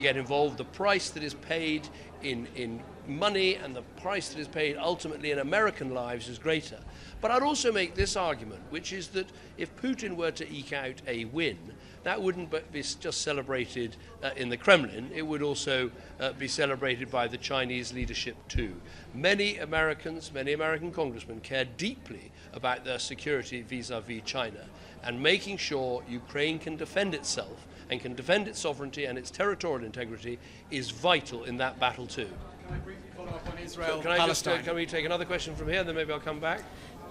get involved, the price that is paid in money and the price that is paid ultimately in American lives is greater. But I'd also make this argument, which is that if Putin were to eke out a win, that wouldn't be just celebrated in the Kremlin, it would also be celebrated by the Chinese leadership too. Many Americans, many American congressmen care deeply about their security vis-à-vis China, and making sure Ukraine can defend itself and can defend its sovereignty and its territorial integrity is vital in that battle too. Can I briefly follow up on Israel, Palestine? Can we take another question from here, then maybe I'll come back?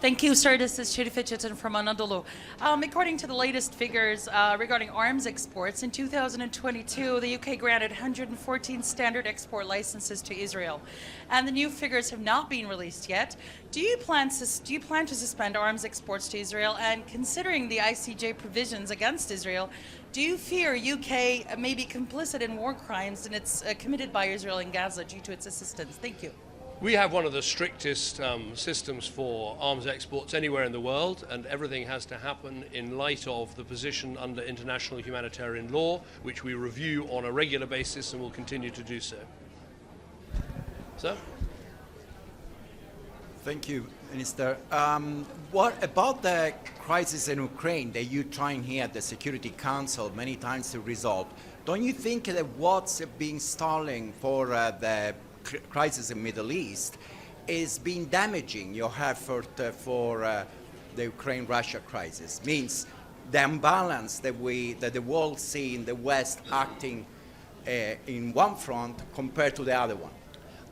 Thank you, sir. This is Sherifa Chitin from Anadolu. According to the latest figures regarding arms exports, in 2022, the UK granted 114 standard export licenses to Israel, and the new figures have not been released yet. Do you plan to suspend arms exports to Israel? And considering the ICJ provisions against Israel, do you fear UK may be complicit in war crimes and it's committed by Israel in Gaza due to its assistance? Thank you. We have one of the strictest systems for arms exports anywhere in the world, and everything has to happen in light of the position under international humanitarian law, which we review on a regular basis and will continue to do so. Sir? Thank you, Minister. What about the crisis in Ukraine that you're trying here at the Security Council many times to resolve? Don't you think that what's been stalling for the crisis in the Middle East is being damaging your effort for the Ukraine-Russia crisis? Means the imbalance that the world see in the West acting in one front compared to the other one.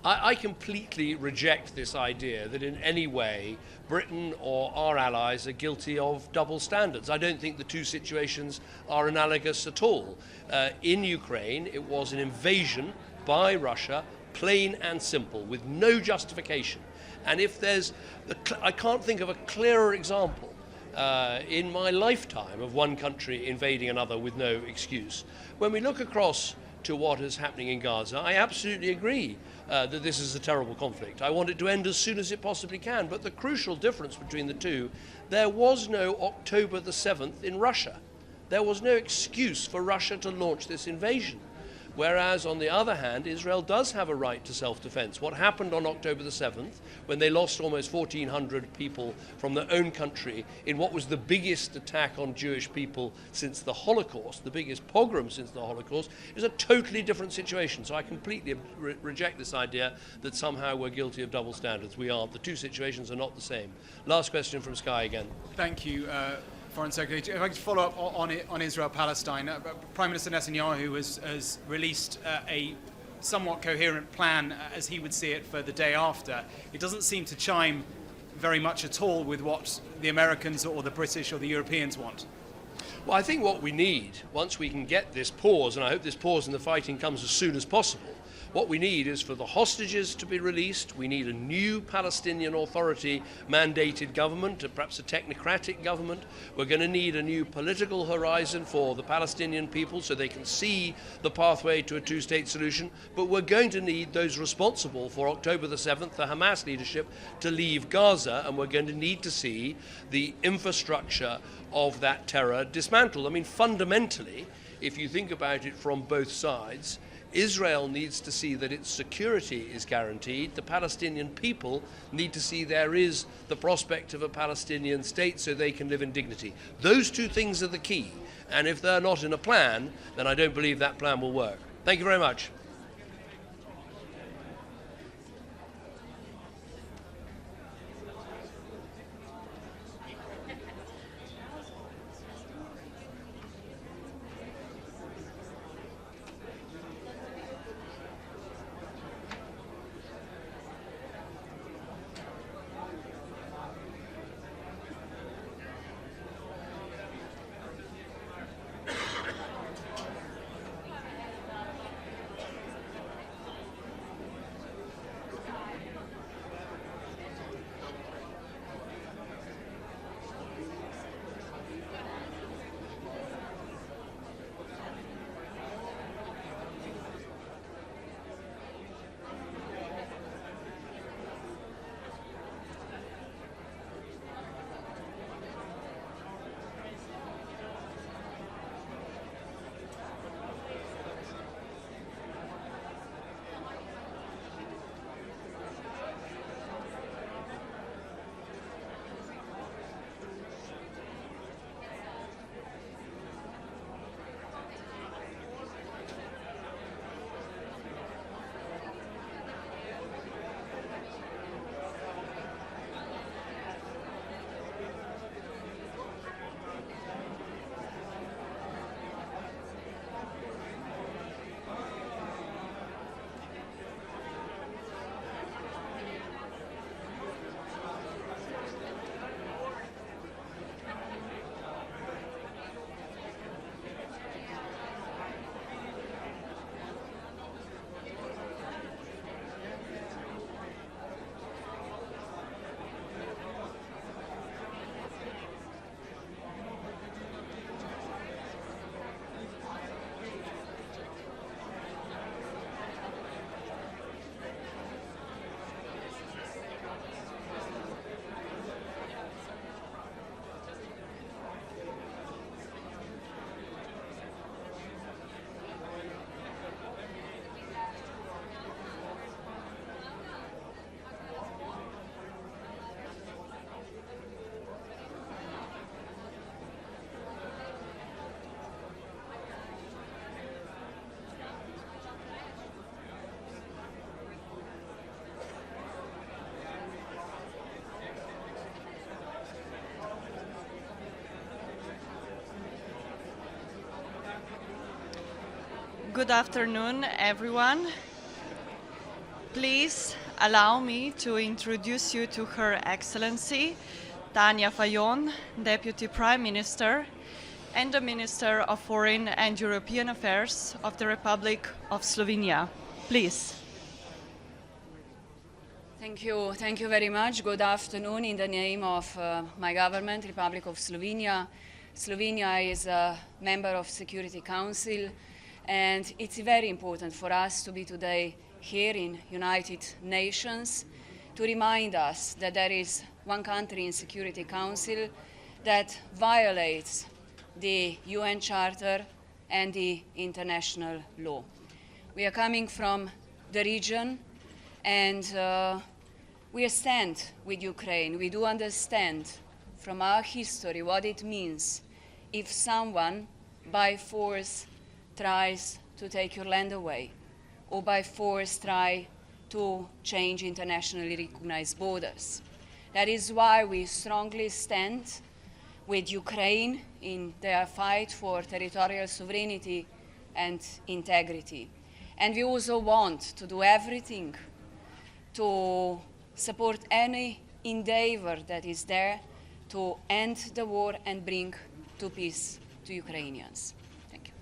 I completely reject this idea that in any way Britain or our allies are guilty of double standards. I don't think the two situations are analogous at all. In Ukraine, it was an invasion by Russia, plain and simple, with no justification. And if there's, I can't think of a clearer example in my lifetime of one country invading another with no excuse. When we look across to what is happening in Gaza, I absolutely agree that this is a terrible conflict. I want it to end as soon as it possibly can. But the crucial difference between the two, there was no October the 7th in Russia. There was no excuse for Russia to launch this invasion. Whereas, on the other hand, Israel does have a right to self-defense. What happened on October the 7th, when they lost almost 1,400 people from their own country in what was the biggest attack on Jewish people since the Holocaust, the biggest pogrom since the Holocaust, is a totally different situation. So I completely reject this idea that somehow we're guilty of double standards. We aren't. The two situations are not the same. Last question from Sky again. Thank you, Foreign Secretary. If I could follow up on Israel-Palestine, Prime Minister Netanyahu has released a somewhat coherent plan, as he would see it, for the day after. It doesn't seem to chime very much at all with what the Americans or the British or the Europeans want. Well, I think what we need, once we can get this pause, and I hope this pause in the fighting comes as soon as possible, what we need is for the hostages to be released. We need a new Palestinian Authority mandated government, perhaps a technocratic government. We're going to need a new political horizon for the Palestinian people so they can see the pathway to a two-state solution. But we're going to need those responsible for October the 7th, the Hamas leadership, to leave Gaza, and we're going to need to see the infrastructure of that terror dismantled. I mean, fundamentally, if you think about it from both sides, Israel needs to see that its security is guaranteed. The Palestinian people need to see there is the prospect of a Palestinian state so they can live in dignity. Those two things are the key. And if they're not in a plan, then I don't believe that plan will work. Thank you very much. Good afternoon, everyone. Please allow me to introduce you to Her Excellency Tanja Fajon, Deputy Prime Minister and the Minister of Foreign and European Affairs of the Republic of Slovenia. Please. Thank you very much. Good afternoon in the name of my government, Republic of Slovenia. Slovenia is a member of Security Council, and it's very important for us to be today here in United Nations to remind us that there is one country in Security Council that violates the UN Charter and the international law. We are coming from the region, and we stand with Ukraine. We do understand from our history what it means if someone by force tries to take your land away, or by force try to change internationally recognized borders. That is why we strongly stand with Ukraine in their fight for territorial sovereignty and integrity. And we also want to do everything to support any endeavor that is there to end the war and bring to peace to Ukrainians. Thank you.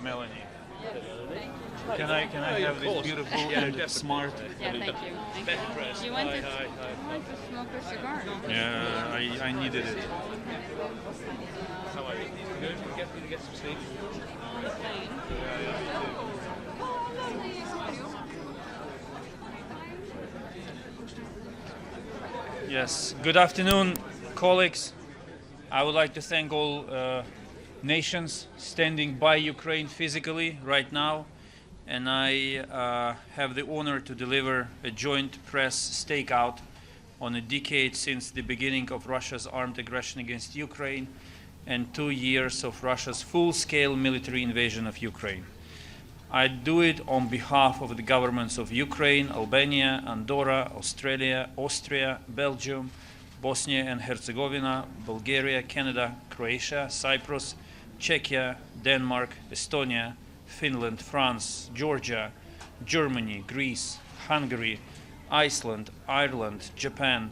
Melanie. Can I have this beautiful and smart? Yeah, thank you. Thank you. You want to smoke a cigar? Yeah, I needed it. How are you? Good? Did you get some sleep? Yes. Good afternoon, colleagues. I would like to thank all nations standing by Ukraine physically right now, and I have the honor to deliver a joint press stakeout on a decade since the beginning of Russia's armed aggression against Ukraine and 2 years of Russia's full-scale military invasion of Ukraine. I do it on behalf of the governments of Ukraine, Albania, Andorra, Australia, Austria, Belgium, Bosnia and Herzegovina, Bulgaria, Canada, Croatia, Cyprus, Czechia, Denmark, Estonia, Finland, France, Georgia, Germany, Greece, Hungary, Iceland, Ireland, Japan,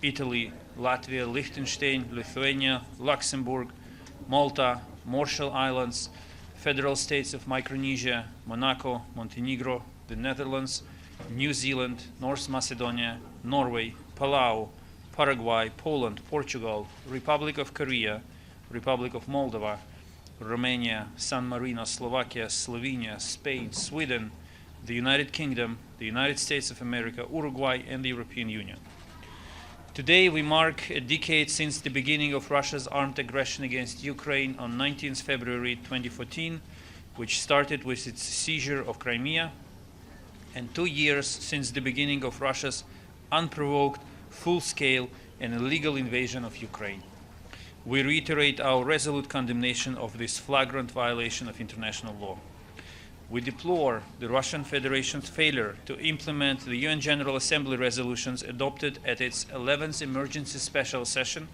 Italy, Latvia, Liechtenstein, Lithuania, Luxembourg, Malta, Marshall Islands, Federal States of Micronesia, Monaco, Montenegro, the Netherlands, New Zealand, North Macedonia, Norway, Palau, Paraguay, Poland, Portugal, Republic of Korea, Republic of Moldova, Romania, San Marino, Slovakia, Slovenia, Spain, Sweden, the United Kingdom, the United States of America, Uruguay, and the European Union. Today we mark a decade since the beginning of Russia's armed aggression against Ukraine on 19th February 2014, which started with its seizure of Crimea, and 2 years since the beginning of Russia's unprovoked, full-scale and illegal invasion of Ukraine. We reiterate our resolute condemnation of this flagrant violation of international law. We deplore the Russian Federation's failure to implement the UN General Assembly resolutions adopted at its 11th Emergency Special Session.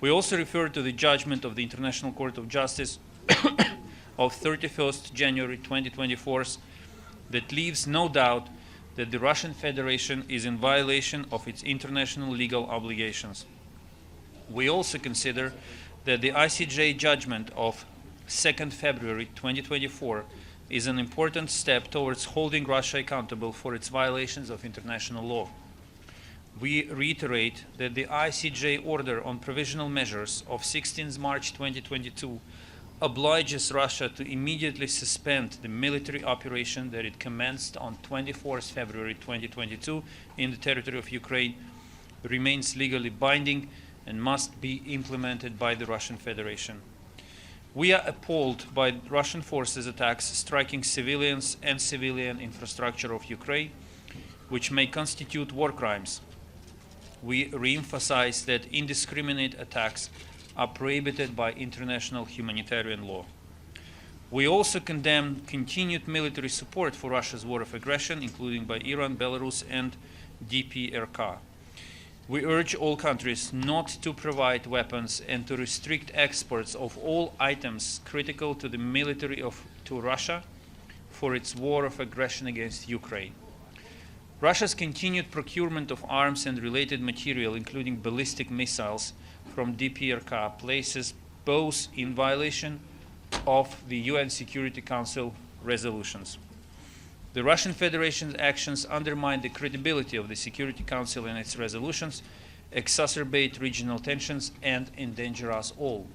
We also refer to the judgment of the International Court of Justice of 31st January 2024 that leaves no doubt that the Russian Federation is in violation of its international legal obligations. We also consider that the ICJ judgment of 2nd February 2024 is an important step towards holding Russia accountable for its violations of international law. We reiterate that the ICJ order on provisional measures of 16 March 2022 obliges Russia to immediately suspend the military operation that it commenced on 24 February 2022 in the territory of Ukraine, remains legally binding and must be implemented by the Russian Federation. We are appalled by Russian forces' attacks striking civilians and civilian infrastructure of Ukraine, which may constitute war crimes. We re-emphasize that indiscriminate attacks are prohibited by international humanitarian law. We also condemn continued military support for Russia's war of aggression, including by Iran, Belarus, and DPRK. We urge all countries not to provide weapons and to restrict exports of all items critical to the military to Russia for its war of aggression against Ukraine. Russia's continued procurement of arms and related material, including ballistic missiles, from DPRK places both in violation of the UN Security Council resolutions. The Russian Federation's actions undermine the credibility of the Security Council and its resolutions, exacerbate regional tensions, and endanger us all.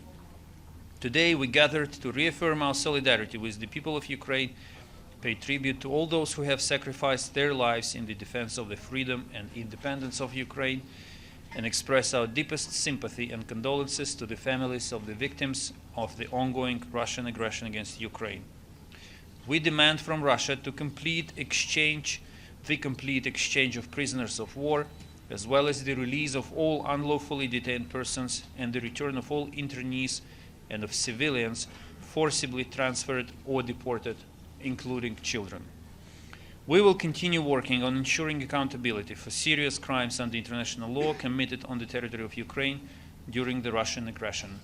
Today we gathered to reaffirm our solidarity with the people of Ukraine, pay tribute to all those who have sacrificed their lives in the defense of the freedom and independence of Ukraine, and express our deepest sympathy and condolences to the families of the victims of the ongoing Russian aggression against Ukraine. We demand from Russia to complete exchange of prisoners of war, as well as the release of all unlawfully detained persons and the return of all internees and of civilians forcibly transferred or deported, including children. We will continue working on ensuring accountability for serious crimes under international law committed on the territory of Ukraine during the Russian aggression.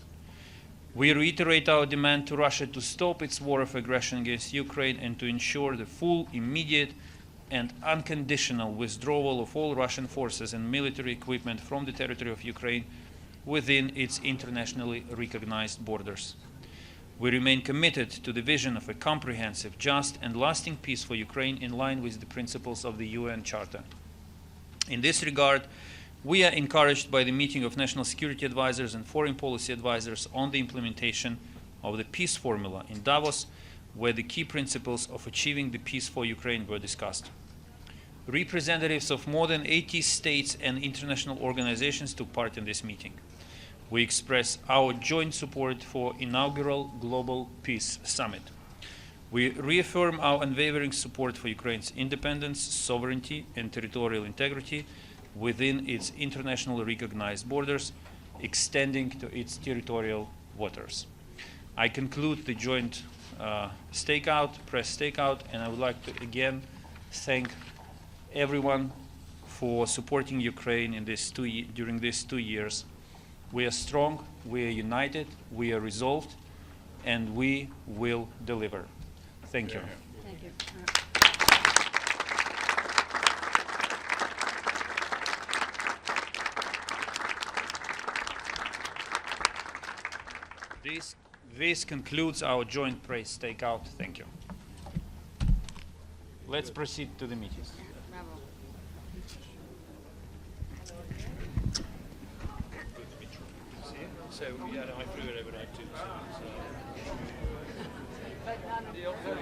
We reiterate our demand to Russia to stop its war of aggression against Ukraine and to ensure the full, immediate, and unconditional withdrawal of all Russian forces and military equipment from the territory of Ukraine within its internationally recognized borders. We remain committed to the vision of a comprehensive, just, and lasting peace for Ukraine in line with the principles of the UN Charter. In this regard, we are encouraged by the meeting of national security advisors and foreign policy advisors on the implementation of the peace formula in Davos, where the key principles of achieving the peace for Ukraine were discussed. Representatives of more than 80 states and international organizations took part in this meeting. We express our joint support for inaugural Global Peace Summit. We reaffirm our unwavering support for Ukraine's independence, sovereignty, and territorial integrity within its internationally recognized borders, extending to its territorial waters. I conclude the joint press stakeout, and I would like to again thank everyone for supporting Ukraine in during these 2 years. We are strong, we are united, we are resolved, and we will deliver. Thank you. Thank you. This concludes our joint press stakeout. Thank you. Let's proceed to the meeting. Bravo. So, yeah, no, I flew it overnight too.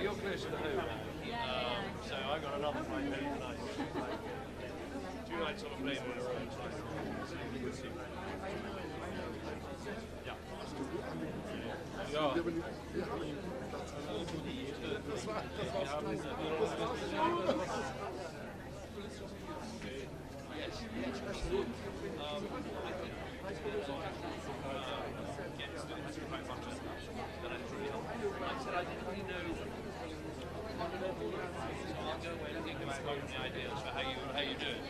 You're close to home now. So I've got another flight home tonight. 2 nights on a plane in a row. Yeah. Ideas for how you do it.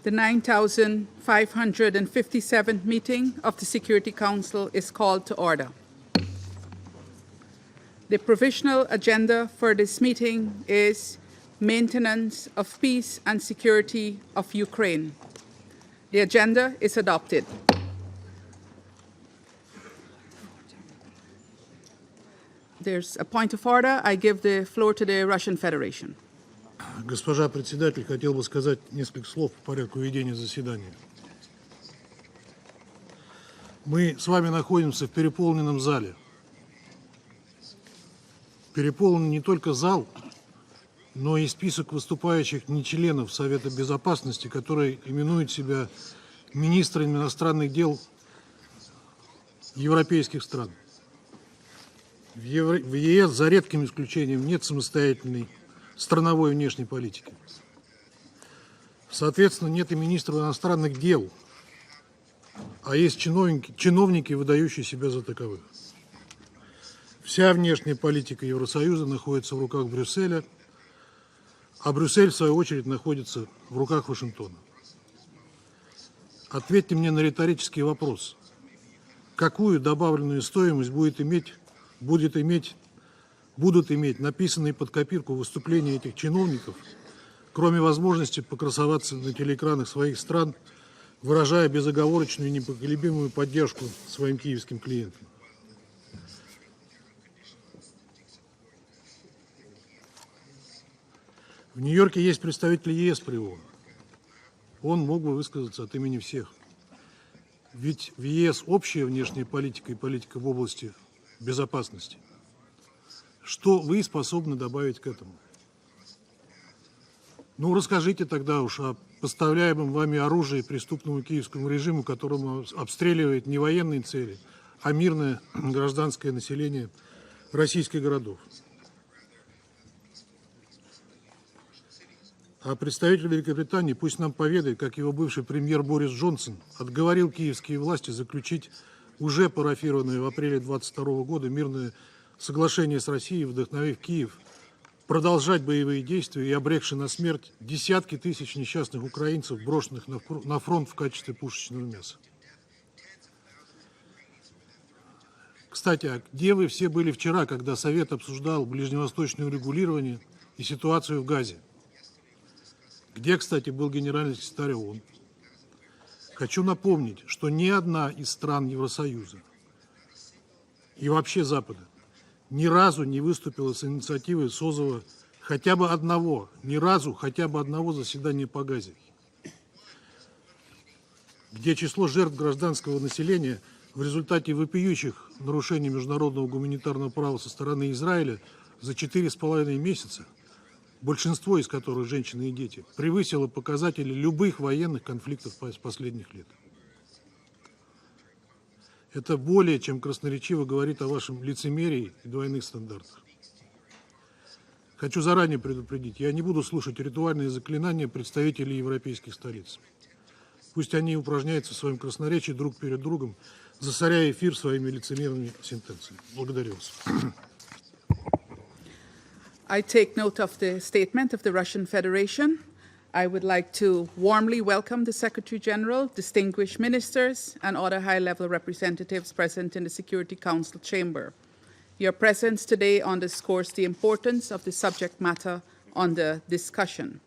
The 9,557th meeting of the Security Council is called to order. The provisional agenda for this meeting is maintenance of peace and security of Ukraine. The agenda is adopted. There's a point of order. I give the floor to the Russian Federation. Госпожа председатель, хотел бы сказать несколько слов по порядку ведения заседания. Мы с вами находимся в переполненном зале. Переполнен не только зал, но и список выступающих не членов Совета Безопасности, которые именуют себя министрами иностранных дел европейских стран. В ЕС, за редким исключением, нет самостоятельной страновой внешней политики. Соответственно, нет и министра иностранных дел, а есть чиновники, выдающие себя за таковых. Вся внешняя политика Евросоюза находится в руках Брюсселя, а Брюссель, в свою очередь, находится в руках Вашингтона. Ответьте мне на риторический вопрос. Какую добавленную стоимость будут иметь написанные под копирку выступления этих чиновников, кроме возможности покрасоваться на телеэкранах своих стран, выражая безоговорочную и непоколебимую поддержку своим киевским клиентам? В Нью-Йорке есть представитель ЕС при ООН. Он мог бы высказаться от имени всех. Ведь в ЕС общая внешняя политика и политика в области безопасности. Что вы способны добавить к этому? Ну, расскажите тогда уж о поставляемом вами оружии преступному киевскому режиму, которому обстреливает не военные цели, а мирное гражданское население российских городов. А представитель Великобритании пусть нам поведает, как его бывший премьер Борис Джонсон отговорил киевские власти заключить уже парафированное в апреле 2022 года мирное соглашение с Россией, вдохновив Киев продолжать боевые действия и обрекший на смерть десятки тысяч несчастных украинцев, брошенных на фронт в качестве пушечного мяса. Кстати, а где вы все были вчера, когда Совет обсуждал ближневосточное урегулирование и ситуацию в Газе? Где, кстати, был генеральный секретарь ООН? Хочу напомнить, что ни одна из стран Евросоюза и вообще Запада ни разу не выступила с инициативой созыва хотя бы одного заседания по Газе, где число жертв гражданского населения в результате вопиющих нарушений международного гуманитарного права со стороны Израиля за 4,5 месяца, большинство из которых женщины и дети, превысило показатели любых военных конфликтов последних лет. Это более чем красноречиво говорит о вашем лицемерии и двойных стандартах. Хочу заранее предупредить, я не буду слушать ритуальные заклинания представителей европейских столиц. Пусть они упражняются в своем красноречии друг перед другом, засоряя эфир своими лицемерными сентенциями. Благодарю вас. I take note of the statement of the Russian Federation. I would like to warmly welcome the Secretary General, distinguished ministers, and other high-level representatives present in the Security Council chamber. Your presence today underscores the importance of the subject matter under discussion.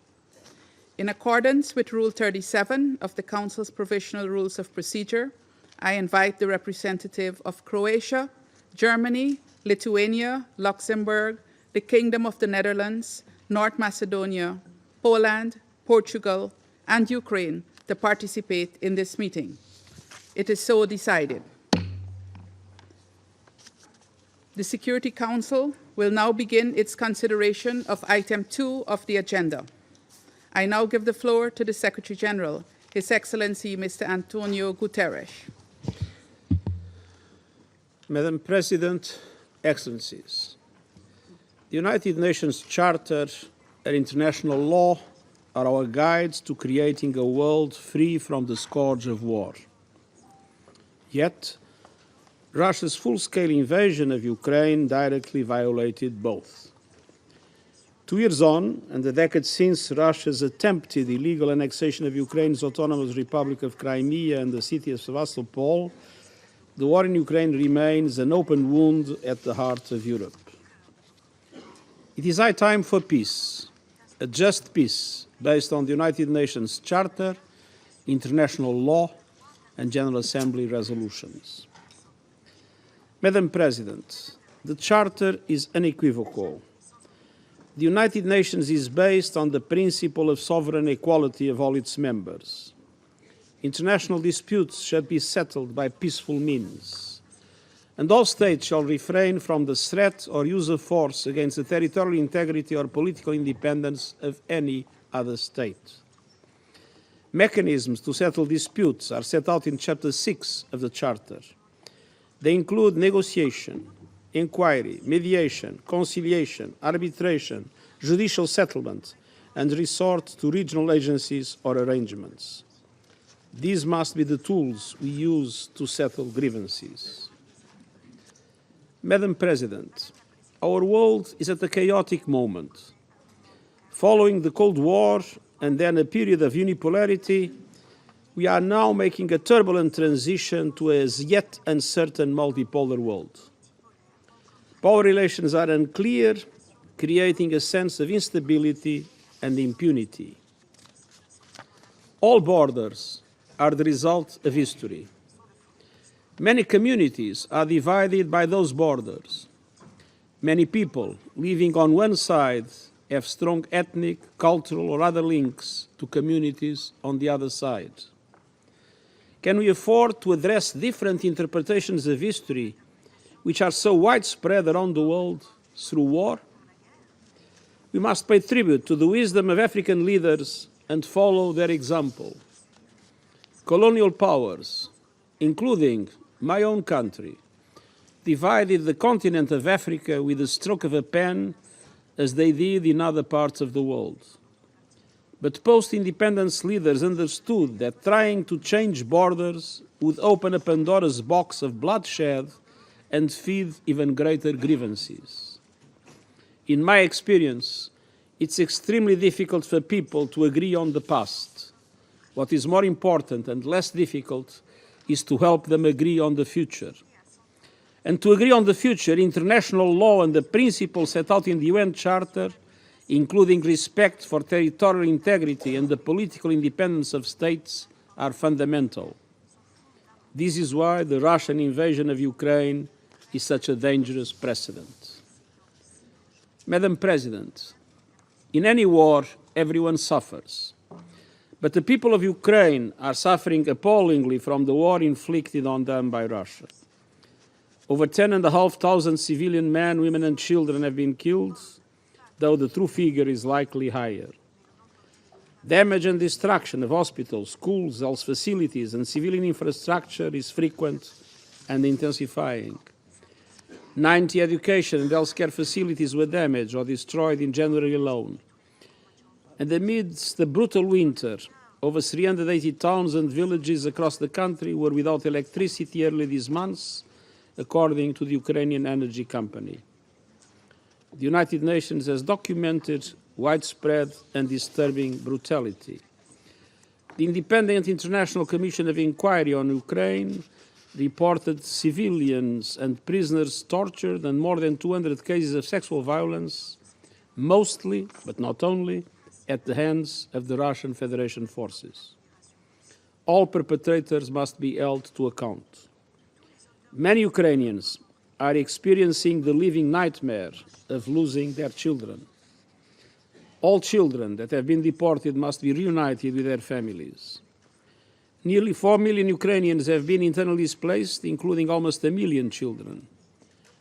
In accordance with Rule 37 of the Council's Provisional Rules of Procedure, I invite the representative of Croatia, Germany, Lithuania, Luxembourg, the Kingdom of the Netherlands, North Macedonia, Poland, Portugal, and Ukraine to participate in this meeting. It is so decided. The Security Council will now begin its consideration of item 2 of the agenda. I now give the floor to the Secretary General, His Excellency Mr. Antonio Guterres. Madam President, Excellencies, the United Nations Charter and international law are our guides to creating a world free from the scourge of war. Yet, Russia's full-scale invasion of Ukraine directly violated both. 2 years on, and a decade since Russia's attempted illegal annexation of Ukraine's autonomous Republic of Crimea and the city of Sevastopol, the war in Ukraine remains an open wound at the heart of Europe. It is high time for peace, a just peace based on the United Nations Charter, international law, and General Assembly resolutions. Madam President, the Charter is unequivocal. The United Nations is based on the principle of sovereign equality of all its members. International disputes should be settled by peaceful means, and all states shall refrain from the threat or use of force against the territorial integrity or political independence of any other state. Mechanisms to settle disputes are set out in Chapter 6 of the Charter. They include negotiation, inquiry, mediation, conciliation, arbitration, judicial settlement, and resort to regional agencies or arrangements. These must be the tools we use to settle grievances. Madam President, our world is at a chaotic moment. Following the Cold War and then a period of unipolarity, we are now making a turbulent transition to a as yet uncertain multipolar world. Power relations are unclear, creating a sense of instability and impunity. All borders are the result of history. Many communities are divided by those borders. Many people living on one side have strong ethnic, cultural, or other links to communities on the other side. Can we afford to address different interpretations of history which are so widespread around the world through war? We must pay tribute to the wisdom of African leaders and follow their example. Colonial powers, including my own country, divided the continent of Africa with the stroke of a pen as they did in other parts of the world. But post-independence leaders understood that trying to change borders would open a Pandora's box of bloodshed and feed even greater grievances. In my experience, it's extremely difficult for people to agree on the past. What is more important and less difficult is to help them agree on the future. And to agree on the future, international law and the principles set out in the UN Charter, including respect for territorial integrity and the political independence of states, are fundamental. This is why the Russian invasion of Ukraine is such a dangerous precedent. Madam President, in any war, everyone suffers. But the people of Ukraine are suffering appallingly from the war inflicted on them by Russia. Over 10,500 civilian men, women, and children have been killed, though the true figure is likely higher. Damage and destruction of hospitals, schools, health facilities, and civilian infrastructure is frequent and intensifying. 90 education and healthcare facilities were damaged or destroyed in January alone. And amidst the brutal winter, over 380 towns and villages across the country were without electricity early this month, according to the Ukrainian Energy Company. The United Nations has documented widespread and disturbing brutality. The Independent International Commission of Inquiry on Ukraine reported civilians and prisoners tortured and more than 200 cases of sexual violence, mostly, but not only, at the hands of the Russian Federation forces. All perpetrators must be held to account. Many Ukrainians are experiencing the living nightmare of losing their children. All children that have been deported must be reunited with their families. Nearly 4 million Ukrainians have been internally displaced, including almost 1 million children.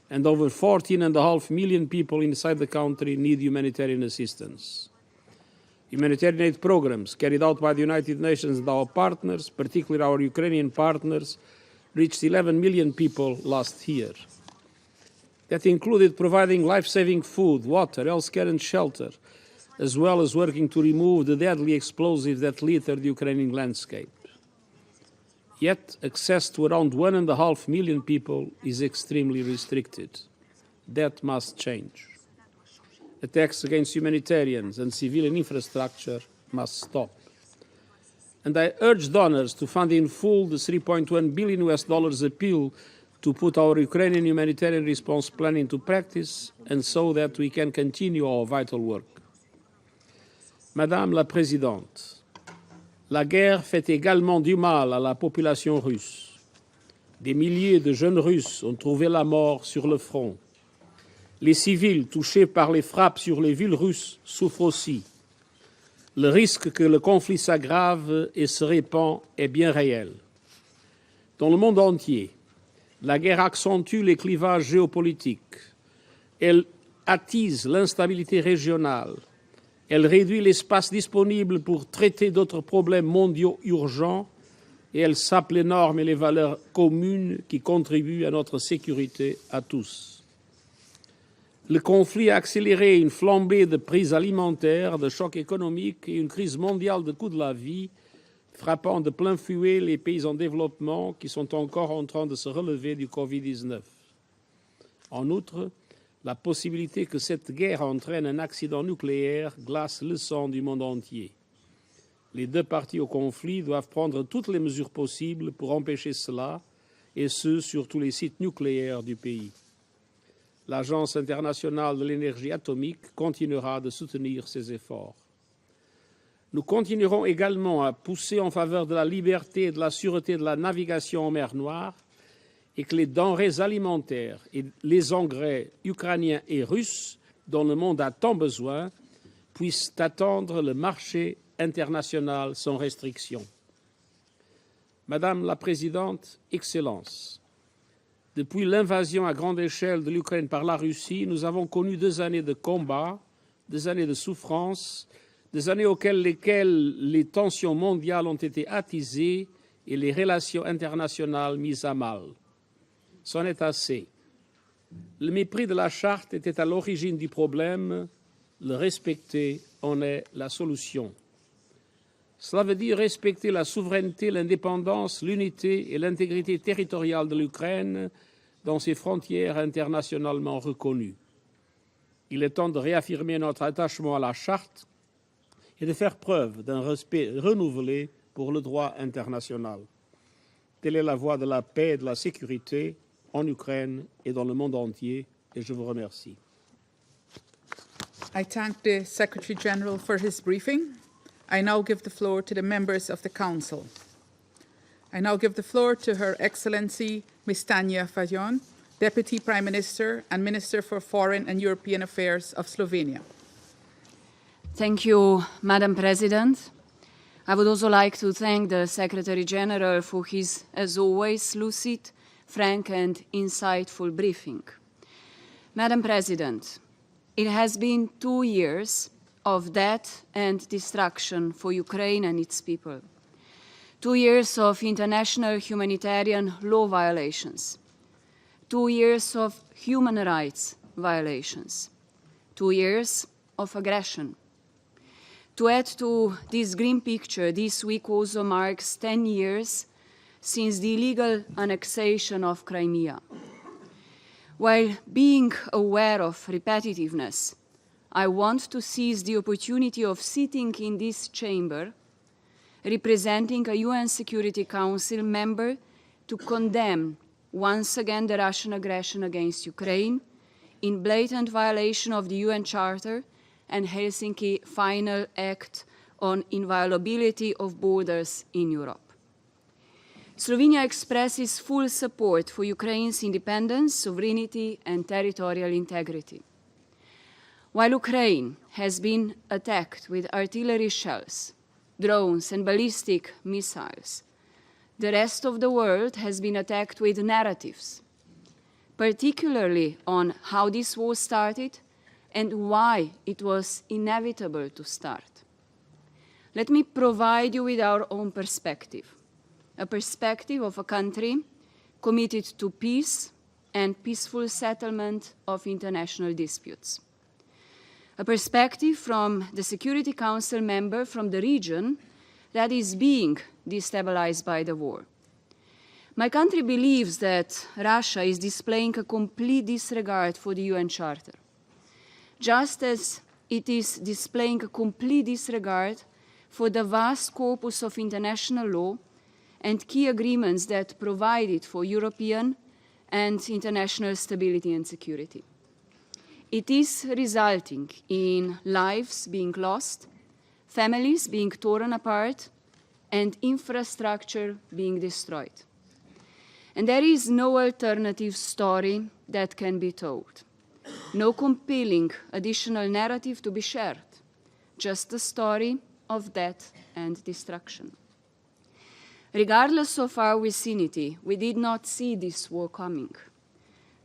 And over 14.5 million people inside the country need humanitarian assistance. Humanitarian aid programs carried out by the United Nations and our partners, particularly our Ukrainian partners, reached 11 million people last year. That included providing life-saving food, water, healthcare and shelter, as well as working to remove the deadly explosives that litter the Ukrainian landscape. Yet, access to around 1.5 million people is extremely restricted. That must change. Attacks against humanitarians and civilian infrastructure must stop. And I urge donors to fund in full the $3.1 billion appeal to put our Ukrainian humanitarian response plan into practice and so that we can continue our vital work. Madame la Présidente, la guerre fait également du mal à la population russe. Des milliers de jeunes Russes ont trouvé la mort sur le front. Les civils touchés par les frappes sur les villes russes souffrent aussi. Le risque que le conflit s'aggrave et se répand est bien réel. Dans le monde entier, la guerre accentue les clivages géopolitiques. Elle attise l'instabilité régionale. Elle réduit l'espace disponible pour traiter d'autres problèmes mondiaux urgents et elle sape les normes et les valeurs communes qui contribuent à notre sécurité à tous. Le conflit a accéléré une flambée de prix alimentaires, de chocs économiques et une crise mondiale de coût de la vie, frappant de plein fouet les pays en développement qui sont encore en train de se relever du Covid-19. En outre, la possibilité que cette guerre entraîne un accident nucléaire glace le sang du monde entier. Les deux parties au conflit doivent prendre toutes les mesures possibles pour empêcher cela, et ce, sur tous les sites nucléaires du pays. L'Agence internationale de l'énergie atomique continuera de soutenir ces efforts. Nous continuerons également à pousser en faveur de la liberté et de la sûreté de la navigation en mer Noire et que les denrées alimentaires et les engrais ukrainiens et russes, dont le monde a tant besoin, puissent atteindre le marché international sans restriction. Madame la Présidente, Excellences, depuis l'invasion à grande échelle de l'Ukraine par la Russie, nous avons connu 2 années de combat, 2 années de souffrance, des années auxquelles les tensions mondiales ont été attisées et les relations internationales mises à mal. C'en est assez. Le mépris de la Charte était à l'origine du problème, le respecter en est la solution. Cela veut dire respecter la souveraineté, l'indépendance, l'unité et l'intégrité territoriale de l'Ukraine dans ses frontières internationalement reconnues. Il est temps de réaffirmer notre attachement à la Charte et de faire preuve d'un respect renouvelé pour le droit international. Telle est la voie de la paix et de la sécurité en Ukraine et dans le monde entier, et je vous remercie. I thank the Secretary General for his briefing. I now give the floor to the members of the Council. I now give the floor to Her Excellency Ms. Tanja Fajon, Deputy Prime Minister and Minister for Foreign and European Affairs of Slovenia. Thank you, Madam President. I would also like to thank the Secretary General for his, as always, lucid, frank and insightful briefing. Madam President, it has been 2 years of death and destruction for Ukraine and its people. 2 years of international humanitarian law violations. 2 years of human rights violations. 2 years of aggression. To add to this grim picture, this week also marks 10 years since the illegal annexation of Crimea. While being aware of repetitiveness, I want to seize the opportunity of sitting in this chamber, representing a UN Security Council member, to condemn once again the Russian aggression against Ukraine in blatant violation of the UN Charter and Helsinki Final Act on inviolability of borders in Europe. Slovenia expresses full support for Ukraine's independence, sovereignty, and territorial integrity. While Ukraine has been attacked with artillery shells, drones, and ballistic missiles, the rest of the world has been attacked with narratives, particularly on how this war started and why it was inevitable to start. Let me provide you with our own perspective, a perspective of a country committed to peace and peaceful settlement of international disputes. A perspective from the Security Council member from the region that is being destabilized by the war. My country believes that Russia is displaying a complete disregard for the UN Charter, just as it is displaying a complete disregard for the vast corpus of international law and key agreements that provided for European and international stability and security. It is resulting in lives being lost, families being torn apart, and infrastructure being destroyed. And there is no alternative story that can be told. No compelling additional narrative to be shared, just a story of death and destruction. Regardless of our vicinity, we did not see this war coming.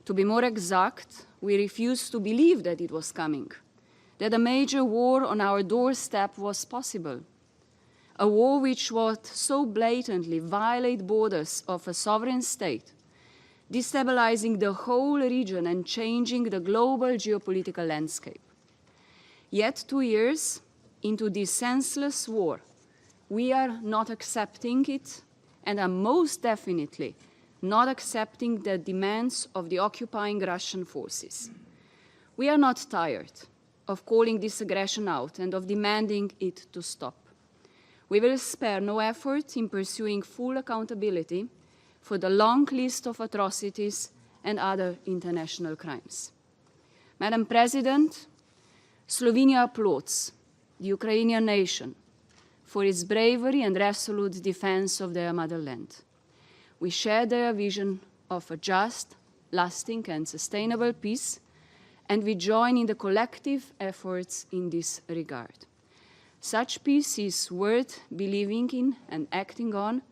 To be more exact, we refused to believe that it was coming, that a major war on our doorstep was possible, a war which would so blatantly violate borders of a sovereign state, destabilizing the whole region and changing the global geopolitical landscape. Yet 2 years into this senseless war, we are not accepting it and are most definitely not accepting the demands of the occupying Russian forces. We are not tired of calling this aggression out and of demanding it to stop. We will spare no effort in pursuing full accountability for the long list of atrocities and other international crimes. Madam President, Slovenia applauds the Ukrainian nation for its bravery and resolute defense of their motherland. We share their vision of a just, lasting, and sustainable peace, and we join in the collective efforts in this regard. Such peace is worth believing in and acting on,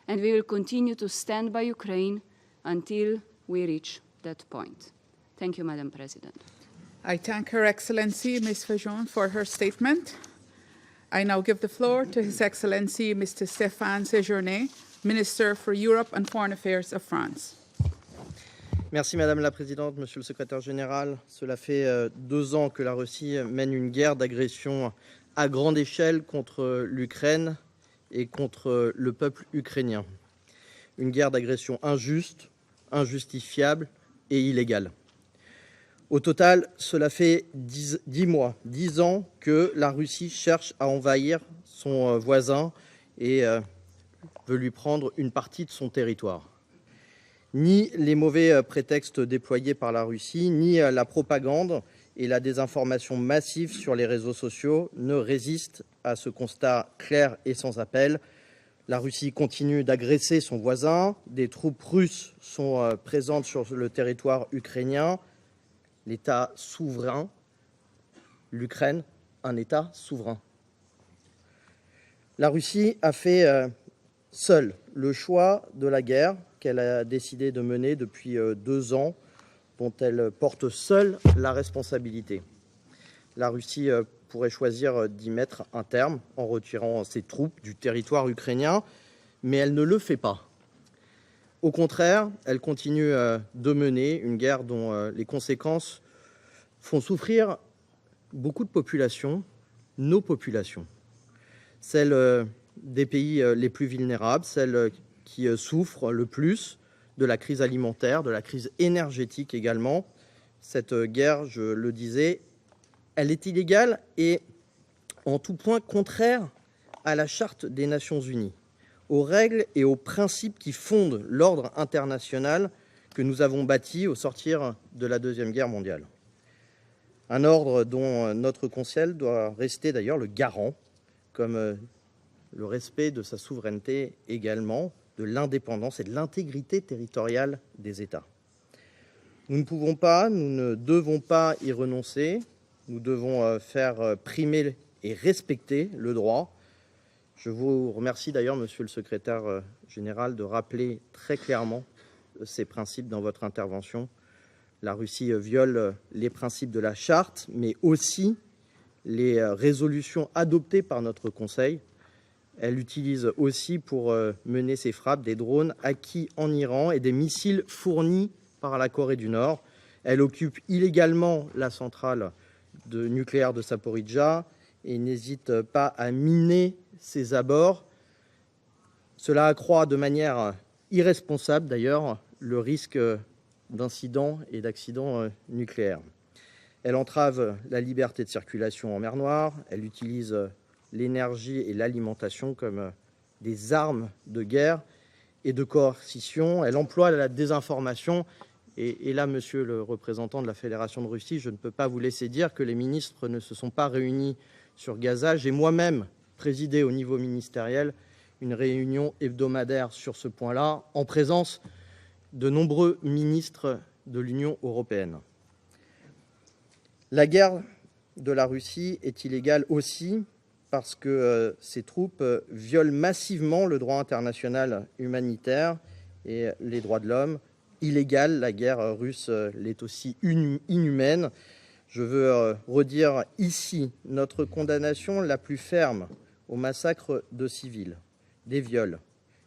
and we will continue to stand by Ukraine until we reach that point. Thank you, Madam President. I thank Her Excellency, Ms. Fajon, for her statement. I now give the floor to His Excellency, Mr. Stéphane Séjourné, Minister for Europe and Foreign Affairs of France. Merci Madame la Présidente, Monsieur le Secrétaire Général. Cela fait 2 ans que la Russie mène une guerre d'agression à grande échelle contre l'Ukraine et contre le peuple ukrainien. Une guerre d'agression injuste, injustifiable et illégale. Au total, cela fait 10 ans que la Russie cherche à envahir son voisin et veut lui prendre une partie de son territoire. Ni les mauvais prétextes déployés par la Russie, ni la propagande et la désinformation massive sur les réseaux sociaux ne résistent à ce constat clair et sans appel. La Russie continue d'agresser son voisin, des troupes russes sont présentes sur le territoire ukrainien, l'État souverain, l'Ukraine, un État souverain. La Russie a fait seule le choix de la guerre qu'elle a décidé de mener depuis 2 ans, dont elle porte seule la responsabilité. La Russie pourrait choisir d'y mettre un terme en retirant ses troupes du territoire ukrainien, mais elle ne le fait pas. Au contraire, elle continue de mener une guerre dont les conséquences font souffrir beaucoup de populations, nos populations, celles des pays les plus vulnérables, celles qui souffrent le plus de la crise alimentaire, de la crise énergétique également. Cette guerre, je le disais, elle est illégale et en tout point contraire à la Charte des Nations Unies, aux règles et aux principes qui fondent l'ordre international que nous avons bâti au sortir de la Deuxième Guerre mondiale. Un ordre dont notre Conseil doit rester d'ailleurs le garant, comme le respect de sa souveraineté également, de l'indépendance et de l'intégrité territoriale des États. Nous ne pouvons pas, nous ne devons pas y renoncer. Nous devons faire primer et respecter le droit. Je vous remercie d'ailleurs, Monsieur le Secrétaire général, de rappeler très clairement ces principes dans votre intervention. La Russie viole les principes de la Charte, mais aussi les résolutions adoptées par notre Conseil. Elle utilise aussi pour mener ses frappes des drones acquis en Iran et des missiles fournis par la Corée du Nord. Elle occupe illégalement la centrale nucléaire de Zaporijjia et n'hésite pas à miner ses abords. Cela accroît de manière irresponsable d'ailleurs le risque d'incidents et d'accidents nucléaires. Elle entrave la liberté de circulation en mer Noire, elle utilise l'énergie et l'alimentation comme des armes de guerre et de coercition, elle emploie la désinformation. Et là, monsieur le représentant de la Fédération de Russie, je ne peux pas vous laisser dire que les ministres ne se sont pas réunis sur Gaza. J'ai moi-même présidé au niveau ministériel une réunion hebdomadaire sur ce point-là, en présence de nombreux ministres de l'Union européenne. La guerre de la Russie est illégale aussi parce que ces troupes violent massivement le droit international humanitaire et les droits de l'homme. Illégale, la guerre russe l'est aussi inhumaine. Je veux redire ici notre condamnation la plus ferme au massacre de civils, des viols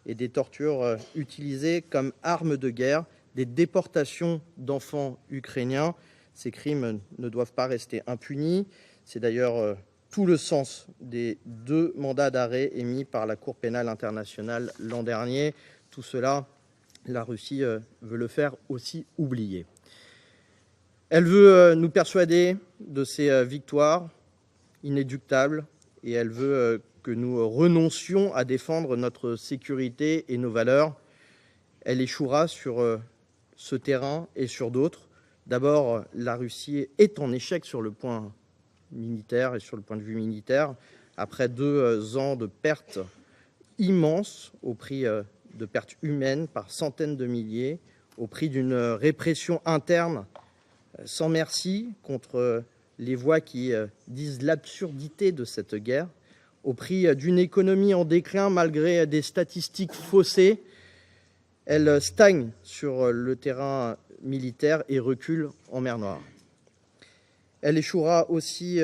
et des tortures utilisées comme armes de guerre, des déportations d'enfants ukrainiens. Ces crimes ne doivent pas rester impunis. C'est d'ailleurs tout le sens des 2 mandats d'arrêt émis par la Cour pénale internationale l'an dernier. Tout cela, la Russie veut le faire aussi oublier. Elle veut nous persuader de ses victoires inéluctables et elle veut que nous renoncions à défendre notre sécurité et nos valeurs. Elle échouera sur ce terrain et sur d'autres. D'abord, la Russie est en échec sur le point militaire et sur le point de vue militaire, après 2 ans de pertes immenses au prix de pertes humaines par centaines de milliers, au prix d'une répression interne sans merci contre les voix qui disent l'absurdité de cette guerre, au prix d'une économie en déclin malgré des statistiques faussées. Elle stagne sur le terrain militaire et recule en mer Noire. Elle échouera aussi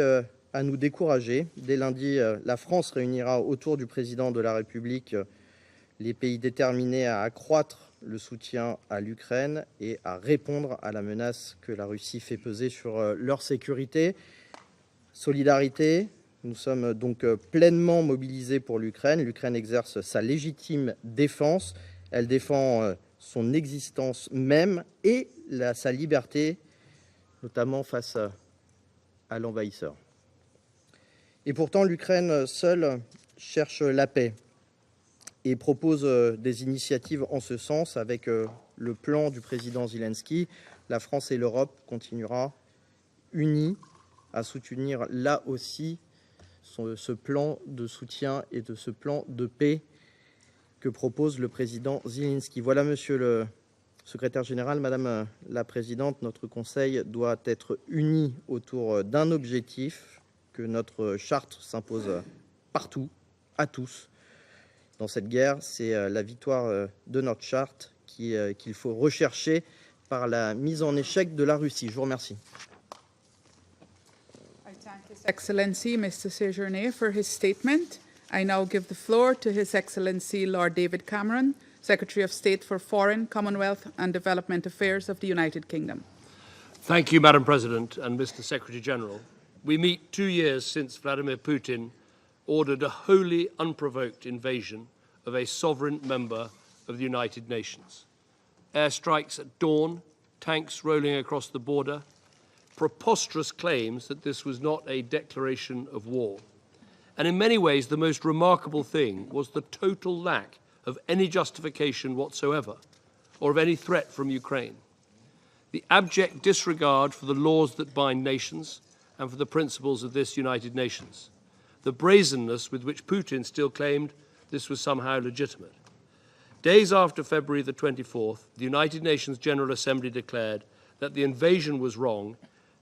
à nous décourager. Dès lundi, la France réunira autour du président de la République les pays déterminés à accroître le soutien à l'Ukraine et à répondre à la menace que la Russie fait peser sur leur sécurité. Solidarité, nous sommes donc pleinement mobilisés pour l'Ukraine. L'Ukraine exerce sa légitime défense. Elle défend son existence même et sa liberté, notamment face à l'envahisseur. Et pourtant, l'Ukraine seule cherche la paix et propose des initiatives en ce sens avec le plan du président Zelensky. La France et l'Europe continuera unies à soutenir là aussi ce plan de soutien et de ce plan de paix que propose le président Zelensky. Voilà, monsieur le secrétaire général, madame la présidente, notre Conseil doit être uni autour d'un objectif, que notre charte s'impose partout, à tous. Dans cette guerre, c'est la victoire de notre charte qu'il faut rechercher par la mise en échec de la Russie. Je vous remercie. I thank His Excellency Mr. Séjourné for his statement. I now give the floor to His Excellency Lord David Cameron, Secretary of State for Foreign, Commonwealth and Development Affairs of the United Kingdom. Thank you, Madam President and Mr. Secretary General. We meet 2 years since Vladimir Putin ordered a wholly unprovoked invasion of a sovereign member of the United Nations. Airstrikes at dawn, tanks rolling across the border, preposterous claims that this was not a declaration of war. And in many ways, the most remarkable thing was the total lack of any justification whatsoever, or of any threat from Ukraine. The abject disregard for the laws that bind nations and for the principles of this United Nations. The brazenness with which Putin still claimed this was somehow legitimate. Days after February the 24th, the United Nations General Assembly declared that the invasion was wrong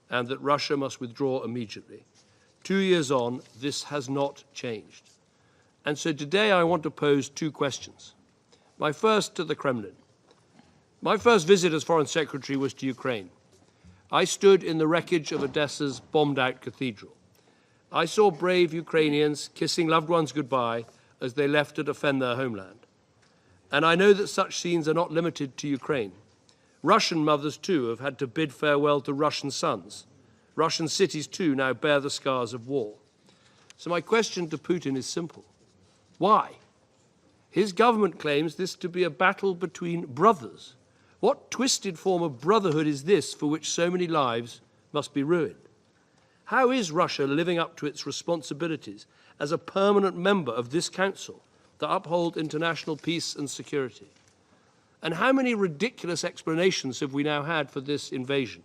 and that Russia must withdraw immediately. 2 years on, this has not changed. And so today I want to pose 2 questions. My first to the Kremlin. My first visit as Foreign Secretary was to Ukraine. I stood in the wreckage of Odessa's bombed-out cathedral. I saw brave Ukrainians kissing loved ones goodbye as they left to defend their homeland. And I know that such scenes are not limited to Ukraine. Russian mothers, too, have had to bid farewell to Russian sons. Russian cities, too, now bear the scars of war. So my question to Putin is simple. Why? His government claims this to be a battle between brothers. What twisted form of brotherhood is this for which so many lives must be ruined. How is Russia living up to its responsibilities as a permanent member of this Council to uphold international peace and security? And how many ridiculous explanations have we now had for this invasion?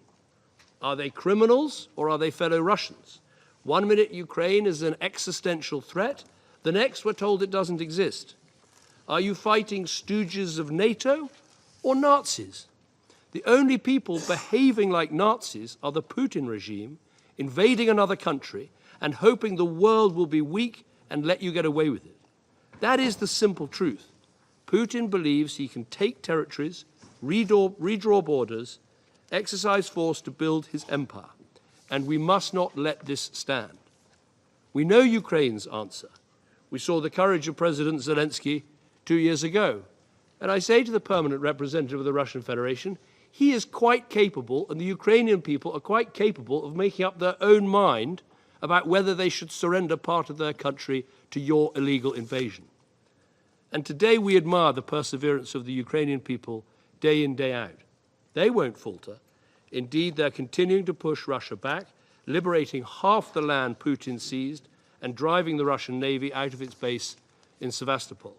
Are they criminals or are they fellow Russians? One minute Ukraine is an existential threat, the next we're told it doesn't exist. Are you fighting stooges of NATO or Nazis? The only people behaving like Nazis are the Putin regime, invading another country and hoping the world will be weak and let you get away with it. That is the simple truth. Putin believes he can take territories, redraw borders, exercise force to build his empire, and we must not let this stand. We know Ukraine's answer. We saw the courage of President Zelensky 2 years ago. And I say to the permanent representative of the Russian Federation, he is quite capable, and the Ukrainian people are quite capable of making up their own mind about whether they should surrender part of their country to your illegal invasion. And today we admire the perseverance of the Ukrainian people day in, day out. They won't falter. Indeed, they're continuing to push Russia back, liberating half the land Putin seized and driving the Russian Navy out of its base in Sevastopol.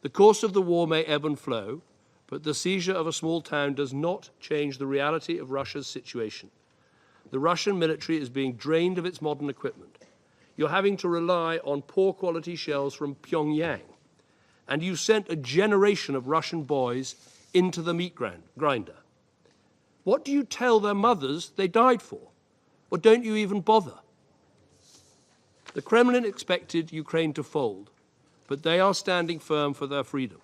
The course of the war may ebb and flow, but the seizure of a small town does not change the reality of Russia's situation. The Russian military is being drained of its modern equipment. You're having to rely on poor quality shells from Pyongyang. And you sent a generation of Russian boys into the meat grinder. What do you tell their mothers they died for? Or don't you even bother? The Kremlin expected Ukraine to fold, but they are standing firm for their freedom.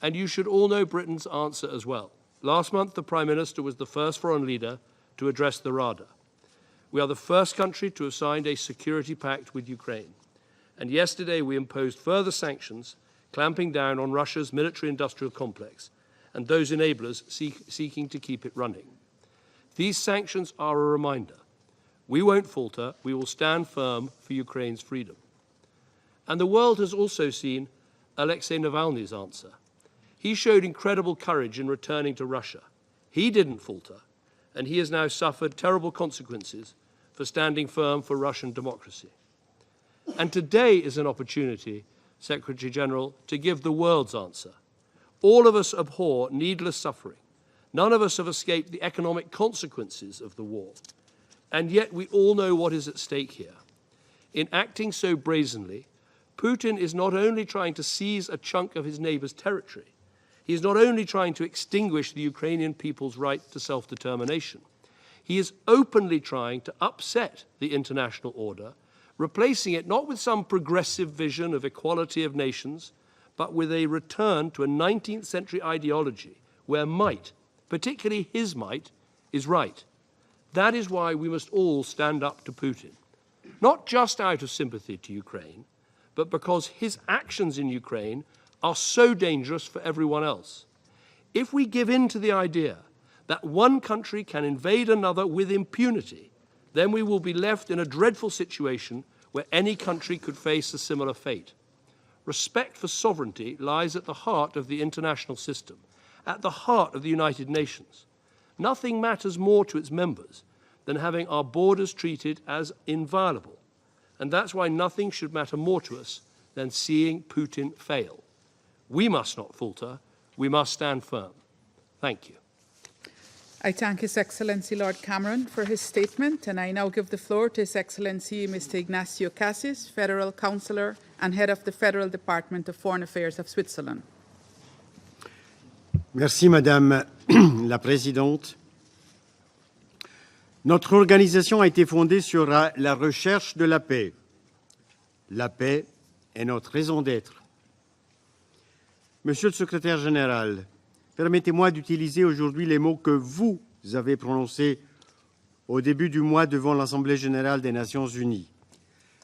And you should all know Britain's answer as well. Last month, the Prime Minister was the first foreign leader to address the Rada. We are the first country to have signed a security pact with Ukraine. And yesterday, we imposed further sanctions, clamping down on Russia's military-industrial complex and those enablers seeking to keep it running. These sanctions are a reminder. We won't falter. We will stand firm for Ukraine's freedom. And the world has also seen Alexei Navalny's answer. He showed incredible courage in returning to Russia. He didn't falter, and he has now suffered terrible consequences for standing firm for Russian democracy. And today is an opportunity, Secretary General, to give the world's answer. All of us abhor needless suffering. None of us have escaped the economic consequences of the war. And yet we all know what is at stake here. In acting so brazenly, Putin is not only trying to seize a chunk of his neighbor's territory, he is not only trying to extinguish the Ukrainian people's right to self-determination, he is openly trying to upset the international order, replacing it not with some progressive vision of equality of nations, but with a return to a 19th century ideology where might, particularly his might, is right. That is why we must all stand up to Putin, not just out of sympathy to Ukraine, but because his actions in Ukraine are so dangerous for everyone else. If we give in to the idea that one country can invade another with impunity, then we will be left in a dreadful situation where any country could face a similar fate. Respect for sovereignty lies at the heart of the international system, at the heart of the United Nations. Nothing matters more to its members than having our borders treated as inviolable. And that's why nothing should matter more to us than seeing Putin fail. We must not falter. We must stand firm. Thank you. I thank His Excellency Lord Cameron for his statement, and I now give the floor to His Excellency Mr. Ignacio Cassis, Federal Councillor and Head of the Federal Department of Foreign Affairs of Switzerland. Merci, Madame la Présidente. Notre organisation a été fondée sur la recherche de la paix. La paix est notre raison d'être. Monsieur le Secrétaire général, permettez-moi d'utiliser aujourd'hui les mots que vous avez prononcés au début du mois devant l'Assemblée générale des Nations unies.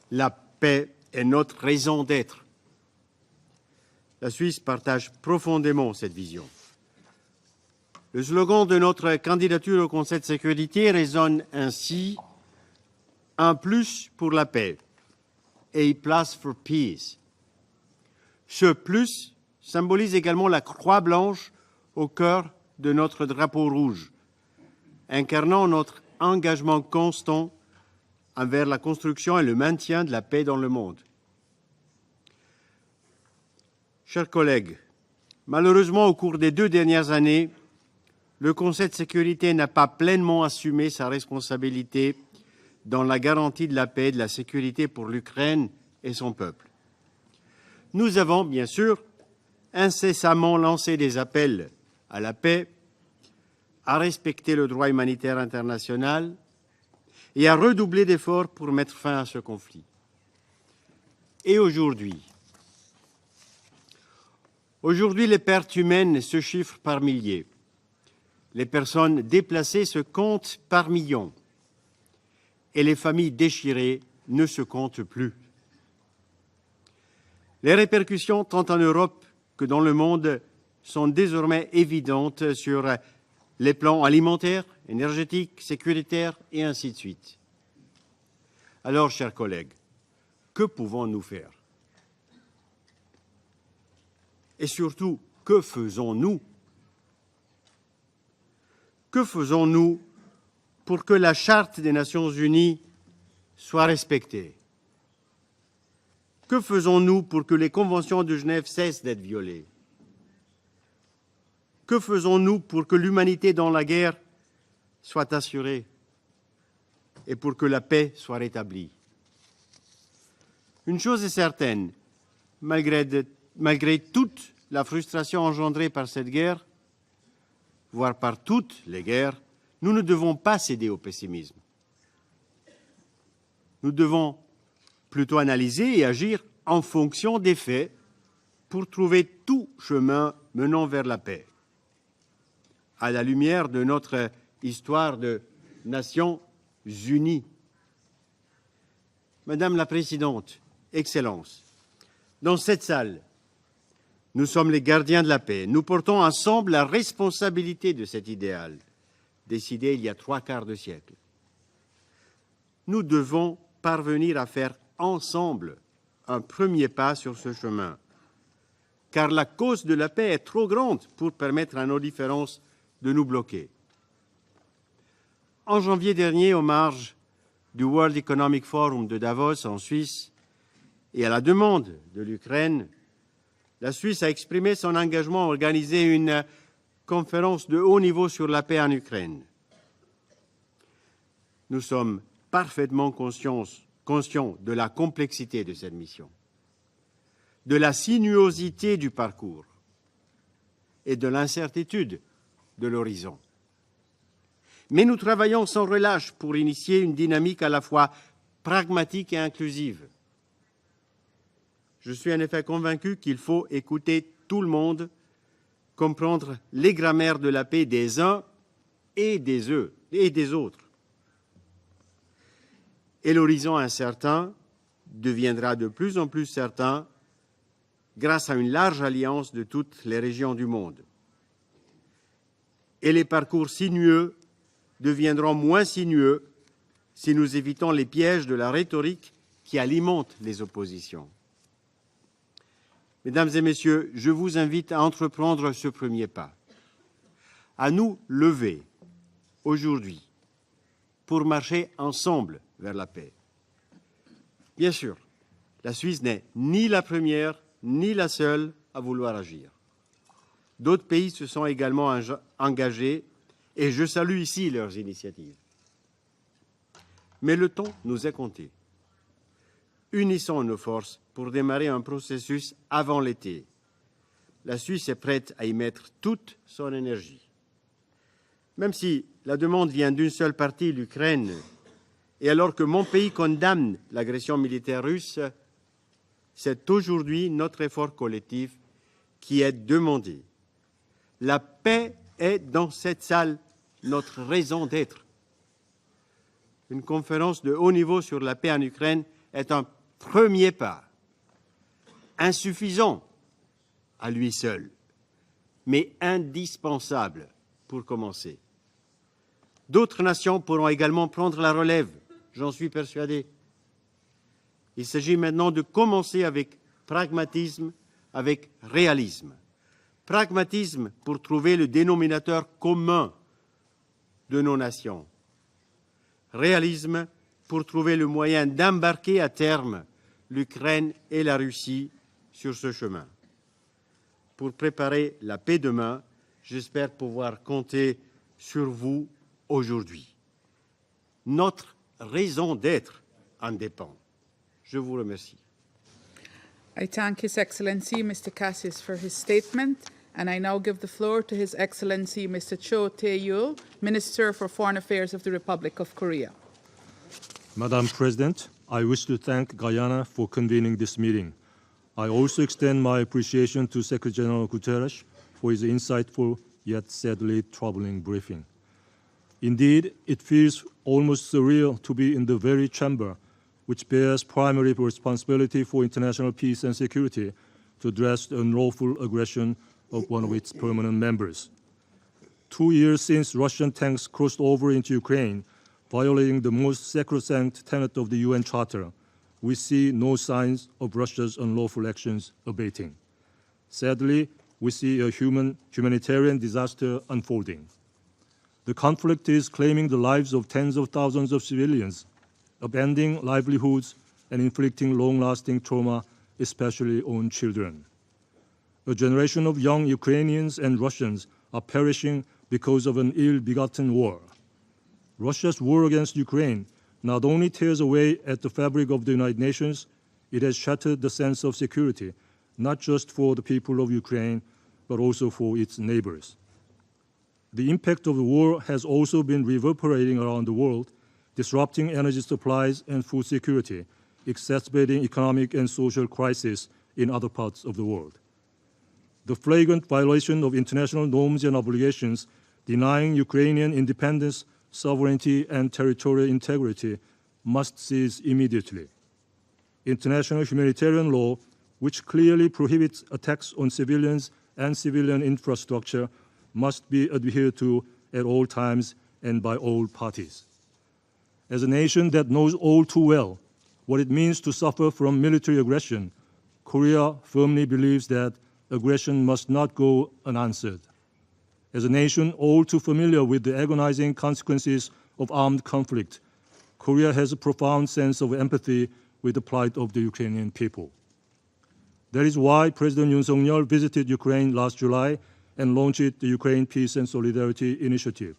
La paix est notre raison d'être. La Suisse partage profondément cette vision. Le slogan de notre candidature au Conseil de sécurité résonne ainsi: un plus pour la paix, a plus for peace. Ce plus symbolise également la croix blanche au cœur de notre drapeau rouge, incarnant notre engagement constant envers la construction et le maintien de la paix dans le monde. Chers collègues, malheureusement, au cours des 2 dernières années, le Conseil de sécurité n'a pas pleinement assumé sa responsabilité dans la garantie de la paix et de la sécurité pour l'Ukraine et son peuple. Nous avons, bien sûr, incessamment lancé des appels à la paix, à respecter le droit humanitaire international et à redoubler d'efforts pour mettre fin à ce conflit. Et aujourd'hui, les pertes humaines se chiffrent par milliers. Les personnes déplacées se comptent par millions. Et les familles déchirées ne se comptent plus. Les répercussions, tant en Europe que dans le monde, sont désormais évidentes sur les plans alimentaires, énergétiques, sécuritaires et ainsi de suite. Alors, chers collègues, que pouvons-nous faire? Et surtout, que faisons-nous? Que faisons-nous pour que la Charte des Nations Unies soit respectée? Que faisons-nous pour que les conventions de Genève cessent d'être violées? Que faisons-nous pour que l'humanité dans la guerre soit assurée et pour que la paix soit rétablie? Une chose est certaine, malgré toute la frustration engendrée par cette guerre, voire par toutes les guerres, nous ne devons pas céder au pessimisme. Nous devons plutôt analyser et agir en fonction des faits pour trouver tout chemin menant vers la paix. À la lumière de notre histoire de Nations Unies. Madame la Présidente, Excellences, dans cette salle, nous sommes les gardiens de la paix. Nous portons ensemble la responsabilité de cet idéal, décidé il y a 3/4 de siècle. Nous devons parvenir à faire ensemble un premier pas sur ce chemin, car la cause de la paix est trop grande pour permettre à nos différences de nous bloquer. En janvier dernier, aux marges du World Economic Forum de Davos en Suisse, et à la demande de l'Ukraine, la Suisse a exprimé son engagement à organiser une conférence de haut niveau sur la paix en Ukraine. Nous sommes parfaitement conscients de la complexité de cette mission, de la sinuosité du parcours et de l'incertitude de l'horizon. Mais nous travaillons sans relâche pour initier une dynamique à la fois pragmatique et inclusive. Je suis en effet convaincu qu'il faut écouter tout le monde, comprendre les grammaires de la paix des uns et des autres. Et l'horizon incertain deviendra de plus en plus certain grâce à une large alliance de toutes les régions du monde. Et les parcours sinueux deviendront moins sinueux si nous évitons les pièges de la rhétorique qui alimentent les oppositions. Mesdames et messieurs, je vous invite à entreprendre ce premier pas, à nous lever aujourd'hui pour marcher ensemble vers la paix. Bien sûr, la Suisse n'est ni la première ni la seule à vouloir agir. D'autres pays se sont également engagés et je salue ici leurs initiatives. Mais le temps nous est compté. Unissons nos forces pour démarrer un processus avant l'été. La Suisse est prête à y mettre toute son énergie. Même si la demande vient d'une seule partie, l'Ukraine, et alors que mon pays condamne l'agression militaire russe, c'est aujourd'hui notre effort collectif qui est demandé. La paix est dans cette salle notre raison d'être. Une conférence de haut niveau sur la paix en Ukraine est un premier pas, insuffisant à lui seul, mais indispensable pour commencer. D'autres nations pourront également prendre la relève, j'en suis persuadé. Il s'agit maintenant de commencer avec pragmatisme, avec réalisme. Pragmatisme pour trouver le dénominateur commun de nos nations. réalisme pour trouver le moyen d'embarquer à terme l'Ukraine et la Russie sur ce chemin. Pour préparer la paix demain, j'espère pouvoir compter sur vous aujourd'hui. Notre raison d'être en dépend. Je vous remercie. I thank His Excellency Mr. Cassis for his statement, and I now give the floor to His Excellency Mr. Cho Tae-yul, Minister for Foreign Affairs of the Republic of Korea. Madam President, I wish to thank Guyana for convening this meeting. I also extend my appreciation to Secretary General Guterres for his insightful yet sadly troubling briefing. Indeed, it feels almost surreal to be in the very chamber which bears primary responsibility for international peace and security to address the unlawful aggression of one of its permanent members. 2 years since Russian tanks crossed over into Ukraine, violating the most sacrosanct tenet of the UN Charter, we see no signs of Russia's unlawful actions abating. Sadly, we see a humanitarian disaster unfolding. The conflict is claiming the lives of tens of thousands of civilians, upending livelihoods and inflicting long-lasting trauma, especially on children. A generation of young Ukrainians and Russians are perishing because of an ill-begotten war. Russia's war against Ukraine not only tears away at the fabric of the United Nations, it has shattered the sense of security, not just for the people of Ukraine, but also for its neighbors. The impact of the war has also been reverberating around the world, disrupting energy supplies and food security, exacerbating economic and social crises in other parts of the world. The flagrant violation of international norms and obligations, denying Ukrainian independence, sovereignty, and territorial integrity must cease immediately. International humanitarian law, which clearly prohibits attacks on civilians and civilian infrastructure, must be adhered to at all times and by all parties. As a nation that knows all too well what it means to suffer from military aggression, Korea firmly believes that aggression must not go unanswered. As a nation all too familiar with the agonizing consequences of armed conflict, Korea has a profound sense of empathy with the plight of the Ukrainian people. That is why President Yoon Suk-yeol visited Ukraine last July and launched the Ukraine Peace and Solidarity Initiative.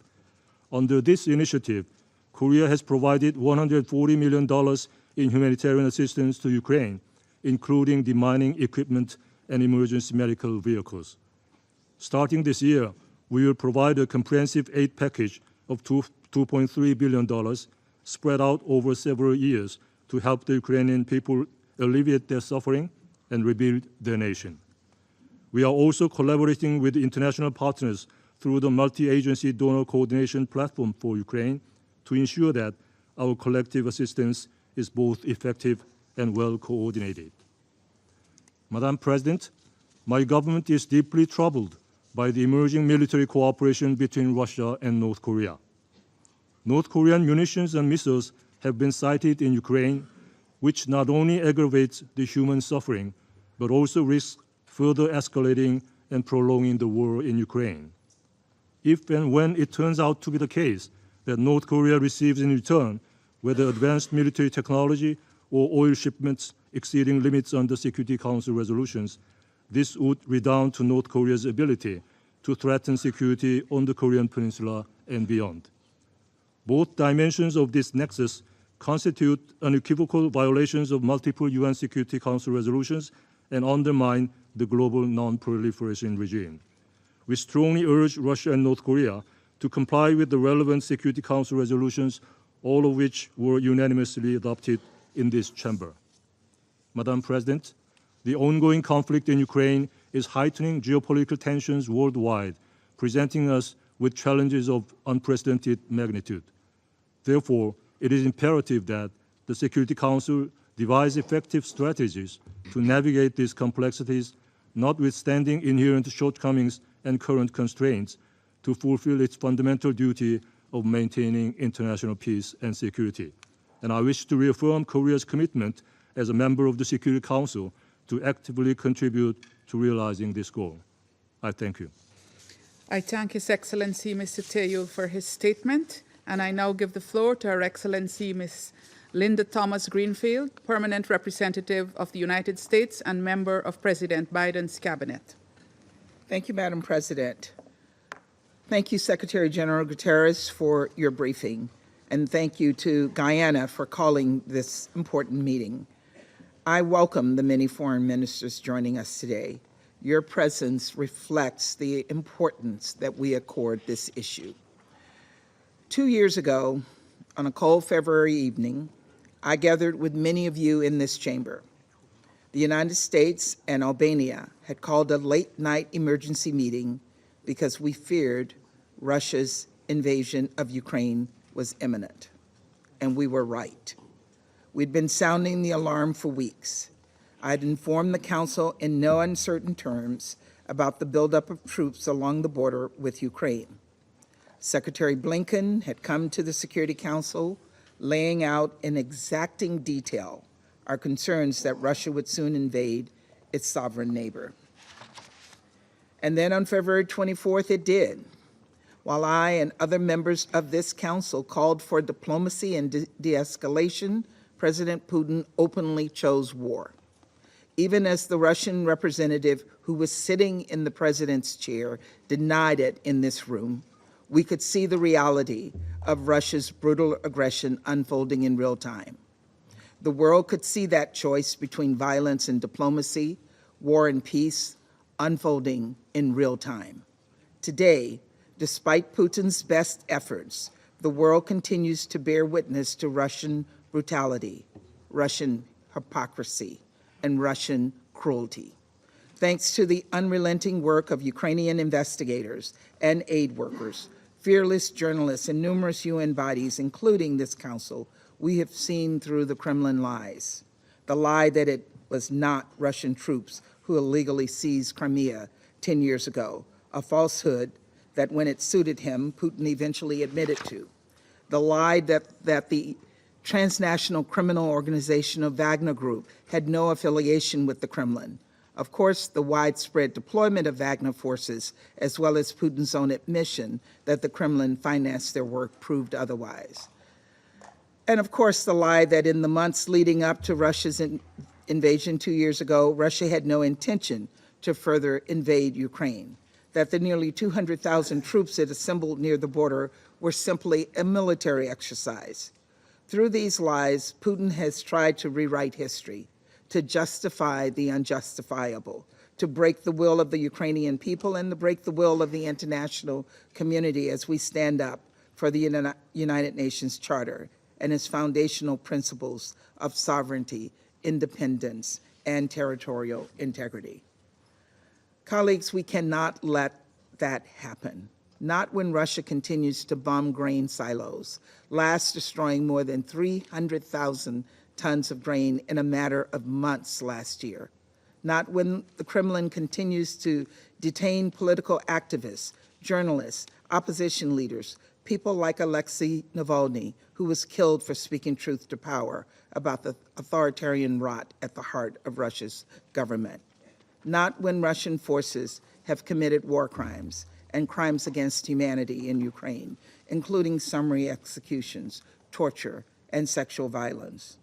Under this initiative, Korea has provided $140 million in humanitarian assistance to Ukraine, including demining equipment and emergency medical vehicles. Starting this year, we will provide a comprehensive aid package of $2.3 billion spread out over several years to help the Ukrainian people alleviate their suffering and rebuild their nation. We are also collaborating with international partners through the multi-agency donor coordination platform for Ukraine to ensure that our collective assistance is both effective and well coordinated. Madam President, my government is deeply troubled by the emerging military cooperation between Russia and North Korea. North Korean munitions and missiles have been sighted in Ukraine, which not only aggravates the human suffering, but also risks further escalating and prolonging the war in Ukraine. If and when it turns out to be the case that North Korea receives in return, whether advanced military technology or oil shipments exceeding limits under Security Council resolutions, this would redound to North Korea's ability to threaten security on the Korean Peninsula and beyond. Both dimensions of this nexus constitute unequivocal violations of multiple UN Security Council resolutions and undermine the global non-proliferation regime. We strongly urge Russia and North Korea to comply with the relevant Security Council resolutions, all of which were unanimously adopted in this chamber. Madam President, the ongoing conflict in Ukraine is heightening geopolitical tensions worldwide, presenting us with challenges of unprecedented magnitude. Therefore, it is imperative that the Security Council devise effective strategies to navigate these complexities, notwithstanding inherent shortcomings and current constraints, to fulfill its fundamental duty of maintaining international peace and security. And I wish to reaffirm Korea's commitment as a member of the Security Council to actively contribute to realizing this goal. I thank you. I thank His Excellency Mr. Tae-yul for his statement, And I now give the floor to Her Excellency Ms. Linda Thomas Greenfield, Permanent Representative of the United States and member of President Biden's cabinet. Thank you, Madam President. Thank you, Secretary General Guterres, for your briefing, and thank you to Guyana for calling this important meeting. I welcome the many foreign ministers joining us today. Your presence reflects the importance that we accord this issue. 2 years ago, on a cold February evening, I gathered with many of you in this chamber. The United States and Albania had called a late-night emergency meeting because we feared Russia's invasion of Ukraine was imminent, and we were right. We'd been sounding the alarm for weeks. I had informed the Council in no uncertain terms about the buildup of troops along the border with Ukraine. Secretary Blinken had come to the Security Council laying out in exacting detail our concerns that Russia would soon invade its sovereign neighbor. And then on February 24th, it did. While I and other members of this council called for diplomacy and de-escalation, President Putin openly chose war. Even as the Russian representative who was sitting in the president's chair denied it in this room, we could see the reality of Russia's brutal aggression unfolding in real time. The world could see that choice between violence and diplomacy, war and peace, unfolding in real time. Today, despite Putin's best efforts, the world continues to bear witness to Russian brutality, Russian hypocrisy, and Russian cruelty. Thanks to the unrelenting work of Ukrainian investigators and aid workers, fearless journalists, and numerous UN bodies, including this council, we have seen through the Kremlin lies. The lie that it was not Russian troops who illegally seized Crimea 10 years ago, a falsehood that when it suited him, Putin eventually admitted to. The lie that the transnational criminal organization of Wagner Group had no affiliation with the Kremlin. Of course, the widespread deployment of Wagner forces, as well as Putin's own admission that the Kremlin financed their work, proved otherwise. And of course, the lie that in the months leading up to Russia's invasion 2 years ago, Russia had no intention to further invade Ukraine, that the nearly 200,000 troops it assembled near the border were simply a military exercise. Through these lies, Putin has tried to rewrite history, to justify the unjustifiable, to break the will of the Ukrainian people and to break the will of the international community as we stand up for the United Nations Charter and its foundational principles of sovereignty, independence, and territorial integrity. Colleagues, we cannot let that happen. Not when Russia continues to bomb grain silos, last destroying more than 300,000 tons of grain in a matter of months last year. Not when the Kremlin continues to detain political activists, journalists, opposition leaders, people like Alexei Navalny, who was killed for speaking truth to power about the authoritarian rot at the heart of Russia's government. Not when Russian forces have committed war crimes and crimes against humanity in Ukraine, including summary executions, torture, and sexual violence.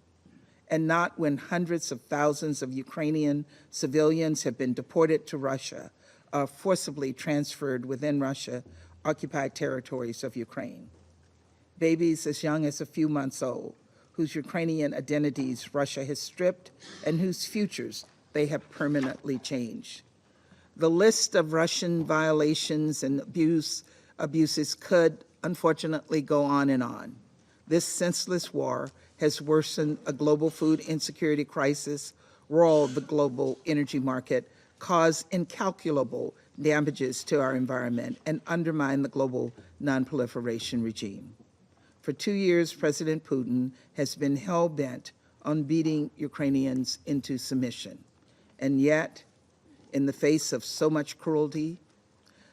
And not when hundreds of thousands of Ukrainian civilians have been deported to Russia or forcibly transferred within Russia-occupied territories of Ukraine. Babies as young as a few months old, whose Ukrainian identities Russia has stripped and whose futures they have permanently changed. The list of Russian violations and abuses could, unfortunately, go on and on. This senseless war has worsened a global food insecurity crisis, roiled the global energy market, caused incalculable damages to our environment, and undermined the global nonproliferation regime. For 2 years, President Putin has been hell-bent on beating Ukrainians into submission. And yet, in the face of so much cruelty,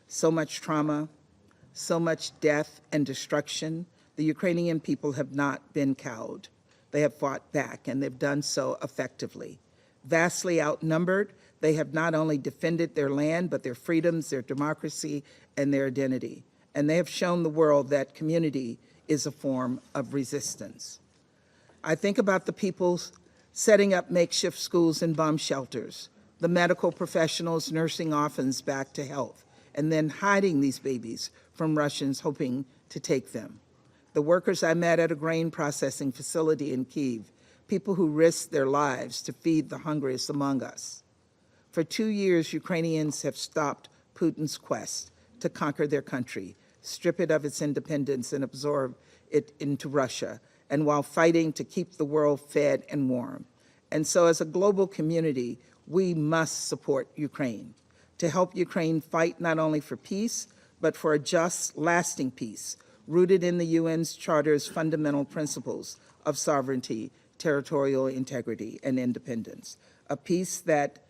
so much trauma, so much death and destruction, the Ukrainian people have not been cowed. They have fought back, and they've done so effectively. Vastly outnumbered, they have not only defended their land, but their freedoms, their democracy, and their identity. And they have shown the world that community is a form of resistance. I think about the people setting up makeshift schools and bomb shelters, the medical professionals nursing orphans back to health, and then hiding these babies from Russians hoping to take them. The workers I met at a grain processing facility in Kyiv, people who risked their lives to feed the hungriest among us. For 2 years, Ukrainians have stopped Putin's quest to conquer their country, strip it of its independence, and absorb it into Russia, and while fighting to keep the world fed and warm. And so as a global community, we must support Ukraine to help Ukraine fight not only for peace, but for a just, lasting peace, rooted in the UN's Charter's fundamental principles of sovereignty, territorial integrity, and independence, a peace that,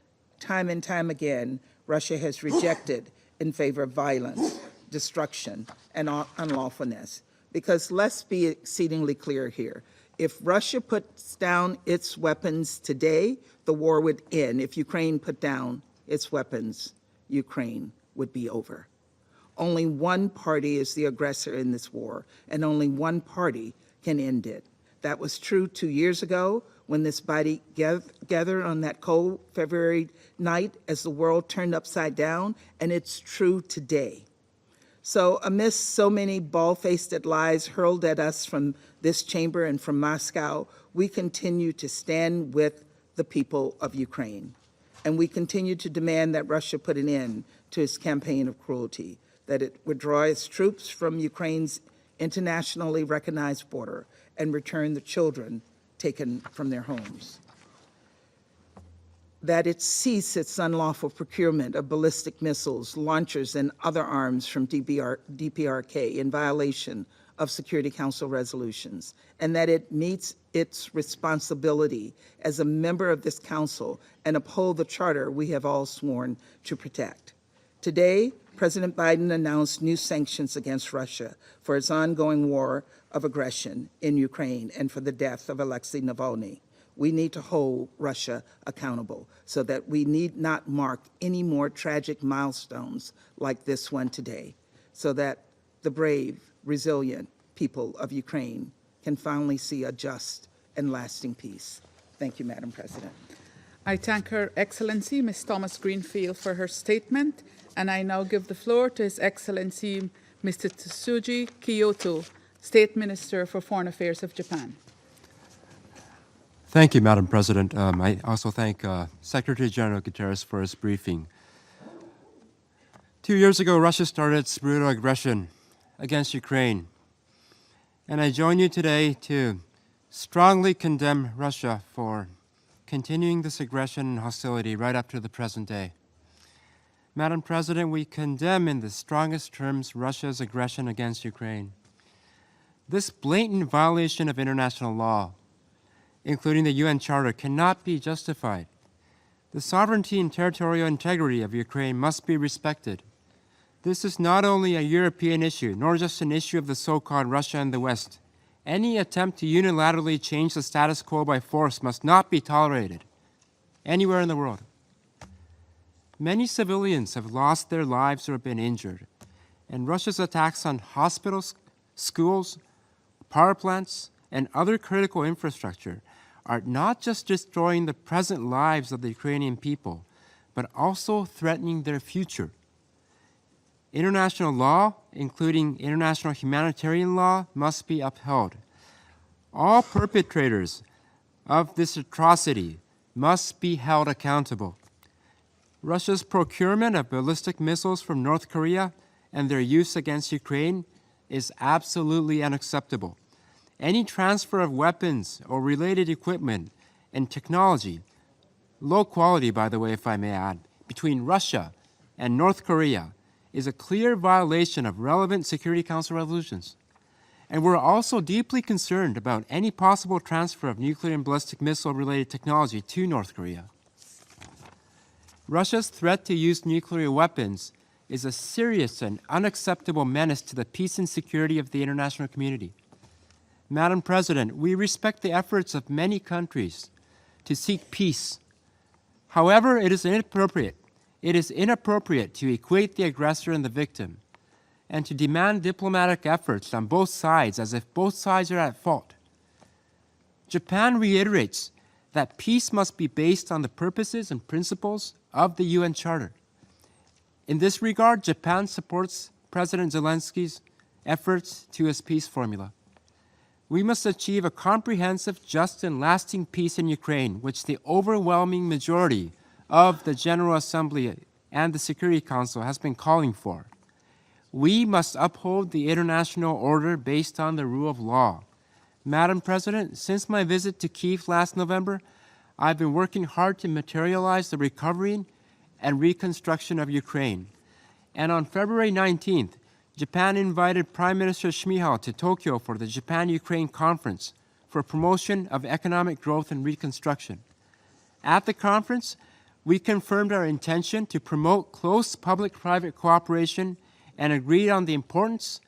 time and time again, Russia has rejected in favor of violence, destruction, and unlawfulness. Because let's be exceedingly clear here. If Russia puts down its weapons today, the war would end. If Ukraine put down its weapons, Ukraine would be over. Only one party is the aggressor in this war, and only one party can end it. That was true 2 years ago when this body gathered on that cold February night as the world turned upside down, and it's true today. So amidst so many bald-faced lies hurled at us from this chamber and from Moscow, we continue to stand with the people of Ukraine. And we continue to demand that Russia put an end to its campaign of cruelty, that it withdraw its troops from Ukraine's internationally recognized border and return the children taken from their homes, that it cease its unlawful procurement of ballistic missiles, launchers, and other arms from DPRK in violation of Security Council resolutions, and that it meets its responsibility as a member of this council and uphold the charter we have all sworn to protect. Today, President Biden announced new sanctions against Russia for its ongoing war of aggression in Ukraine and for the death of Alexei Navalny. We need to hold Russia accountable so that we need not mark any more tragic milestones like this one today, so that the brave, resilient people of Ukraine can finally see a just and lasting peace. Thank you, Madam President. I thank Her Excellency, Ms. Thomas Greenfield, for her statement, and I now give the floor to His Excellency, Mr. Tsuji Kyoto, State Minister for Foreign Affairs of Japan. Thank you, Madam President. I also thank Secretary General Guterres for his briefing. 2 years ago, Russia started its brutal aggression against Ukraine. And I join you today to strongly condemn Russia for continuing this aggression and hostility right up to the present day. Madam President, we condemn in the strongest terms Russia's aggression against Ukraine. This blatant violation of international law, including the UN Charter, cannot be justified. The sovereignty and territorial integrity of Ukraine must be respected. This is not only a European issue, nor just an issue of the so-called Russia and the West. Any attempt to unilaterally change the status quo by force must not be tolerated anywhere in the world. Many civilians have lost their lives or been injured, and Russia's attacks on hospitals, schools, power plants, and other critical infrastructure are not just destroying the present lives of the Ukrainian people, but also threatening their future. International law, including international humanitarian law, must be upheld. All perpetrators of this atrocity must be held accountable. Russia's procurement of ballistic missiles from North Korea and their use against Ukraine is absolutely unacceptable. Any transfer of weapons or related equipment and technology, low quality, by the way, if I may add, between Russia and North Korea is a clear violation of relevant Security Council resolutions. And we're also deeply concerned about any possible transfer of nuclear and ballistic missile-related technology to North Korea. Russia's threat to use nuclear weapons is a serious and unacceptable menace to the peace and security of the international community. Madam President, we respect the efforts of many countries to seek peace. However, it is inappropriate to equate the aggressor and the victim. and to demand diplomatic efforts on both sides as if both sides are at fault. Japan reiterates that peace must be based on the purposes and principles of the UN Charter. In this regard, Japan supports President Zelensky's efforts to his peace formula. We must achieve a comprehensive, just, and lasting peace in Ukraine, which the overwhelming majority of the General Assembly and the Security Council has been calling for. We must uphold the international order based on the rule of law. Madam President, since my visit to Kyiv last November, I've been working hard to materialize the recovery and reconstruction of Ukraine. And on February 19th, Japan invited Prime Minister Shmyhal to Tokyo for the Japan-Ukraine Conference for promotion of economic growth and reconstruction. At the conference, we confirmed our intention to promote close public-private cooperation and agreed on the importance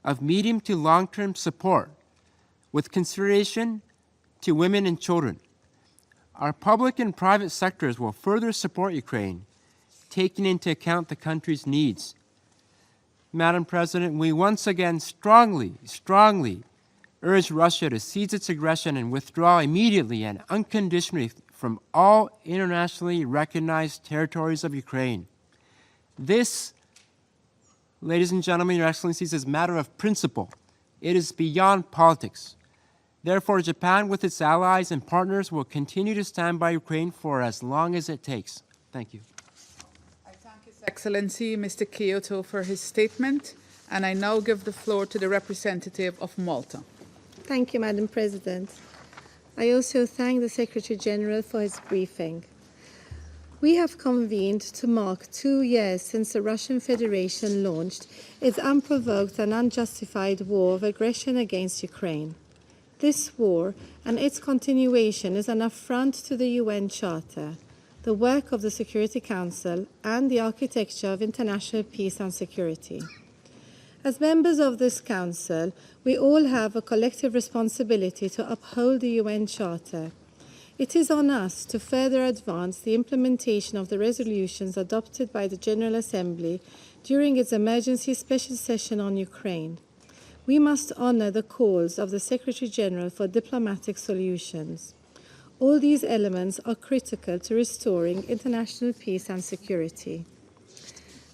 of medium to long-term support with consideration to women and children. Our public and private sectors will further support Ukraine, taking into account the country's needs. Madam President, we once again strongly urge Russia to cease its aggression and withdraw immediately and unconditionally from all internationally recognized territories of Ukraine. This, ladies and gentlemen, Your Excellencies, is a matter of principle. It is beyond politics. Therefore, Japan, with its allies and partners, will continue to stand by Ukraine for as long as it takes. Thank you. I thank His Excellency, Mr. Kyoto, for his statement, and I now give the floor to the representative of Malta. Thank you, Madam President. I also thank the Secretary General for his briefing. We have convened to mark 2 years since the Russian Federation launched its unprovoked and unjustified war of aggression against Ukraine. This war and its continuation is an affront to the UN Charter, the work of the Security Council, and the architecture of international peace and security. As members of this Council, we all have a collective responsibility to uphold the UN Charter. It is on us to further advance the implementation of the resolutions adopted by the General Assembly during its emergency special session on Ukraine. We must honor the calls of the Secretary General for diplomatic solutions. All these elements are critical to restoring international peace and security.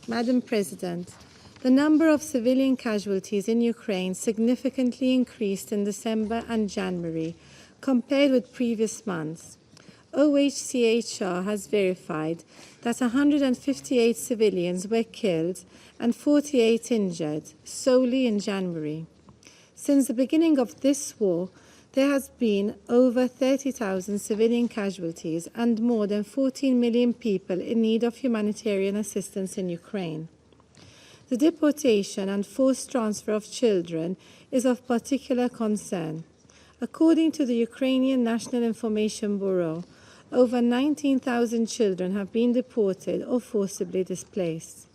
Madam President, the number of civilian casualties in Ukraine significantly increased in December and January compared with previous months. OHCHR has verified that 158 civilians were killed and 48 injured solely in January. Since the beginning of this war, there has been over 30,000 civilian casualties and more than 14 million people in need of humanitarian assistance in Ukraine. The deportation and forced transfer of children is of particular concern. According to the Ukrainian National Information Bureau, over 19,000 children have been deported or forcibly displaced.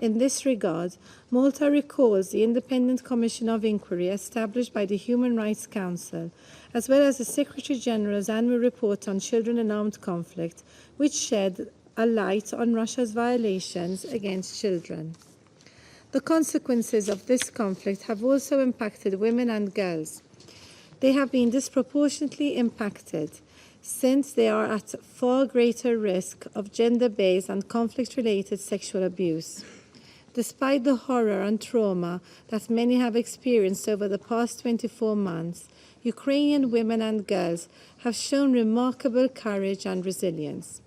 In this regard, Malta recalls the Independent Commission of Inquiry established by the Human Rights Council, as well as the Secretary General's annual report on children in armed conflict, which shed a light on Russia's violations against children. The consequences of this conflict have also impacted women and girls. They have been disproportionately impacted, since they are at far greater risk of gender-based and conflict-related sexual abuse. Despite the horror and trauma that many have experienced over the past 24 months, Ukrainian women and girls have shown remarkable courage and resilience.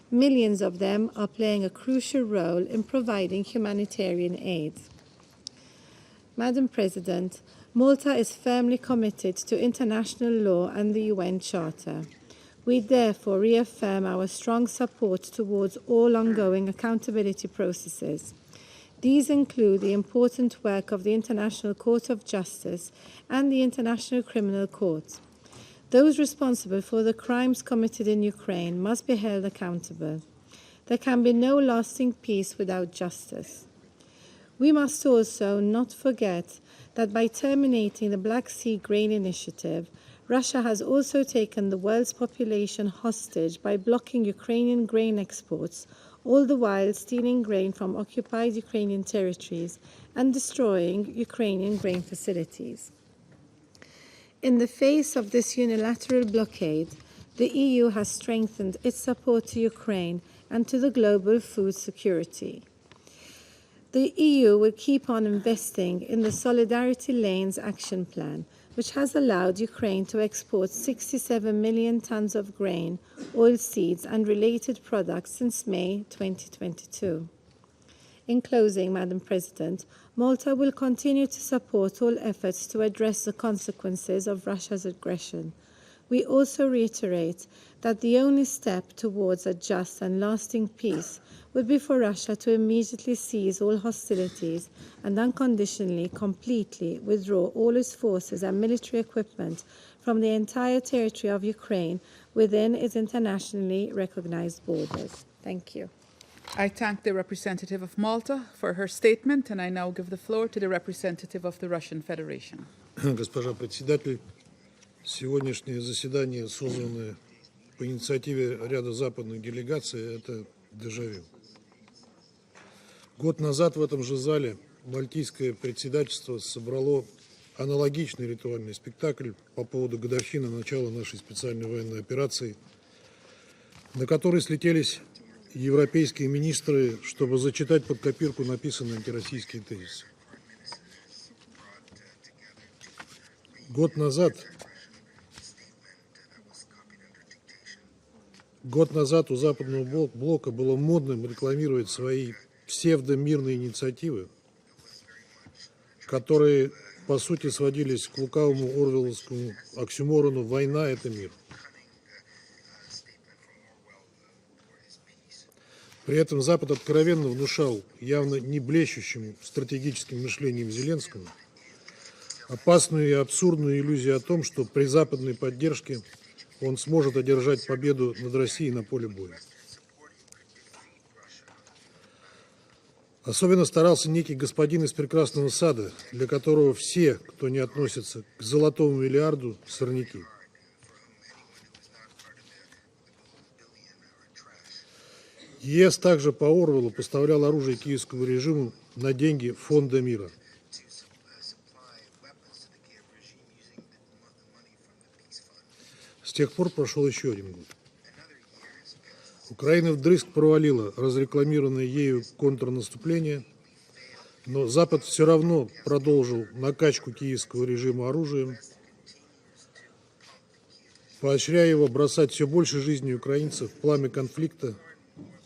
Millions of them are playing a crucial role in providing humanitarian aid. Madam President, Malta is firmly committed to international law and the UN Charter. We therefore reaffirm our strong support towards all ongoing accountability processes. These include the important work of the International Court of Justice and the International Criminal Court. Those responsible for the crimes committed in Ukraine must be held accountable. There can be no lasting peace without justice. We must also not forget that by terminating the Black Sea Grain Initiative, Russia has also taken the world's population hostage by blocking Ukrainian grain exports, all the while stealing grain from occupied Ukrainian territories and destroying Ukrainian grain facilities. In the face of this unilateral blockade, the EU has strengthened its support to Ukraine and to the global food security. The EU will keep on investing in the Solidarity Lanes Action Plan, which has allowed Ukraine to export 67 million tons of grain, oilseeds, and related products since May 2022. In closing, Madam President, Malta will continue to support all efforts to address the consequences of Russia's aggression. We also reiterate that the only step towards a just and lasting peace would be for Russia to immediately cease all hostilities and unconditionally, completely withdraw all its forces and military equipment from the entire territory of Ukraine within its internationally recognized borders. Thank you. I thank the representative of Malta for her statement, and I now give the floor to the representative of the Russian Federation. Госпожа председатель, сегодняшнее заседание, созванное по инициативе ряда западных делегаций, это дежавю. Год назад в этом же зале мальтийское председательство собрало аналогичный ритуальный спектакль по поводу годовщины начала нашей специальной военной операции, на который слетелись европейские министры, чтобы зачитать под копирку написанные антироссийские тезисы. Год назад у западного блока было модным рекламировать свои псевдомирные инициативы, которые, по сути, сводились к лукавому орвелловскому оксюморону «Война – это мир». При этом Запад откровенно внушал явно не блещущему стратегическим мышлением Зеленскому опасную и абсурдную иллюзию о том, что при западной поддержке он сможет одержать победу над Россией на поле боя. Особенно старался некий господин из прекрасного сада, для которого все, кто не относится к золотому миллиарду, сорняки. ЕС также по Орвеллу поставлял оружие киевскому режиму на деньги Фонда мира. С тех пор прошел еще один год. Украина вдрызг провалила разрекламированное ею контрнаступление, но Запад все равно продолжил накачку киевского режима оружием, поощряя его бросать все больше жизней украинцев в пламя конфликта,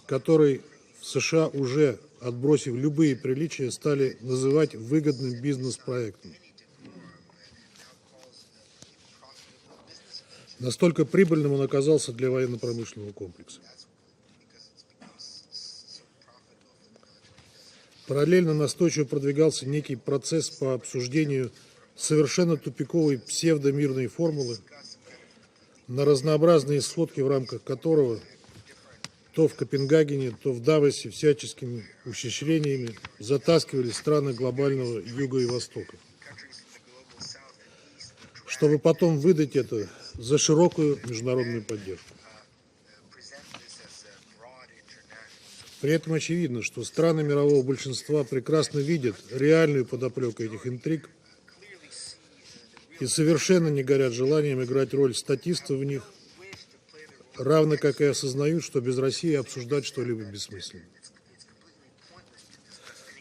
который в США уже, отбросив любые приличия, стали называть выгодным бизнес-проектом. Настолько прибыльным он оказался для военно-промышленного комплекса. Параллельно настойчиво продвигался некий процесс по обсуждению совершенно тупиковой псевдомирной формулы, на разнообразные сходки в рамках которого то в Копенгагене, то в Давосе всяческими ухищрениями затаскивали страны глобального Юга и Востока, чтобы потом выдать это за широкую международную поддержку. При этом очевидно, что страны мирового большинства прекрасно видят реальную подоплеку этих интриг и совершенно не горят желанием играть роль статистов в них, равно как и осознают, что без России обсуждать что-либо бессмысленно.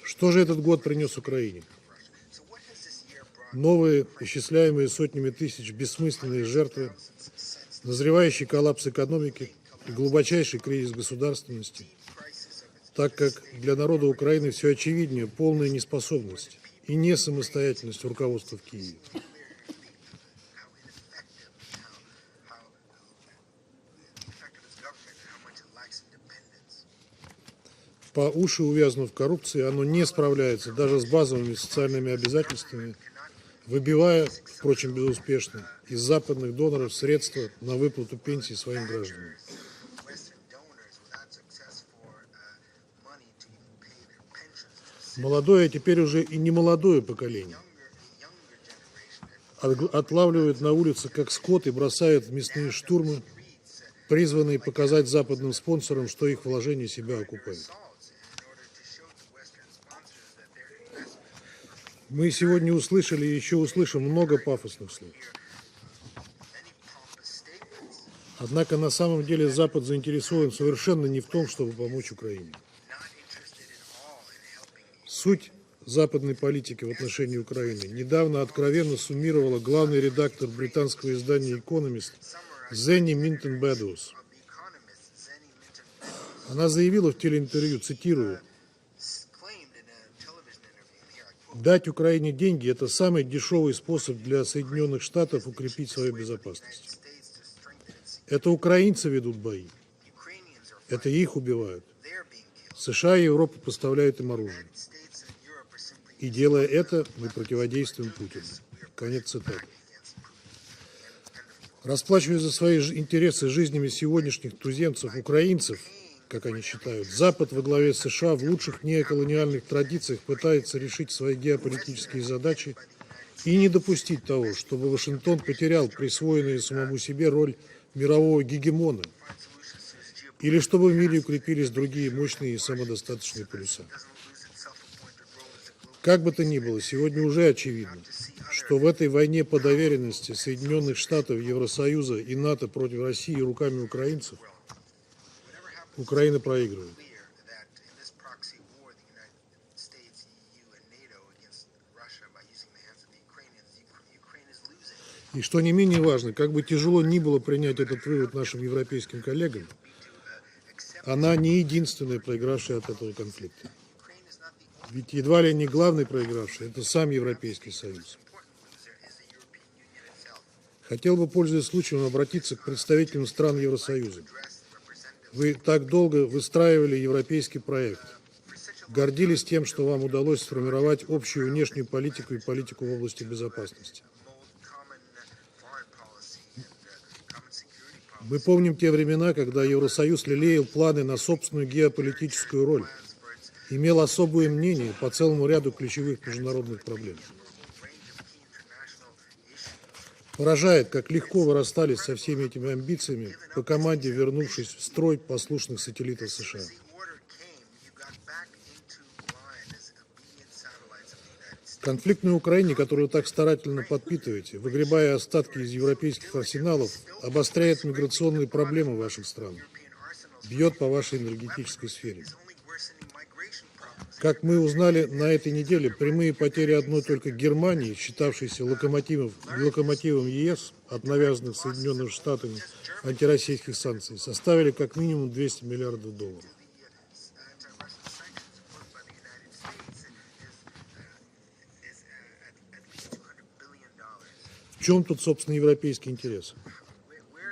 Что же этот год принес Украине? Новые, исчисляемые сотнями тысяч бессмысленные жертвы, назревающий коллапс экономики и глубочайший кризис государственности, так как для народа Украины все очевиднее полная неспособность и несамостоятельность руководства в Киеве. По уши увязнув в коррупции, оно не справляется даже с базовыми социальными обязательствами, выбивая, впрочем, безуспешно, из западных доноров средства на выплату пенсий своим гражданам. Молодое, а теперь уже и немолодое поколение отлавливают на улице как скот и бросают в мясные штурмы, призванные показать западным спонсорам, что их вложения себя окупают. Мы сегодня услышали и еще услышим много пафосных слов. Однако на самом деле Запад заинтересован совершенно не в том, чтобы помочь Украине. Суть западной политики в отношении Украины недавно откровенно суммировала главный редактор британского издания «Экономист» Зенни Минтон-Бэдоус. Она заявила в телеинтервью, цитирую, «Дать Украине деньги – это самый дешевый способ для Соединенных Штатов укрепить свою безопасность. Это украинцы ведут бои, это их убивают. США и Европа поставляют им оружие. И делая это, мы противодействуем Путину». Конец цитаты. Расплачиваясь за свои интересы жизнями сегодняшних туземцев, украинцев, как они считают, Запад во главе с США в лучших неоколониальных традициях пытается решить свои геополитические задачи и не допустить того, чтобы Вашингтон потерял присвоенную самому себе роль мирового гегемона, или чтобы в мире укрепились другие мощные и самодостаточные полюса. Как бы то ни было, сегодня уже очевидно, что в этой войне по доверенности Соединенных Штатов, Евросоюза и НАТО против России руками украинцев Украина проигрывает. И что не менее важно, как бы тяжело ни было принять этот вывод нашим европейским коллегам, она не единственная проигравшая от этого конфликта. Ведь едва ли не главный проигравший – это сам Европейский Союз. Хотел бы, пользуясь случаем, обратиться к представителям стран Евросоюза. Вы так долго выстраивали европейский проект, гордились тем, что вам удалось сформировать общую внешнюю политику и политику в области безопасности. Мы помним те времена, когда Евросоюз лелеял планы на собственную геополитическую роль, имел особое мнение по целому ряду ключевых международных проблем. Поражает, как легко вырастали со всеми этими амбициями по команде, вернувшись в строй послушных сателлитов США. Конфликт на Украине, который вы так старательно подпитываете, выгребая остатки из европейских арсеналов, обостряет миграционные проблемы ваших стран, бьет по вашей энергетической сфере. Как мы узнали на этой неделе, прямые потери одной только Германии, считавшейся локомотивом ЕС от навязанных Соединенными Штатами антироссийских санкций, составили как минимум $200 миллиардов. В чем тут, собственно, европейский интерес?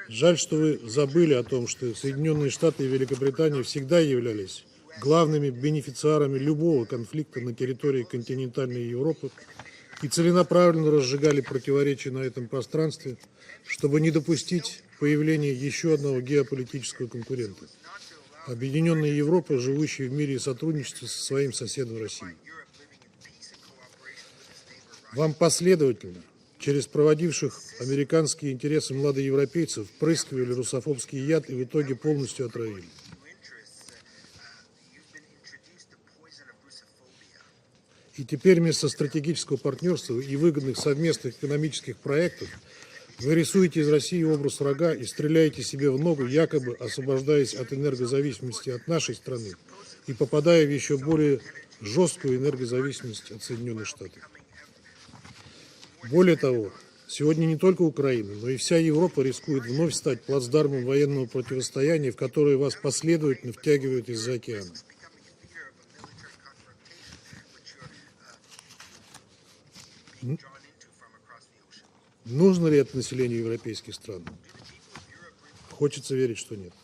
Жаль, что вы забыли о том, что Соединенные Штаты и Великобритания всегда являлись главными бенефициарами любого конфликта на территории континентальной Европы и целенаправленно разжигали противоречия на этом пространстве, чтобы не допустить появления еще одного геополитического конкурента – Объединенная Европа, живущая в мире и сотрудничестве со своим соседом Россией. Вам последовательно, через проводивших американские интересы младоевропейцев, впрыскивали русофобский яд и в итоге полностью отравили. И теперь вместо стратегического партнерства и выгодных совместных экономических проектов вы рисуете из России образ врага и стреляете себе в ногу, якобы освобождаясь от энергозависимости от нашей страны и попадая в еще более жесткую энергозависимость от Соединенных Штатов. Более того, сегодня не только Украина, но и вся Европа рискует вновь стать плацдармом военного противостояния, в которое вас последовательно втягивают из-за океана. Нужно ли это населению европейских стран? Хочется верить, что нет.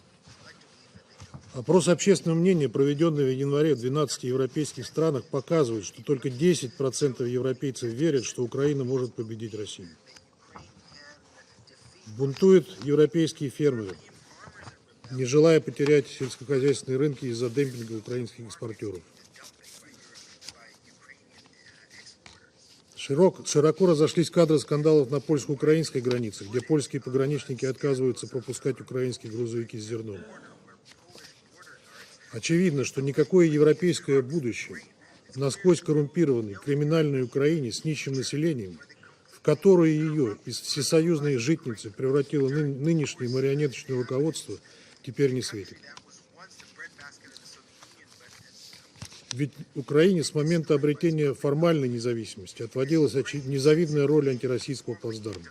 Опрос общественного мнения, проведенный в январе в 12 европейских странах, показывает, что только 10% европейцев верят, что Украина может победить Россию. Бунтуют европейские фермеры, не желая потерять сельскохозяйственные рынки из-за демпинга украинских экспортеров. Широко разошлись кадры скандалов на польско-украинской границе, где польские пограничники отказываются пропускать украинские грузовики с зерном. Очевидно, что никакое европейское будущее насквозь коррумпированной криминальной Украине с нищим населением, в которую ее из всесоюзной житницы превратило нынешнее марионеточное руководство, теперь не светит. Ведь Украине с момента обретения формальной независимости отводилась незавидная роль антироссийского плацдарма.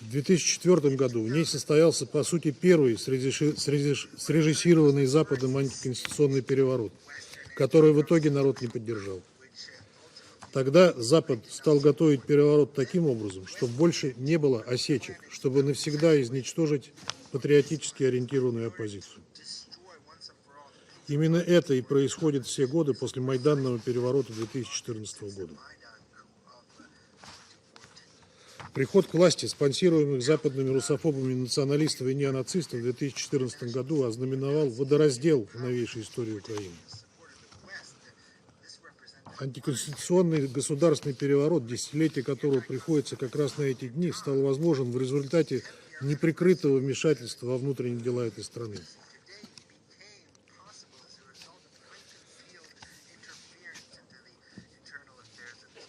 В 2004 году в ней состоялся, по сути, первый срежиссированный Западом антиконституционный переворот, который в итоге народ не поддержал. Тогда Запад стал готовить переворот таким образом, чтобы больше не было осечек, чтобы навсегда изничтожить патриотически ориентированную оппозицию. Именно это и происходит все годы после Майданного переворота 2014 года. Приход к власти спонсируемых западными русофобами, националистов и неонацистов в 2014 году ознаменовал водораздел в новейшей истории Украины. Антиконституционный государственный переворот, десятилетие которого приходится как раз на эти дни, стал возможен в результате неприкрытого вмешательства во внутренние дела этой страны.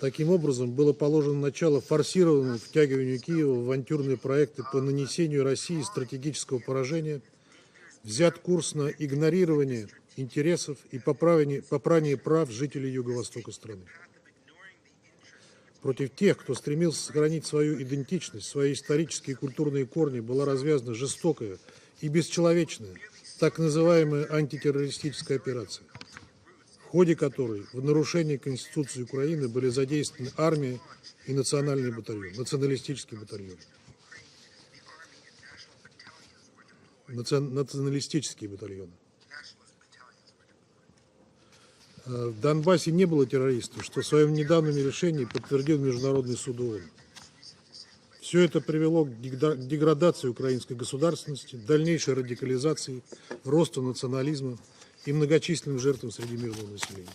Таким образом, было положено начало форсированному втягиванию Киева в авантюрные проекты по нанесению России стратегического поражения, взят курс на игнорирование интересов и попрание прав жителей юго-востока страны. Против тех, кто стремился сохранить свою идентичность, свои исторические и культурные корни, была развязана жестокая и бесчеловечная, так называемая антитеррористическая операция, в ходе которой в нарушении Конституции Украины были задействованы армия и национальный батальон, националистический батальон. Националистические батальоны. В Донбассе не было террористов, что в своем недавнем решении подтвердил Международный суд ООН. Все это привело к деградации украинской государственности, дальнейшей радикализации, росту национализма и многочисленным жертвам среди мирного населения.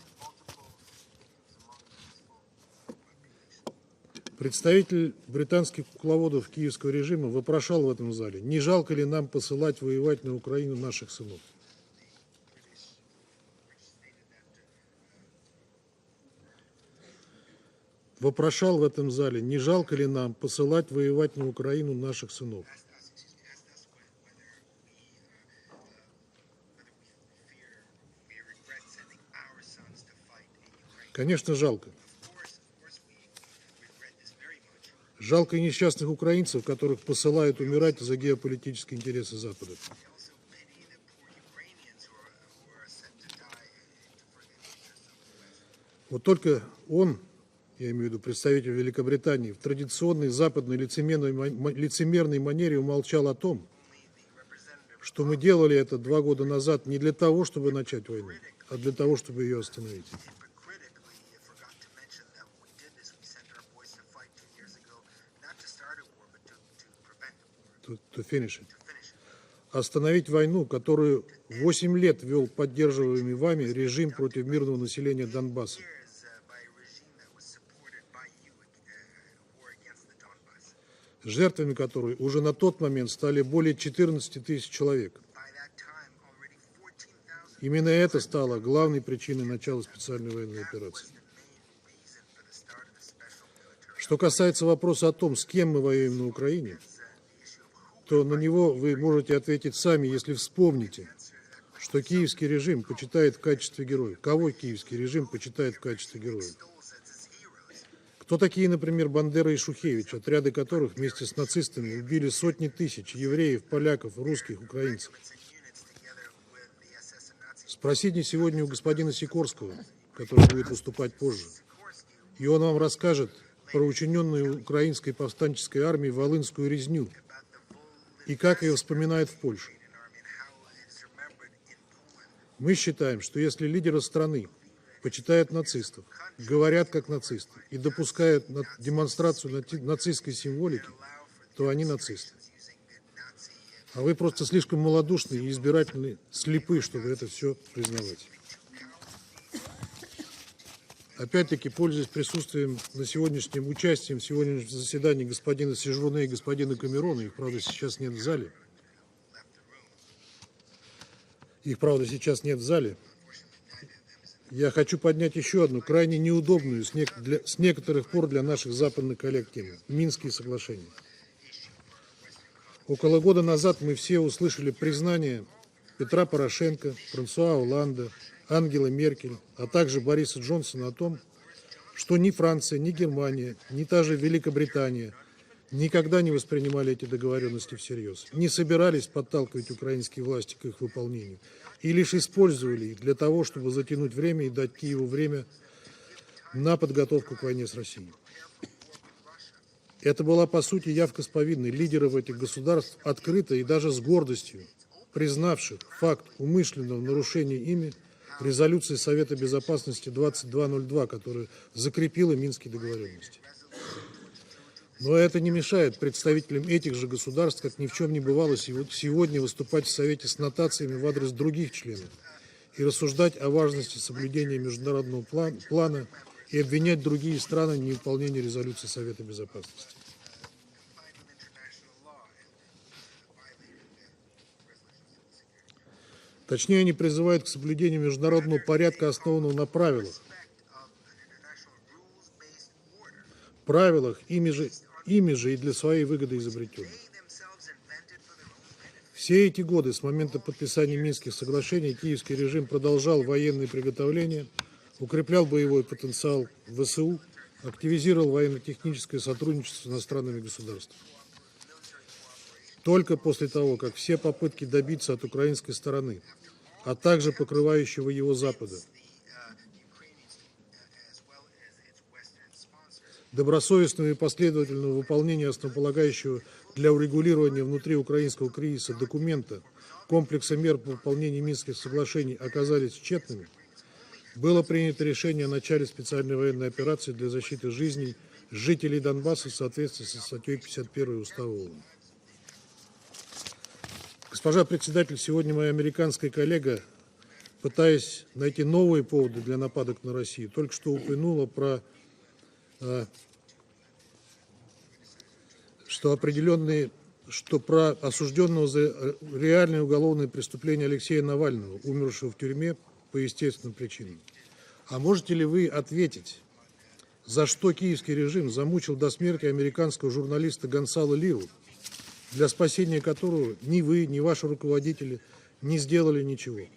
Представитель британских кукловодов киевского режима вопрошал в этом зале, не жалко ли нам посылать воевать на Украину наших сынов. Вопрошал в этом зале, не жалко ли нам посылать воевать на Украину наших сынов. Конечно, жалко. Жалко и несчастных украинцев, которых посылают умирать за геополитические интересы Запада. Вот только он, я имею в виду представитель Великобритании, в традиционной западной лицемерной манере умолчал о том, что мы делали это 2 года назад не для того, чтобы начать войну, а для того, чтобы ее остановить. To finish it. Остановить войну, которую 8 лет вел поддерживаемый вами режим против мирного населения Донбасса. Жертвами которой уже на тот момент стали более 14 тысяч человек. Именно это стало главной причиной начала специальной военной операции. Что касается вопроса о том, с кем мы воюем на Украине, то на него вы можете ответить сами, если вспомните, что киевский режим почитает в качестве героев. Кого киевский режим почитает в качестве героев? Кто такие, например, Бандера и Шухевич, отряды которых вместе с нацистами убили сотни тысяч евреев, поляков, русских, украинцев? Спросите сегодня у господина Сикорского, который будет выступать позже, и он вам расскажет про учиненную украинской повстанческой армией волынскую резню и как ее вспоминают в Польше. Мы считаем, что если лидеры страны почитают нацистов, говорят как нацисты и допускают демонстрацию нацистской символики, то они нацисты. А вы просто слишком малодушны и избирательны, слепы, чтобы это все признавать. опять-таки, пользуясь присутствием на сегодняшнем участием в сегодняшнем заседании господина Сежурне и господина Камерона, их, правда, сейчас нет в зале. Я хочу поднять еще одну, крайне неудобную с некоторых пор для наших западных коллег тему – Минские соглашения. Около года назад мы все услышали признание Петра Порошенко, Франсуа Олланда, Ангелы Меркель, а также Бориса Джонсона о том, что ни Франция, ни Германия, ни та же Великобритания никогда не воспринимали эти договоренности всерьез, не собирались подталкивать украинские власти к их выполнению и лишь использовали их для того, чтобы затянуть время и дать Киеву время на подготовку к войне с Россией. Это была, по сути, явка с повинной лидеров этих государств, открыто и даже с гордостью признавших факт умышленного нарушения ими резолюции Совета Безопасности 2202, которая закрепила Минские договоренности. Но это не мешает представителям этих же государств, как ни в чем не бывало, сегодня выступать в Совете с нотациями в адрес других членов и рассуждать о важности соблюдения международного плана и обвинять другие страны в невыполнении резолюции Совета Безопасности. Точнее, они призывают к соблюдению международного порядка, основанного на правилах, ими же и для своей выгоды изобретенных. Все эти годы, с момента подписания Минских соглашений, киевский режим продолжал военные приготовления, укреплял боевой потенциал ВСУ, активизировал военно-техническое сотрудничество с иностранными государствами. Только после того, как все попытки добиться от украинской стороны, а также покрывающего его Запада, добросовестного и последовательного выполнения основополагающего для урегулирования внутри украинского кризиса документа комплекса мер по выполнению Минских соглашений оказались тщетными, было принято решение о начале специальной военной операции для защиты жизней жителей Донбасса в соответствии со статьей 51 Устава ООН. Госпожа председатель, сегодня моя американская коллега, пытаясь найти новые поводы для нападок на Россию, только что упомянула про про осужденного за реальное уголовное преступление Алексея Навального, умершего в тюрьме по естественным причинам. А можете ли вы ответить, за что киевский режим замучил до смерти американского журналиста Гонсало Лиру, для спасения которого ни вы, ни ваши руководители не сделали ничего?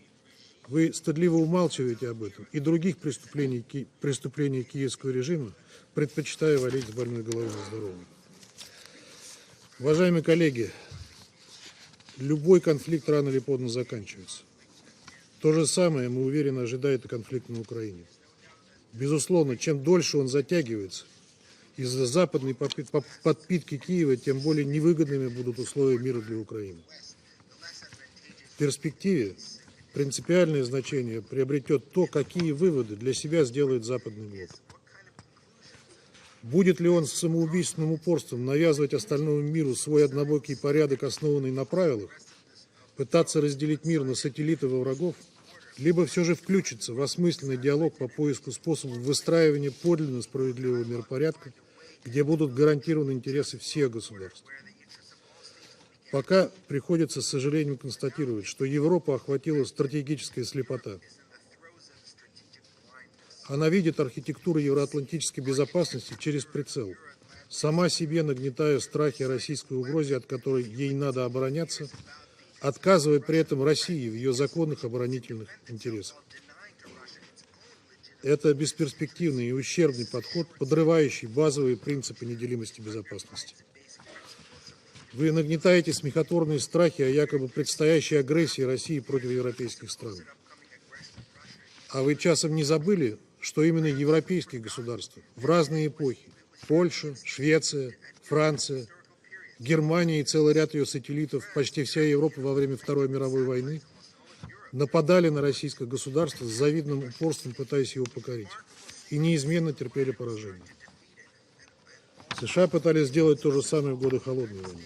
Вы стыдливо умалчиваете об этом и других преступлений киевского режима, предпочитая валить с больной головы на здоровую. Уважаемые коллеги, любой конфликт рано или поздно заканчивается. То же самое, мы уверены, ожидает и конфликт на Украине. Безусловно, чем дольше он затягивается, из-за западной подпитки Киева, тем более невыгодными будут условия мира для Украины. В перспективе принципиальное значение приобретет то, какие выводы для себя сделает Западный блок. Будет ли он с самоубийственным упорством навязывать остальному миру свой однобокий порядок, основанный на правилах, пытаться разделить мир на сателлитов и врагов, либо все же включиться в осмысленный диалог по поиску способов выстраивания подлинно справедливого миропорядка, где будут гарантированы интересы всех государств. Пока приходится с сожалением констатировать, что Европу охватила стратегическая слепота. Она видит архитектуру евроатлантической безопасности через прицел, сама себе нагнетая страхи о российской угрозе, от которой ей надо обороняться, отказывая при этом России в ее законных оборонительных интересах. Это бесперспективный и ущербный подход, подрывающий базовые принципы неделимости безопасности. Вы нагнетаете смехотворные страхи о якобы предстоящей агрессии России против европейских стран. А вы часом не забыли, что именно европейские государства в разные эпохи – Польша, Швеция, Франция, Германия и целый ряд ее сателлитов, почти вся Европа во время Второй мировой войны – нападали на российское государство с завидным упорством, пытаясь его покорить, и неизменно терпели поражение. США пытались сделать то же самое в годы Холодной войны.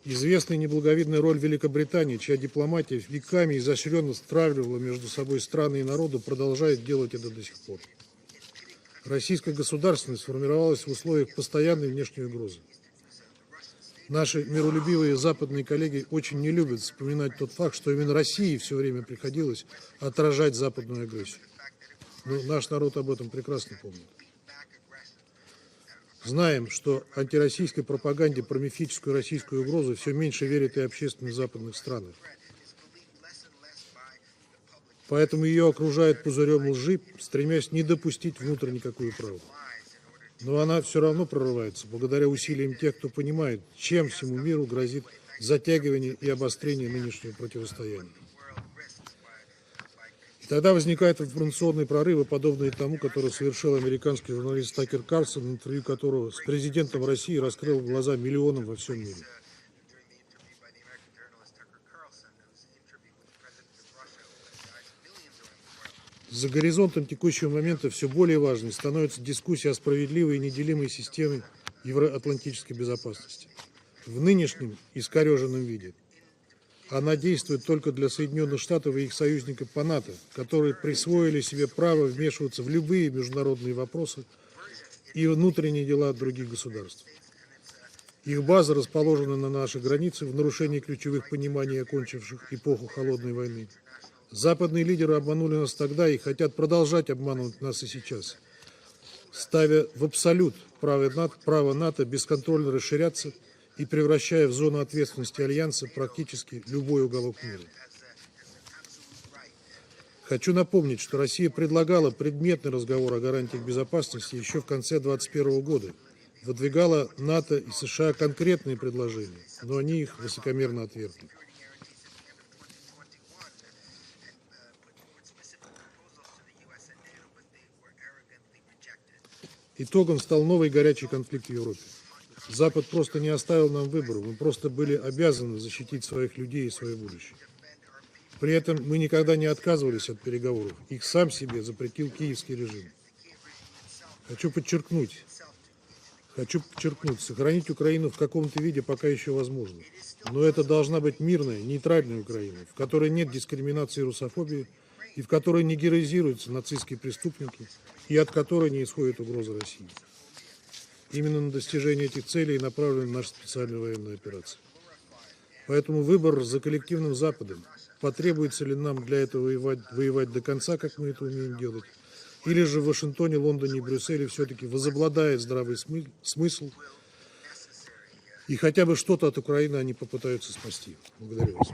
Известна неблаговидная роль Великобритании, чья дипломатия веками изощренно стравливала между собой страны и народы, продолжает делать это до сих пор. Российская государственность сформировалась в условиях постоянной внешней угрозы. Наши миролюбивые западные коллеги очень не любят вспоминать тот факт, что именно России все время приходилось отражать западную агрессию. Но наш народ об этом прекрасно помнит. Знаем, что антироссийской пропаганде про мифическую российскую угрозу все меньше верят и общественность в западных странах. Поэтому ее окружают пузырем лжи, стремясь не допустить внутрь никакую правду. Но она все равно прорывается, благодаря усилиям тех, кто понимает, чем всему миру грозит затягивание и обострение нынешнего противостояния. И тогда возникают информационные прорывы, подобные тому, который совершил американский журналист Такер Карлсон, интервью которого с президентом России раскрыл глаза миллионам во всем мире. За горизонтом текущего момента все более важной становится дискуссия о справедливой и неделимой системе евроатлантической безопасности. В нынешнем искореженном виде она действует только для Соединенных Штатов и их союзников по НАТО, которые присвоили себе право вмешиваться в любые международные вопросы и внутренние дела других государств. Их база расположена на нашей границе в нарушении ключевых пониманий, окончивших эпоху Холодной войны. Западные лидеры обманули нас тогда и хотят продолжать обманывать нас и сейчас, ставя в абсолют право НАТО бесконтрольно расширяться и превращая в зону ответственности Альянса практически любой уголок мира. Хочу напомнить, что Россия предлагала предметный разговор о гарантиях безопасности еще в конце 2021 года, выдвигала НАТО и США конкретные предложения, но они их высокомерно отвергли. Итогом стал новый горячий конфликт в Европе. Запад просто не оставил нам выбора, мы просто были обязаны защитить своих людей и свое будущее. При этом мы никогда не отказывались от переговоров, их сам себе запретил киевский режим. Хочу подчеркнуть, сохранить Украину в каком-то виде пока еще возможно. Но это должна быть мирная, нейтральная Украина, в которой нет дискриминации и русофобии, и в которой не героизируются нацистские преступники, и от которой не исходит угроза России. Именно на достижение этих целей направлена наша специальная военная операция. Поэтому выбор за коллективным Западом, потребуется ли нам для этого воевать до конца, как мы это умеем делать, или же в Вашингтоне, Лондоне и Брюсселе все-таки возобладает здравый смысл, и хотя бы что-то от Украины они попытаются спасти. Благодарю вас.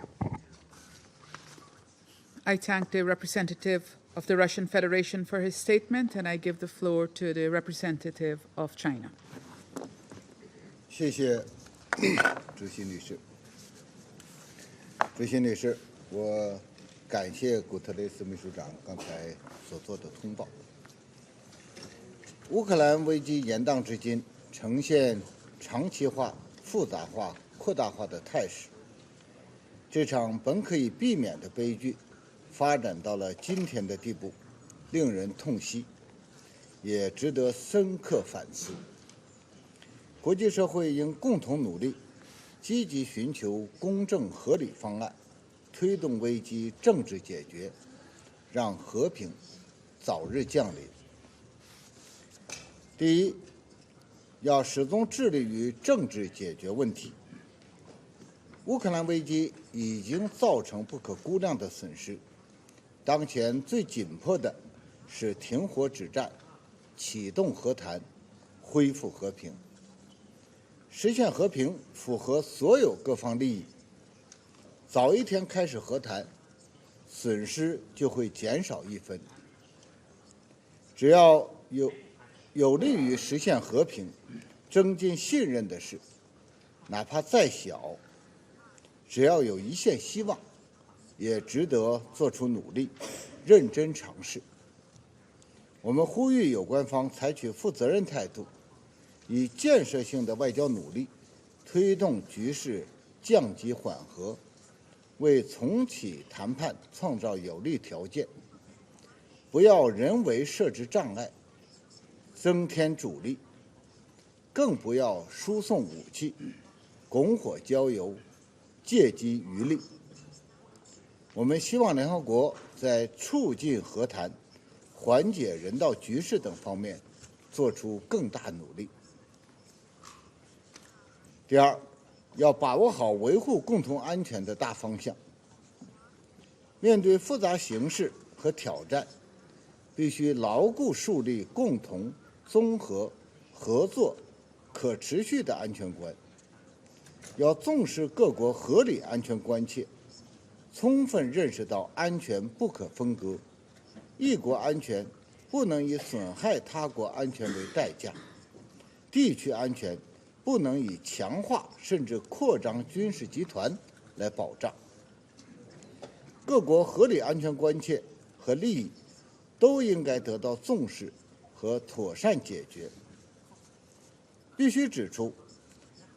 I thank the representative of the Russian Federation for his statement, and I give the floor to the representative of China. 谢谢主席女士。主席女士，我感谢古特雷斯秘书长刚才所做的通报。乌克兰危机延宕至今，呈现长期化、复杂化、扩大化的态势。这场本可以避免的悲剧，发展到了今天的地步，令人痛惜，也值得深刻反思。国际社会应共同努力，积极寻求公正合理方案，推动危机政治解决，让和平早日降临。第一，要始终致力于政治解决问题。乌克兰危机已经造成不可估量的损失，当前最紧迫的是停火止战，启动和谈，恢复和平。实现和平符合所有各方利益。早一天开始和谈，损失就会减少一分。只要有利于实现和平、增进信任的事，哪怕再小，只要有一线希望，也值得做出努力，认真尝试。我们呼吁有关方采取负责任态度，以建设性的外交努力，推动局势降级缓和，为重启谈判创造有利条件。不要人为设置障碍，增添阻力，更不要输送武器，拱火浇油，借机渔利。我们希望联合国在促进和谈、缓解人道局势等方面做出更大努力。第二，要把握好维护共同安全的大方向。面对复杂形势和挑战，必须牢固树立共同、综合、合作、可持续的安全观。要重视各国合理安全关切，充分认识到安全不可分割，一国安全不能以损害他国安全为代价，地区安全不能以强化甚至扩张军事集团来保障。各国合理安全关切和利益都应该得到重视和妥善解决。必须指出，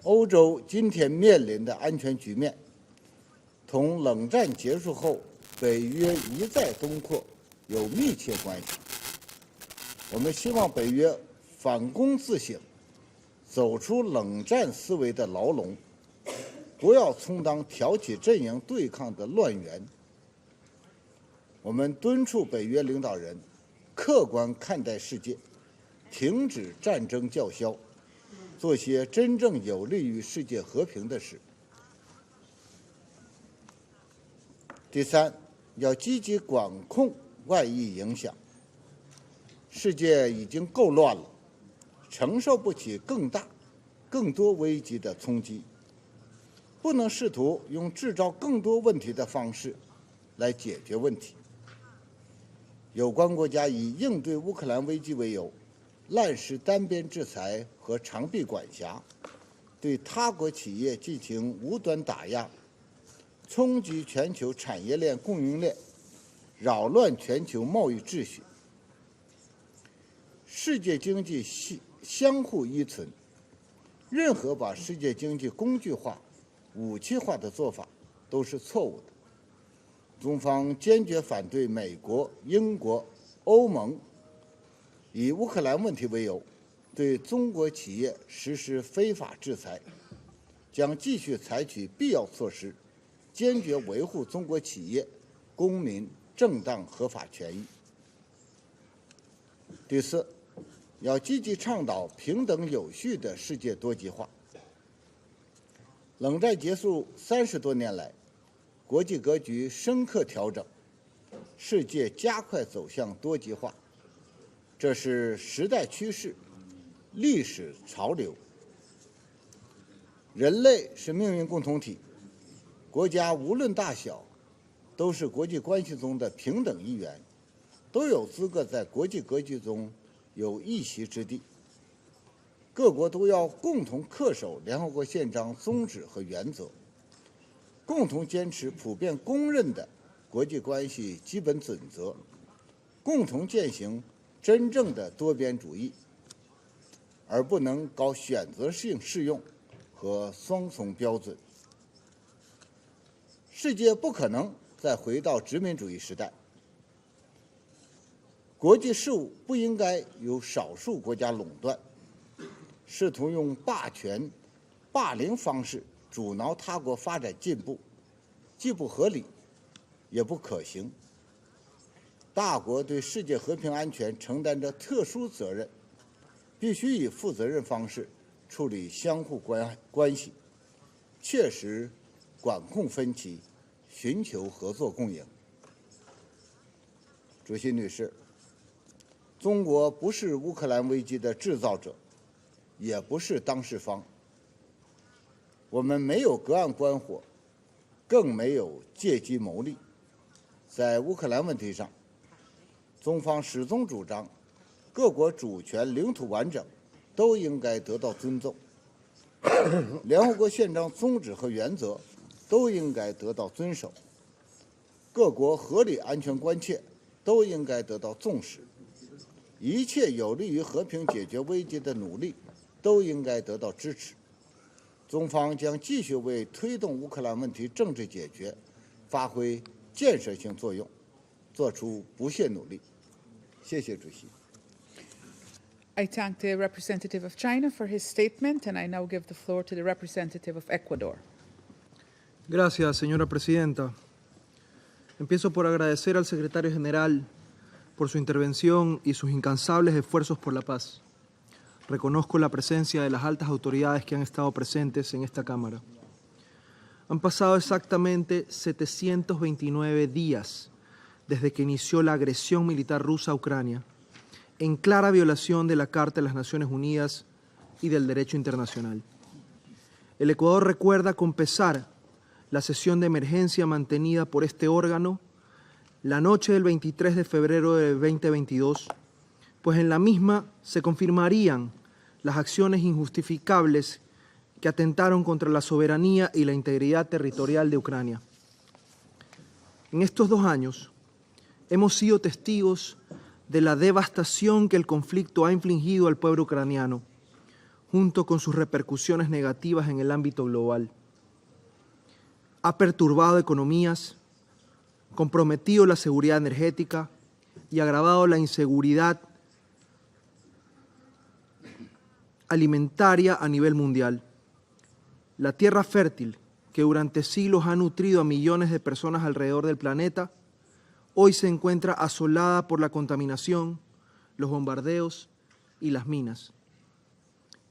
欧洲今天面临的安全局面，同冷战结束后北约一再东扩有密切关系。我们希望北约反躬自省，走出冷战思维的牢笼，不要充当挑起阵营对抗的乱源。我们敦促北约领导人客观看待世界，停止战争叫嚣，做些真正有利于世界和平的事。第三，要积极管控外溢影响。世界已经够乱了，承受不起更大、更多危机的冲击，不能试图用制造更多问题的方式来解决问题。有关国家以应对乌克兰危机为由，滥施单边制裁和长臂管辖，对他国企业进行无端打压，冲击全球产业链供应链，扰乱全球贸易秩序。世界经济相互依存，任何把世界经济工具化、武器化的做法都是错误的。中方坚决反对美国、英国、欧盟以乌克兰问题为由，对中国企业实施非法制裁，将继续采取必要措施，坚决维护中国企业、公民正当合法权益。第四，要积极倡导平等有序的世界多极化。冷战结束30多年来，国际格局深刻调整，世界加快走向多极化，这是时代趋势、历史潮流。人类是命运共同体，国家无论大小，都是国际关系中的平等一员，都有资格在国际格局中有一席之地。各国都要共同恪守联合国宪章宗旨和原则，共同坚持普遍公认的国际关系基本准则，共同践行真正的多边主义，而不能搞选择性适用和双重标准。世界不可能再回到殖民主义时代，国际事务不应该由少数国家垄断，试图用霸权、霸凌方式阻挠他国发展进步，既不合理，也不可行。大国对世界和平安全承担着特殊责任，必须以负责任方式处理相互关系，切实管控分歧，寻求合作共赢。主席女士，中国不是乌克兰危机的制造者，也不是当事方。我们没有隔岸观火，更没有借机谋利。在乌克兰问题上，中方始终主张各国主权、领土完整都应该得到尊重，联合国宪章宗旨和原则都应该得到遵守，各国合理安全关切都应该得到重视，一切有利于和平解决危机的努力都应该得到支持。中方将继续为推动乌克兰问题政治解决发挥建设性作用，做出不懈努力。谢谢主席。I thank the representative of China for his statement, and I now give the floor to the representative of Ecuador. Gracias, señora presidenta. Empiezo por agradecer al secretario general por su intervención y sus incansables esfuerzos por la paz. Reconozco la presencia de las altas autoridades que han estado presentes en esta Cámara. Han pasado exactamente 729 días desde que inició la agresión militar rusa a Ucrania, en clara violación de la Carta de las Naciones Unidas y del derecho internacional. El Ecuador recuerda con pesar la sesión de emergencia mantenida por este órgano la noche del 23 de febrero de 2022, pues en la misma se confirmarían las acciones injustificables que atentaron contra la soberanía y la integridad territorial de Ucrania. En estos 2 años hemos sido testigos de la devastación que el conflicto ha infligido al pueblo ucraniano, junto con sus repercusiones negativas en el ámbito global. Ha perturbado economías, comprometido la seguridad energética y agravado la inseguridad alimentaria a nivel mundial. La tierra fértil, que durante siglos ha nutrido a millones de personas alrededor del planeta, hoy se encuentra asolada por la contaminación, los bombardeos y las minas.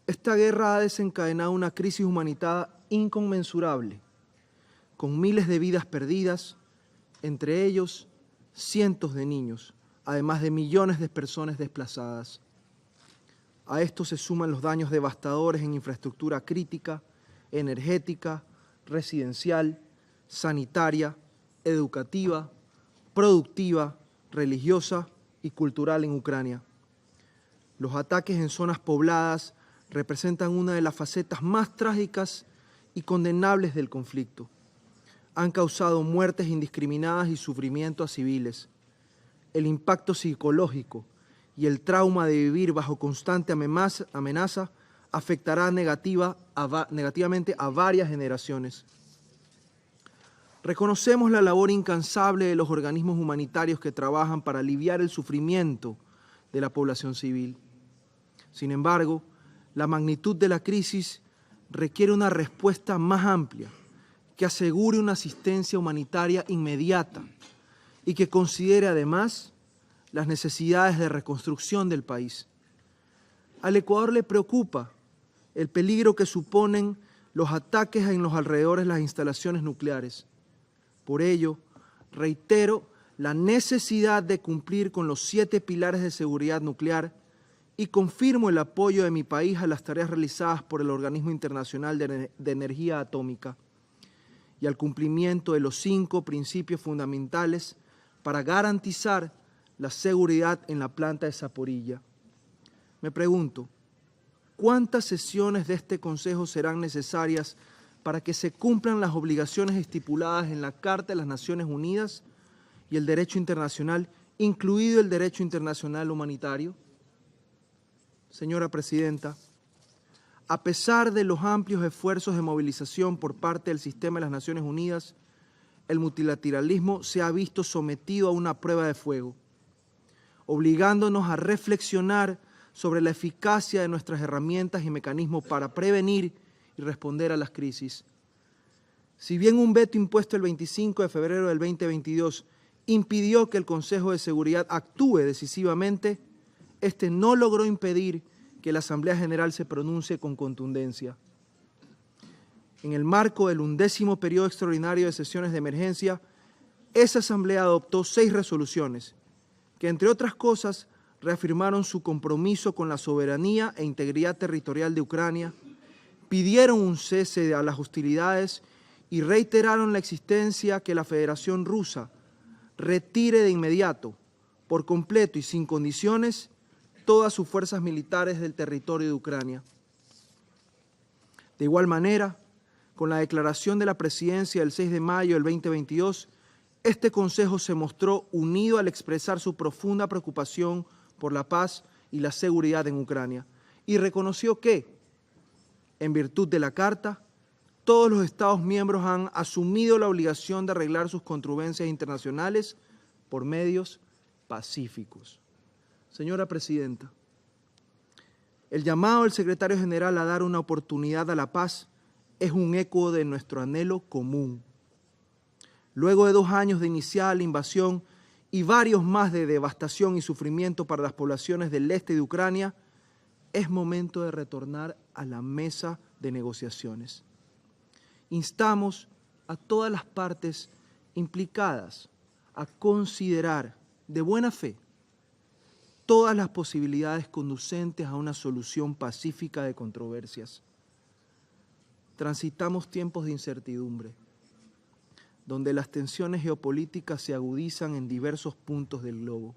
Esta guerra ha desencadenado una crisis humanitaria inconmensurable, con miles de vidas perdidas, entre ellos cientos de niños, además de millones de personas desplazadas. A esto se suman los daños devastadores en infraestructura crítica, energética, residencial, sanitaria, educativa, productiva, religiosa y cultural en Ucrania. Los ataques en zonas pobladas representan una de las facetas más trágicas y condenables del conflicto. Han causado muertes indiscriminadas y sufrimiento a civiles. El impacto psicológico y el trauma de vivir bajo constante amenaza afectará negativamente a varias generaciones. Reconocemos la labor incansable de los organismos humanitarios que trabajan para aliviar el sufrimiento de la población civil. Sin embargo, la magnitud de la crisis requiere una respuesta más amplia, que asegure una asistencia humanitaria inmediata y que considere además las necesidades de reconstrucción del país. Al Ecuador le preocupa el peligro que suponen los ataques en los alrededores de las instalaciones nucleares. Por ello, reitero la necesidad de cumplir con los 7 pilares de seguridad nuclear y confirmo el apoyo de mi país a las tareas realizadas por el Organismo Internacional de Energía Atómica y al cumplimiento de los 5 principios fundamentales para garantizar la seguridad en la planta de Zaporilla. Me pregunto, ¿cuántas sesiones de este Consejo serán necesarias para que se cumplan las obligaciones estipuladas en la Carta de las Naciones Unidas y el derecho internacional, incluido el derecho internacional humanitario? Señora Presidenta, a pesar de los amplios esfuerzos de movilización por parte del sistema de las Naciones Unidas, el multilateralismo se ha visto sometido a una prueba de fuego, obligándonos a reflexionar sobre la eficacia de nuestras herramientas y mecanismos para prevenir y responder a las crisis. Si bien un veto impuesto el 25 de febrero del 2022 impidió que el Consejo de Seguridad actúe decisivamente, este no logró impedir que la Asamblea General se pronuncie con contundencia. En el marco del 11º periodo extraordinario de sesiones de emergencia, esa Asamblea adoptó 6 resoluciones que, entre otras cosas, reafirmaron su compromiso con la soberanía e integridad territorial de Ucrania, pidieron un cese a las hostilidades y reiteraron la existencia que la Federación Rusa retire de inmediato, por completo y sin condiciones, todas sus fuerzas militares del territorio de Ucrania. De igual manera, con la declaración de la Presidencia del 6 de mayo del 2022, este Consejo se mostró unido al expresar su profunda preocupación por la paz y la seguridad en Ucrania y reconoció que, en virtud de la Carta, todos los Estados miembros han asumido la obligación de arreglar sus controversias internacionales por medios pacíficos. Señora Presidenta, El llamado del secretario general a dar una oportunidad a la paz es un eco de nuestro anhelo común. Luego de 2 años de iniciada la invasión y varios más de devastación y sufrimiento para las poblaciones del este de Ucrania, es momento de retornar a la mesa de negociaciones. Instamos a todas las partes implicadas a considerar de buena fe todas las posibilidades conducentes a una solución pacífica de controversias. Transitamos tiempos de incertidumbre, donde las tensiones geopolíticas se agudizan en diversos puntos del globo.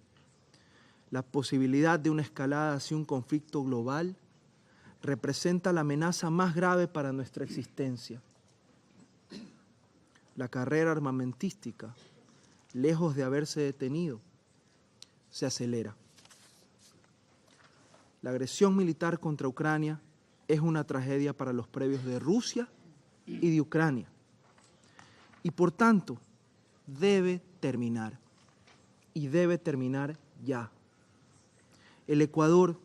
La posibilidad de una escalada hacia un conflicto global representa la amenaza más grave para nuestra existencia. La carrera armamentística, lejos de haberse detenido, se acelera. La agresión militar contra Ucrania es una tragedia para los previos de Rusia y de Ucrania. Y por tanto, debe terminar. Y debe terminar ya. El Ecuador,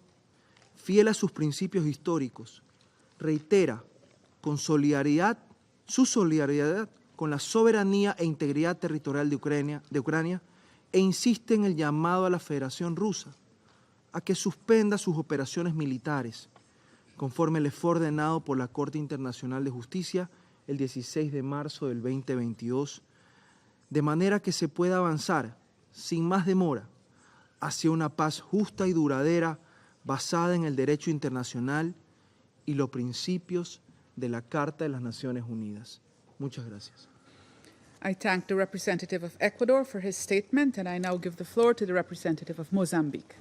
fiel a sus principios históricos, reitera con solidaridad, su solidaridad con la soberanía e integridad territorial de Ucrania e insiste en el llamado a la Federación Rusa a que suspenda sus operaciones militares, conforme les fue ordenado por la Corte Internacional de Justicia el 16 de marzo del 2022, de manera que se pueda avanzar sin más demora hacia una paz justa y duradera basada en el derecho internacional y los principios de la Carta de las Naciones Unidas. Muchas gracias. I thank the representative of Ecuador for his statement, and I now give the floor to the representative of Mozambique.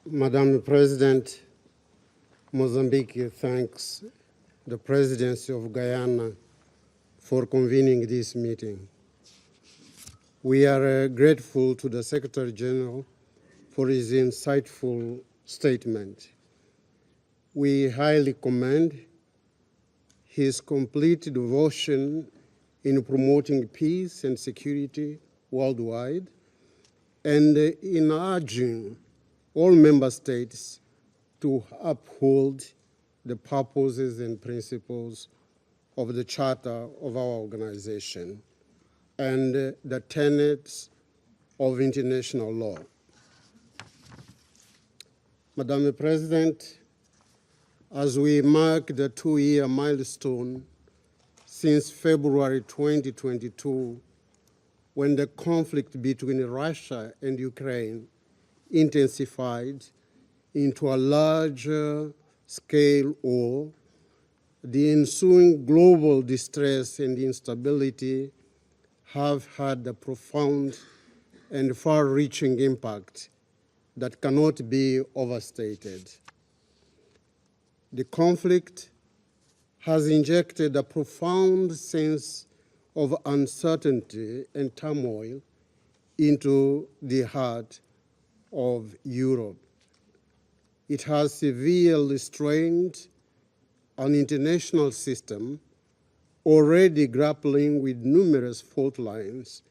Madam President, Mozambique thanks the Presidency of Guyana for convening this meeting. We are grateful to the Secretary General for his insightful statement. We highly commend his complete devotion in promoting peace and security worldwide and in urging all member states to uphold the purposes and principles of the Charter of our organization and the tenets of international law. Madam President, as we mark the 2-year milestone since February 2022, when the conflict between Russia and Ukraine intensified into a larger scale war, the ensuing global distress and instability have had a profound and far-reaching impact that cannot be overstated. The conflict has injected a profound sense of uncertainty and turmoil into the heart of Europe. It has severely strained an international system already grappling with numerous fault lines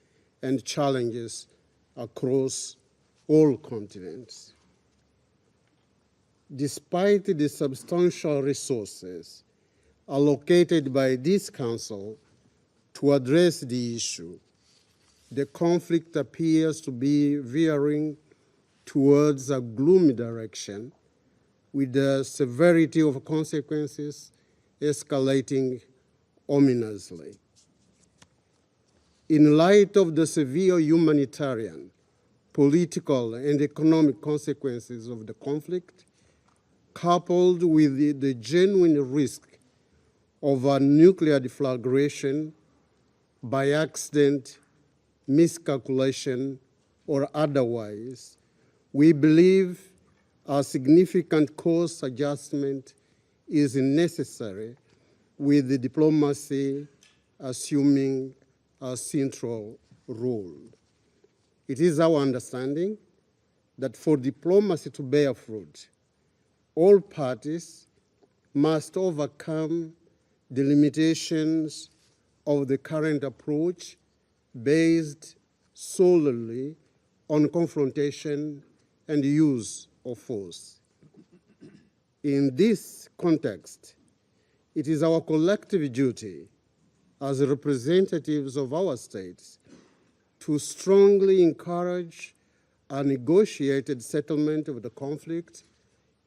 and challenges across all continents. Despite the substantial resources allocated by this Council to address the issue, the conflict appears to be veering towards a gloomy direction, with the severity of consequences escalating ominously. In light of the severe humanitarian, political, and economic consequences of the conflict, coupled with the genuine risk of a nuclear deflagration by accident, miscalculation, or otherwise, we believe a significant course adjustment is necessary, with the diplomacy assuming a central role. It is our understanding that for diplomacy to bear fruit, all parties must overcome the limitations of the current approach based solely on confrontation and use of force. In this context, it is our collective duty as representatives of our states to strongly encourage a negotiated settlement of the conflict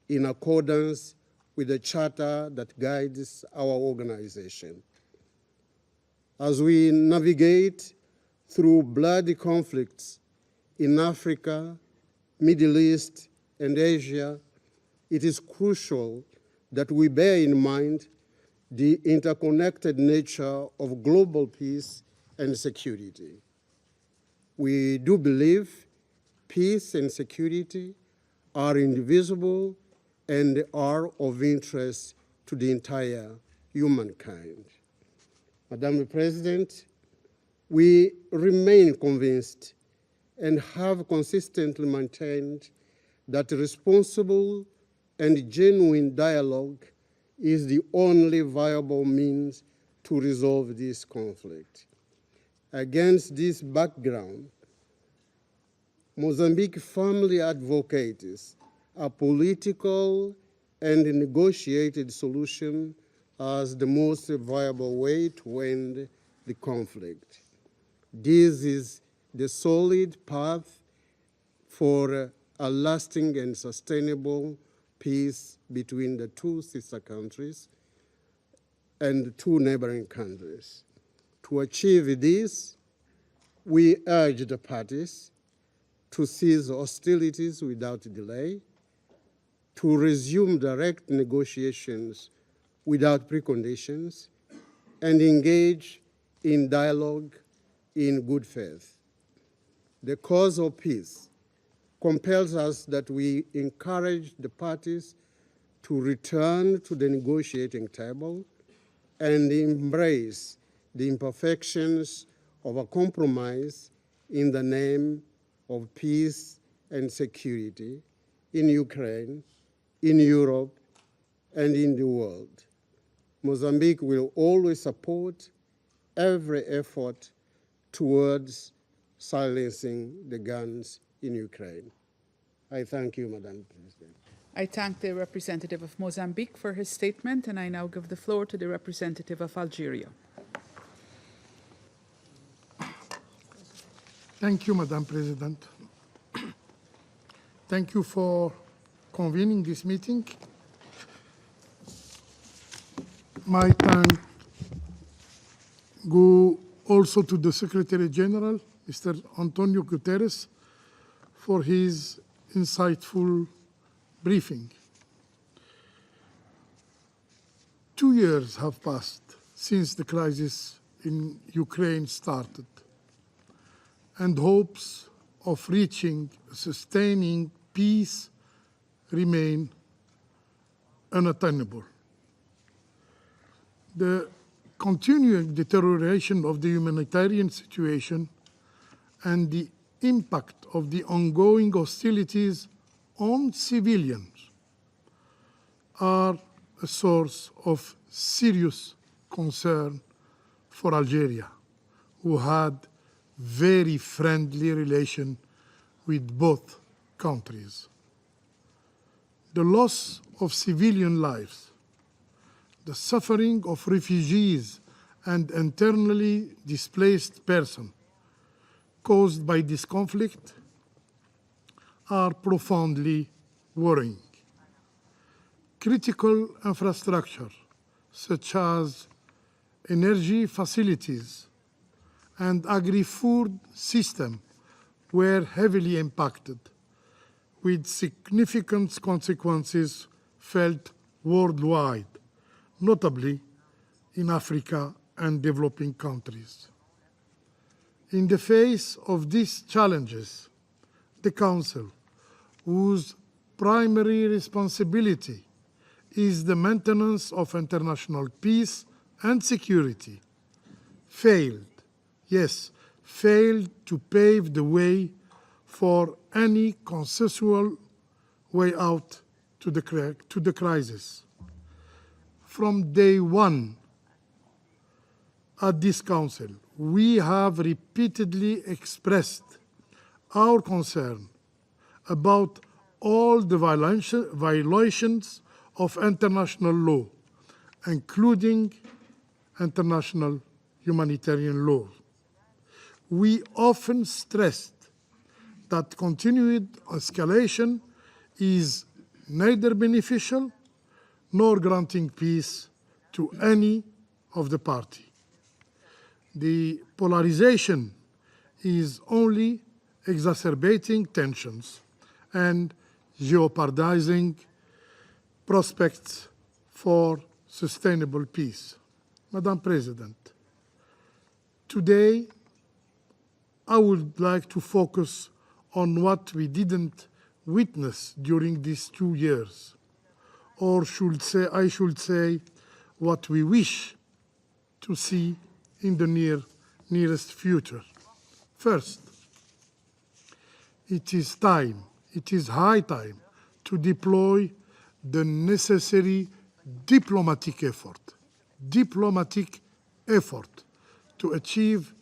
in accordance with the charter that guides our organization. As we navigate through bloody conflicts in Africa, Middle East, and Asia, it is crucial that we bear in mind the interconnected nature of global peace and security. We do believe peace and security are indivisible and are of interest to the entire humankind. Madam President, we remain convinced and have consistently maintained that responsible and genuine dialogue is the only viable means to resolve this conflict. Against this background, Mozambique firmly advocates a political and negotiated solution as the most viable way to end the conflict. This is the solid path for a lasting and sustainable peace between the two sister countries and the two neighboring countries. To achieve this, we urge the parties to cease hostilities without delay, to resume direct negotiations without preconditions, and engage in dialogue in good faith. The cause of peace compels us that we encourage the parties to return to the negotiating table and embrace the imperfections of a compromise in the name of peace and security in Ukraine, in Europe, and in the world. Mozambique will always support every effort towards silencing the guns in Ukraine. I thank you, Madam President. I thank the representative of Mozambique for his statement, and I now give the floor to the representative of Algeria. Thank you, Madam President. Thank you for convening this meeting. My thanks go also to the Secretary General, Mr. Antonio Guterres, for his insightful briefing. 2 years have passed since the crisis in Ukraine started, and hopes of reaching sustaining peace remain unattainable. The continuing deterioration of the humanitarian situation and the impact of the ongoing hostilities on civilians are a source of serious concern for Algeria, who had very friendly relation with both countries. The loss of civilian lives, the suffering of refugees and internally displaced persons caused by this conflict are profoundly worrying. Critical infrastructure, such as energy facilities and agri-food system, were heavily impacted, with significant consequences felt worldwide, notably in Africa and developing countries. In the face of these challenges, the Council, whose primary responsibility is the maintenance of international peace and security, failed to pave the way for any consensual way out to the crisis. From day one at this Council, we have repeatedly expressed our concern about all the violations of international law, including international humanitarian law. We often stressed that continued escalation is neither beneficial nor granting peace to any of the party. The polarization is only exacerbating tensions and jeopardizing prospects for sustainable peace. Madam President, today I would like to focus on what we didn't witness during these 2 years, or I should say what we wish to see in the nearest future. First, it is high time to deploy the necessary diplomatic effort to achieve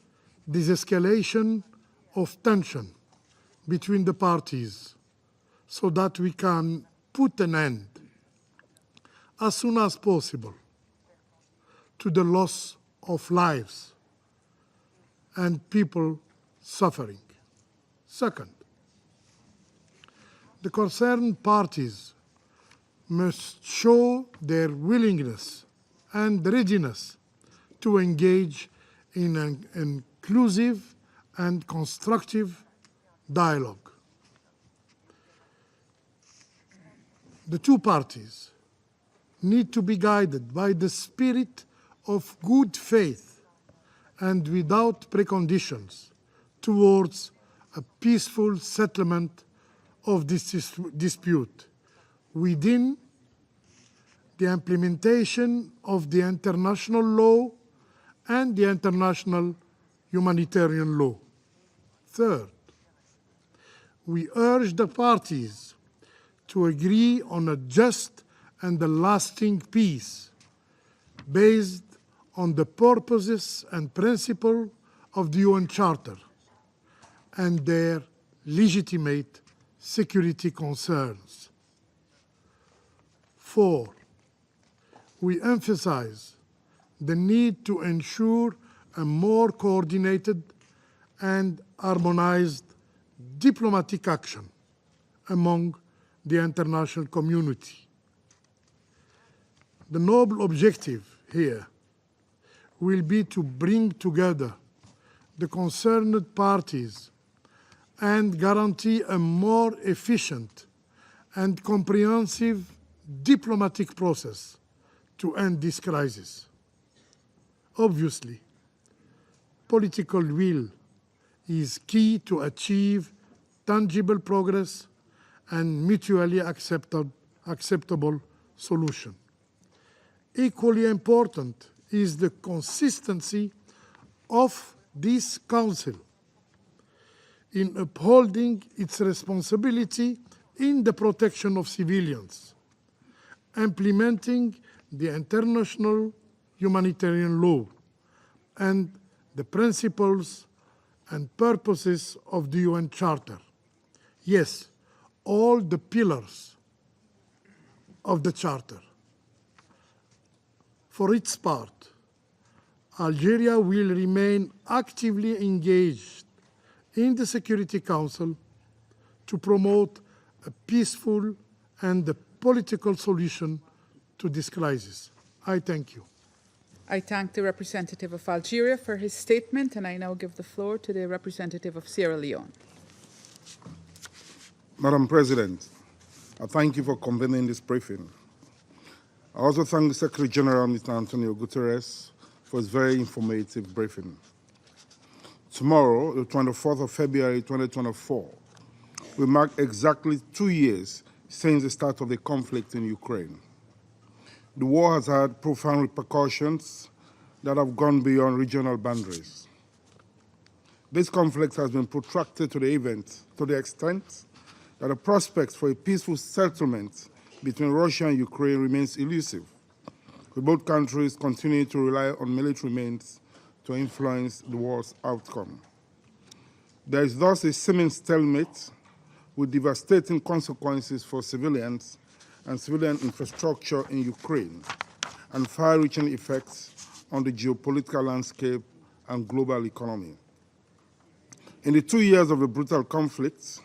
de-escalation of tension between the parties so that we can put an end as soon as possible to the loss of lives and people suffering. Second, the concerned parties must show their willingness and readiness to engage in an inclusive and constructive dialogue. The two parties need to be guided by the spirit of good faith and without preconditions towards a peaceful settlement of this dispute within the implementation of the international law and the international humanitarian law. Third, we urge the parties to agree on a just and a lasting peace based on the purposes and principles of the UN Charter and their legitimate security concerns. 4, we emphasize the need to ensure a more coordinated and harmonized diplomatic action among the international community. The noble objective here will be to bring together the concerned parties and guarantee a more efficient and comprehensive diplomatic process to end this crisis. Obviously, political will is key to achieve tangible progress and mutually acceptable solution. Equally important is the consistency of this Council in upholding its responsibility in the protection of civilians, implementing the international humanitarian law and the principles and purposes of the UN Charter. Yes, all the pillars of the Charter. For its part, Algeria will remain actively engaged in the Security Council to promote a peaceful and a political solution to this crisis. I thank you. I thank the representative of Algeria for his statement, and I now give the floor to the representative of Sierra Leone. Madam President, I thank you for convening this briefing. I also thank the Secretary General, Mr. Antonio Guterres, for his very informative briefing. Tomorrow, the 24th of February 2024, will mark exactly 2 years since the start of the conflict in Ukraine. The war has had profound repercussions that have gone beyond regional boundaries. This conflict has been protracted to the extent that the prospects for a peaceful settlement between Russia and Ukraine remains elusive, with both countries continuing to rely on military means to influence the war's outcome. There is thus a seeming stalemate with devastating consequences for civilians and civilian infrastructure in Ukraine, and far-reaching effects on the geopolitical landscape and global economy. In the 2 years of the brutal conflict,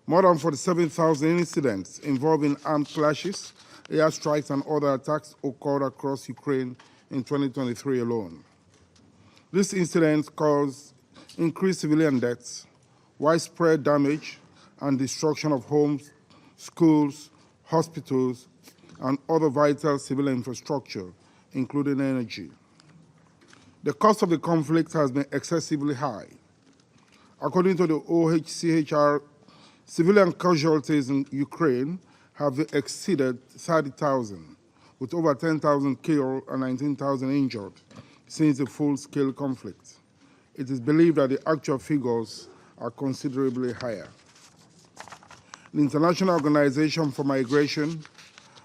more than 47,000 incidents involving armed clashes, airstrikes, and other attacks occurred across Ukraine in 2023 alone. These incidents caused increased civilian deaths, widespread damage, and destruction of homes, schools, hospitals, and other vital civil infrastructure, including energy. The cost of the conflict has been excessively high. According to the OHCHR, civilian casualties in Ukraine have exceeded 30,000, with over 10,000 killed and 19,000 injured since the full-scale conflict. It is believed that the actual figures are considerably higher. The International Organization for Migration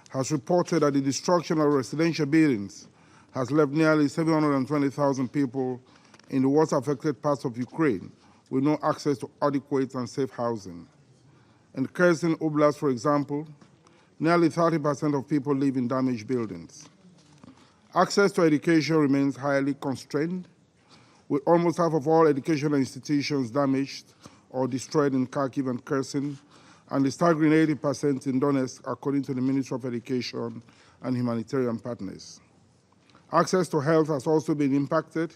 has reported that the destruction of residential buildings has left nearly 720,000 people in the worst-affected parts of Ukraine with no access to adequate and safe housing. In Kherson Oblast, for example, nearly 30% of people live in damaged buildings. Access to education remains highly constrained, with almost half of all educational institutions damaged or destroyed in Kharkiv and Kherson, and the staggering 80% in Donetsk, according to the Ministry of Education and humanitarian partners. Access to health has also been impacted,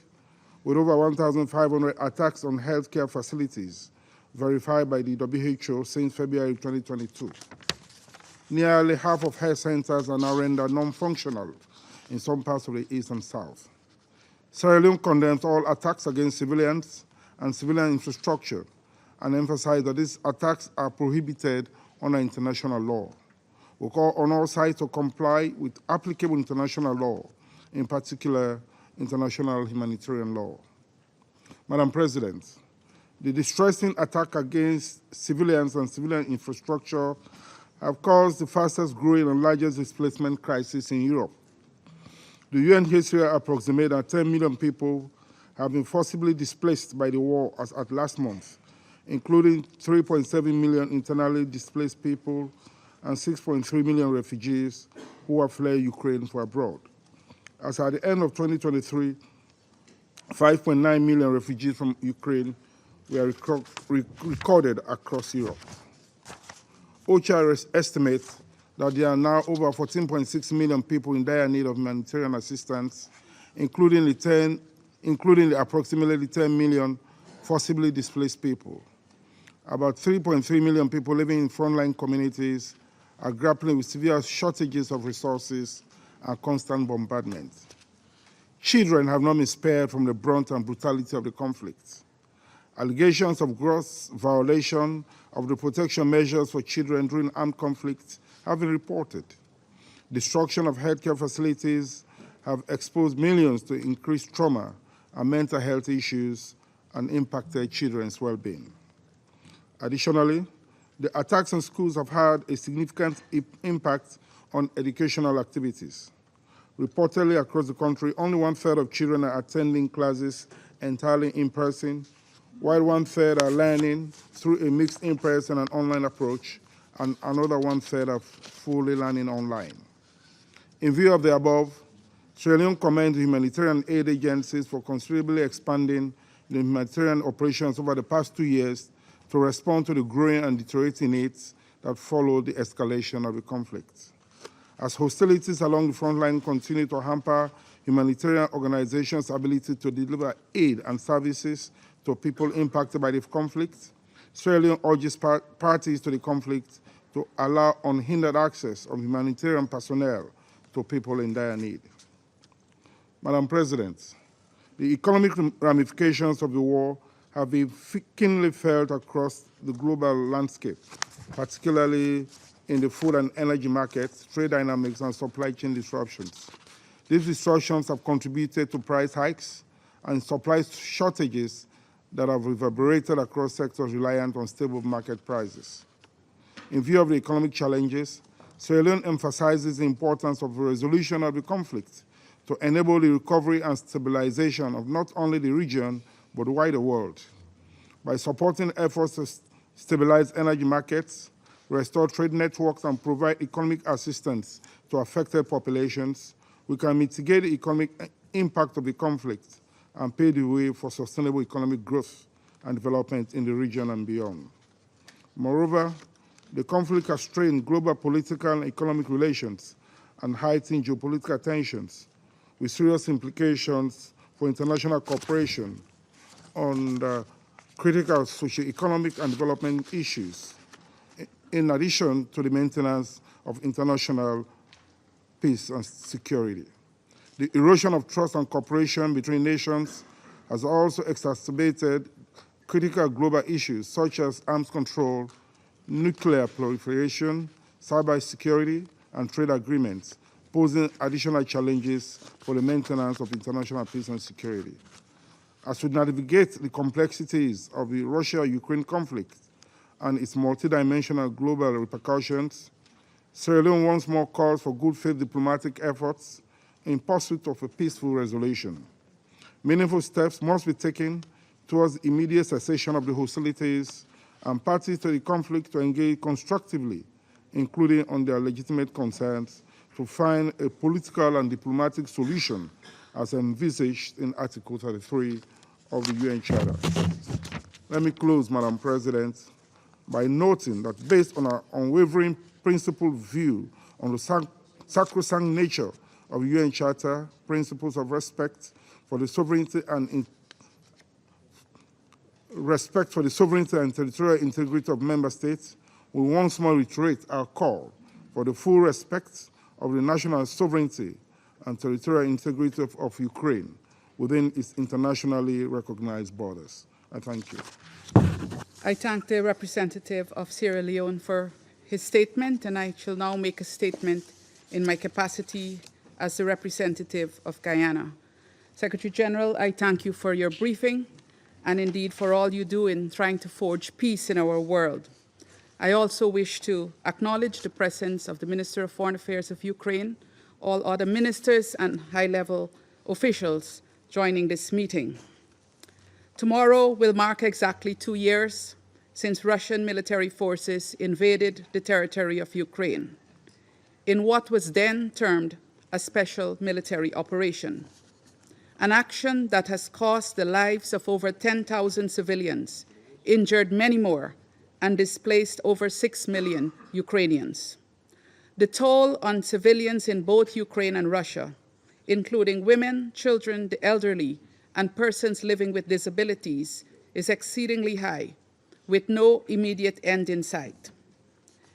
with over 1,500 attacks on healthcare facilities verified by the WHO since February 2022. Nearly half of health centers are now rendered non-functional in some parts of the East and South. Sierra Leone condemns all attacks against civilians and civilian infrastructure and emphasizes that these attacks are prohibited under international law. We call on all sides to comply with applicable international law, in particular international humanitarian law. Madam President, the distressing attack against civilians and civilian infrastructure have caused the fastest growing and largest displacement crisis in Europe. The UNHCR approximates that 10 million people have been forcibly displaced by the war as at last month, including 3.7 million internally displaced people and 6.3 million refugees who have fled Ukraine for abroad. As at the end of 2023, 5.9 million refugees from Ukraine were recorded across Europe. OCHA estimates that there are now over 14.6 million people in dire need of humanitarian assistance, including the approximately 10 million forcibly displaced people. About 3.3 million people living in frontline communities are grappling with severe shortages of resources and constant bombardment. Children have not been spared from the brunt and brutality of the conflict. Allegations of gross violation of the protection measures for children during armed conflicts have been reported. Destruction of healthcare facilities have exposed millions to increased trauma and mental health issues and impacted children's well-being. Additionally, the attacks on schools have had a significant impact on educational activities. Reportedly across the country, only 1/3 of children are attending classes entirely in person, while 1/3 are learning through a mixed in-person and online approach, and another 1/3 are fully learning online. In view of the above, Sierra Leone commends humanitarian aid agencies for considerably expanding the humanitarian operations over the past 2 years to respond to the growing and deteriorating needs that follow the escalation of the conflict. As hostilities along the front line continue to hamper humanitarian organizations' ability to deliver aid and services to people impacted by the conflict, Sierra Leone urges parties to the conflict to allow unhindered access of humanitarian personnel to people in dire need. Madam President, the economic ramifications of the war have been keenly felt across the global landscape, particularly in the food and energy markets, trade dynamics, and supply chain disruptions. These disruptions have contributed to price hikes and supply shortages that have reverberated across sectors reliant on stable market prices. In view of the economic challenges, Sierra Leone emphasizes the importance of the resolution of the conflict to enable the recovery and stabilization of not only the region, but the wider world. By supporting efforts to stabilize energy markets, restore trade networks, and provide economic assistance to affected populations, we can mitigate the economic impact of the conflict and pave the way for sustainable economic growth and development in the region and beyond. Moreover, the conflict has strained global political and economic relations and heightened geopolitical tensions, with serious implications for international cooperation on critical socio-economic and development issues, in addition to the maintenance of international peace and security. The erosion of trust and cooperation between nations has also exacerbated critical global issues such as arms control, nuclear proliferation, cybersecurity, and trade agreements, posing additional challenges for the maintenance of international peace and security. As we navigate the complexities of the Russia-Ukraine conflict and its multidimensional global repercussions, Sierra Leone once more calls for good faith diplomatic efforts in pursuit of a peaceful resolution. Meaningful steps must be taken towards immediate cessation of the hostilities and parties to the conflict to engage constructively, including on their legitimate concerns, to find a political and diplomatic solution as envisaged in Article 33 of the UN Charter. Let me close, Madam President, by noting that based on our unwavering principled view on the sacrosanct nature of the UN Charter, principles of respect for the sovereignty and territorial integrity of member states, we once more reiterate our call for the full respect of the national sovereignty and territorial integrity of Ukraine within its internationally recognized borders. I thank you. I thank the representative of Sierra Leone for his statement, and I shall now make a statement in my capacity as the representative of Guyana. Secretary General, I thank you for your briefing and indeed for all you do in trying to forge peace in our world. I also wish to acknowledge the presence of the Minister of Foreign Affairs of Ukraine, all other ministers and high-level officials joining this meeting. Tomorrow will mark exactly 2 years since Russian military forces invaded the territory of Ukraine in what was then termed a special military operation, an action that has cost the lives of over 10,000 civilians, injured many more, and displaced over 6 million Ukrainians. The toll on civilians in both Ukraine and Russia, including women, children, the elderly, and persons living with disabilities, is exceedingly high, with no immediate end in sight.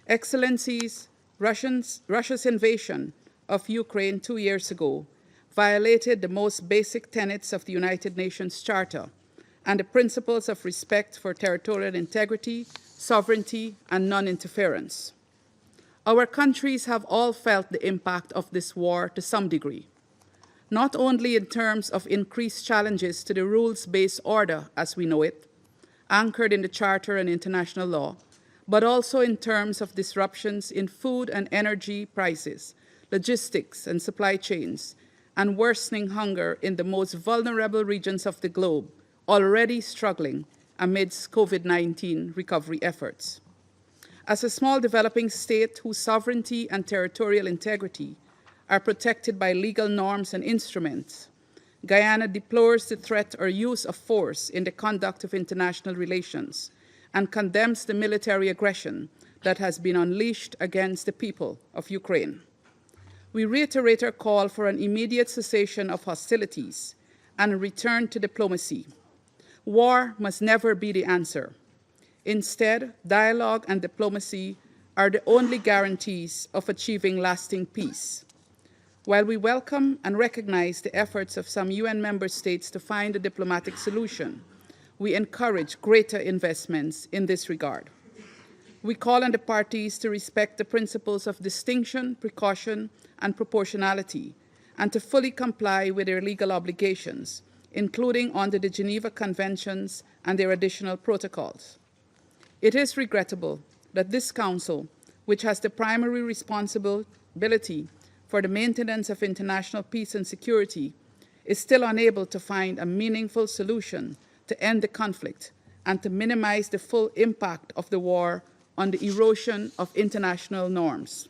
Excellencies, Russia's invasion of Ukraine 2 years ago violated the most basic tenets of the United Nations Charter and the principles of respect for territorial integrity, sovereignty, and non-interference. Our countries have all felt the impact of this war to some degree, not only in terms of increased challenges to the rules-based order as we know it, anchored in the Charter and international law, but also in terms of disruptions in food and energy prices, logistics and supply chains, and worsening hunger in the most vulnerable regions of the globe, already struggling amidst COVID-19 recovery efforts. As a small developing state whose sovereignty and territorial integrity are protected by legal norms and instruments, Guyana deplores the threat or use of force in the conduct of international relations and condemns the military aggression that has been unleashed against the people of Ukraine. We reiterate our call for an immediate cessation of hostilities and a return to diplomacy. War must never be the answer. Instead, dialogue and diplomacy are the only guarantees of achieving lasting peace. While we welcome and recognize the efforts of some UN member states to find a diplomatic solution, we encourage greater investments in this regard. We call on the parties to respect the principles of distinction, precaution, and proportionality, and to fully comply with their legal obligations, including under the Geneva Conventions and their additional protocols. It is regrettable that this Council, which has the primary responsibility for the maintenance of international peace and security, is still unable to find a meaningful solution to end the conflict and to minimize the full impact of the war on the erosion of international norms.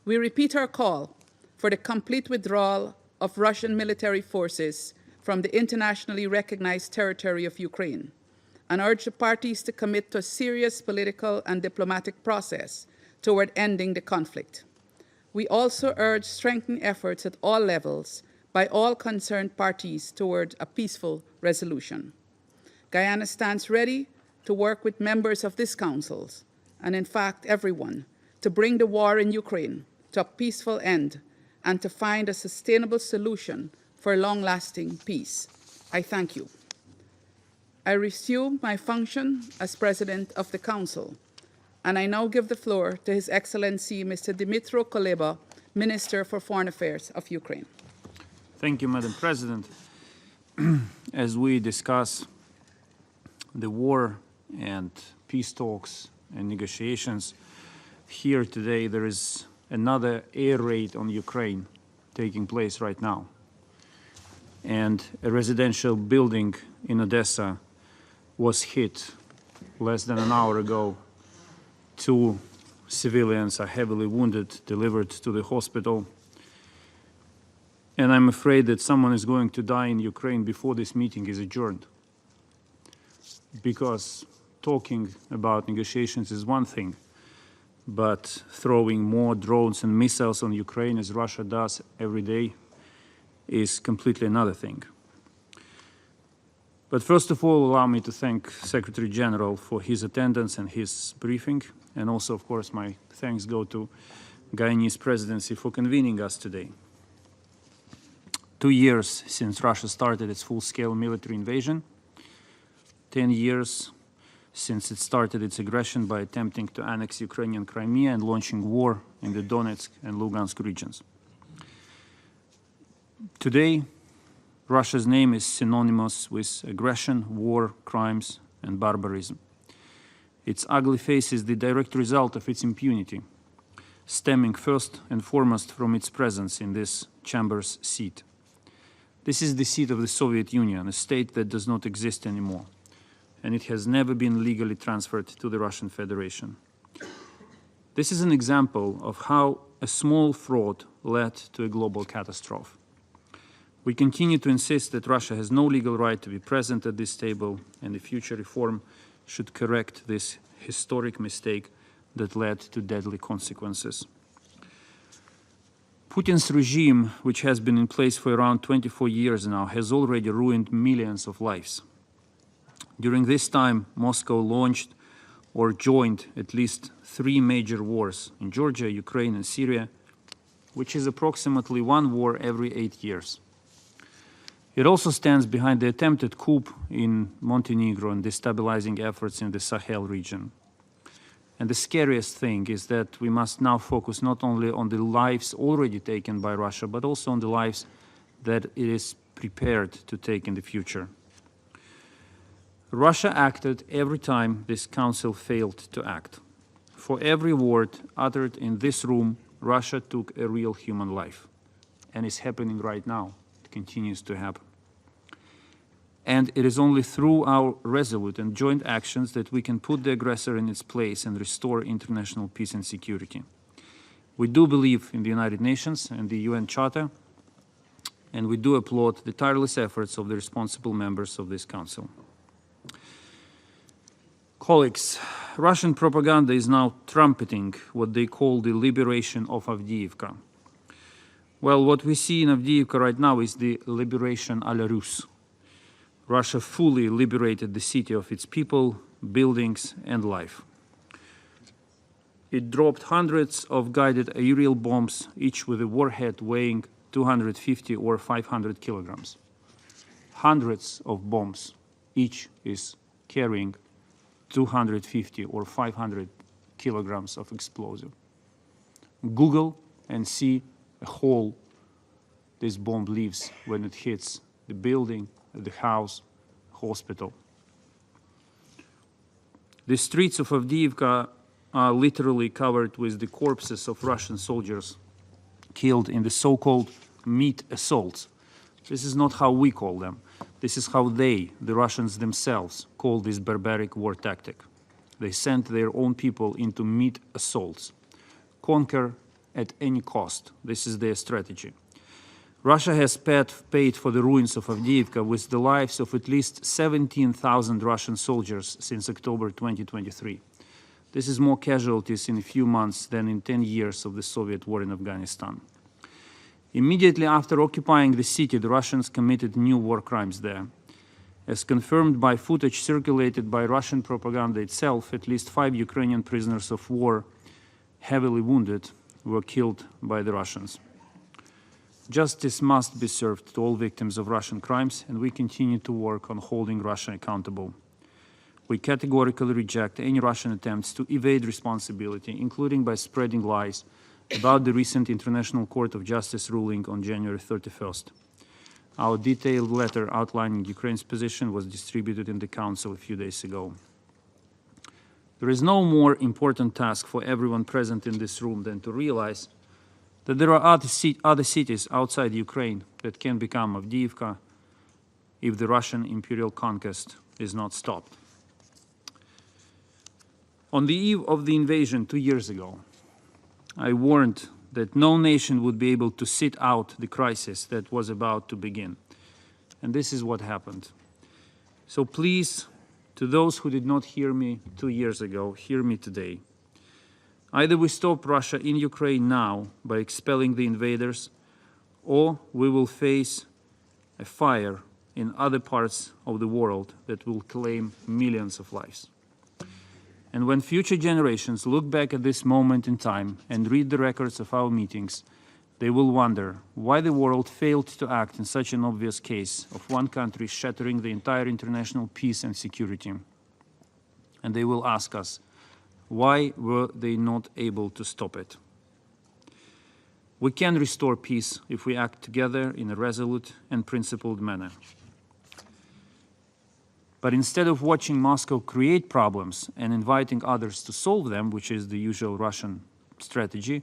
We repeat our call for the complete withdrawal of Russian military forces from the internationally recognized territory of Ukraine and urge the parties to commit to a serious political and diplomatic process toward ending the conflict. We also urge strengthened efforts at all levels by all concerned parties toward a peaceful resolution. Guyana stands ready to work with members of this Council, and in fact everyone, to bring the war in Ukraine to a peaceful end and to find a sustainable solution for long-lasting peace. I thank you. I resume my function as President of the Council, and I now give the floor to His Excellency Mr. Dmytro Kuleba, Minister for Foreign Affairs of Ukraine. Thank you, Madam President. As we discuss the war and peace talks and negotiations, here today there is another air raid on Ukraine taking place right now. And a residential building in Odessa was hit less than an hour ago. 2 civilians are heavily wounded, delivered to the hospital. And I'm afraid that someone is going to die in Ukraine before this meeting is adjourned. Because talking about negotiations is one thing, but throwing more drones and missiles on Ukraine, as Russia does every day, is completely another thing. But first of all, allow me to thank Secretary General for his attendance and his briefing, and also, of course, my thanks go to Guyanese presidency for convening us today. 2 years since Russia started its full-scale military invasion, 10 years since it started its aggression by attempting to annex Ukrainian Crimea and launching war in the Donetsk and Lugansk regions. Today, Russia's name is synonymous with aggression, war, crimes, and barbarism. Its ugly face is the direct result of its impunity, stemming first and foremost from its presence in this chamber's seat. This is the seat of the Soviet Union, a state that does not exist anymore, and it has never been legally transferred to the Russian Federation. This is an example of how a small fraud led to a global catastrophe. We continue to insist that Russia has no legal right to be present at this table, and the future reform should correct this historic mistake that led to deadly consequences. Putin's regime, which has been in place for around 24 years now, has already ruined millions of lives. During this time, Moscow launched or joined at least 3 major wars in Georgia, Ukraine, and Syria, which is approximately 1 war every 8 years. It also stands behind the attempted coup in Montenegro and destabilizing efforts in the Sahel region. And the scariest thing is that we must now focus not only on the lives already taken by Russia, but also on the lives that it is prepared to take in the future. Russia acted every time this council failed to act. For every word uttered in this room, Russia took a real human life. And it's happening right now. It continues to happen. And it is only through our resolute and joint actions that we can put the aggressor in its place and restore international peace and security. We do believe in the United Nations and the UN Charter, and we do applaud the tireless efforts of the responsible members of this Council. Colleagues, Russian propaganda is now trumpeting what they call the liberation of Avdiivka. Well, what we see in Avdiivka right now is the liberation à la Russe. Russia fully liberated the city of its people, buildings, and life. It dropped hundreds of guided aerial bombs, each with a warhead weighing 250 or 500 kilograms. Hundreds of bombs, each is carrying 250 or 500 kilograms of explosive. Google and see a hole this bomb leaves when it hits the building, the house, hospital. The streets of Avdiivka are literally covered with the corpses of Russian soldiers killed in the so-called meat assaults. This is not how we call them. This is how they, the Russians themselves, call this barbaric war tactic. They sent their own people into meat assaults. Conquer at any cost. This is their strategy. Russia has paid for the ruins of Avdiivka with the lives of at least 17,000 Russian soldiers since October 2023. This is more casualties in a few months than in 10 years of the Soviet war in Afghanistan. Immediately after occupying the city, the Russians committed new war crimes there. As confirmed by footage circulated by Russian propaganda itself, at least 5 Ukrainian prisoners of war, heavily wounded, were killed by the Russians. Justice must be served to all victims of Russian crimes, and we continue to work on holding Russia accountable. We categorically reject any Russian attempts to evade responsibility, including by spreading lies about the recent International Court of Justice ruling on January 31st. Our detailed letter outlining Ukraine's position was distributed in the Council a few days ago. There is no more important task for everyone present in this room than to realize that there are other cities outside Ukraine that can become Avdiivka if the Russian imperial conquest is not stopped. On the eve of the invasion 2 years ago, I warned that no nation would be able to sit out the crisis that was about to begin. And this is what happened. So please, to those who did not hear me 2 years ago, hear me today. Either we stop Russia in Ukraine now by expelling the invaders, or we will face a fire in other parts of the world that will claim millions of lives. And when future generations look back at this moment in time and read the records of our meetings, they will wonder why the world failed to act in such an obvious case of one country shattering the entire international peace and security. And they will ask us, why were they not able to stop it? We can restore peace if we act together in a resolute and principled manner. But instead of watching Moscow create problems and inviting others to solve them, which is the usual Russian strategy,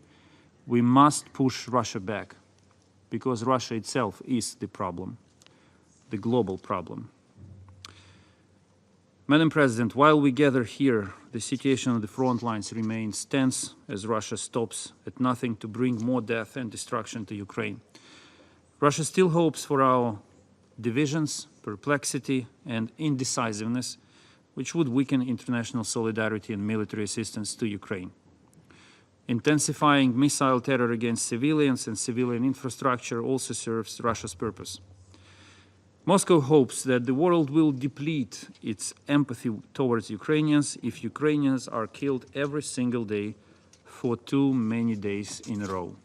we must push Russia back, because Russia itself is the problem, the global problem. Madam President, while we gather here, the situation on the front lines remains tense as Russia stops at nothing to bring more death and destruction to Ukraine. Russia still hopes for our divisions, perplexity, and indecisiveness, which would weaken international solidarity and military assistance to Ukraine. Intensifying missile terror against civilians and civilian infrastructure also serves Russia's purpose. Moscow hopes that the world will deplete its empathy towards Ukrainians if Ukrainians are killed every single day for too many days in a row.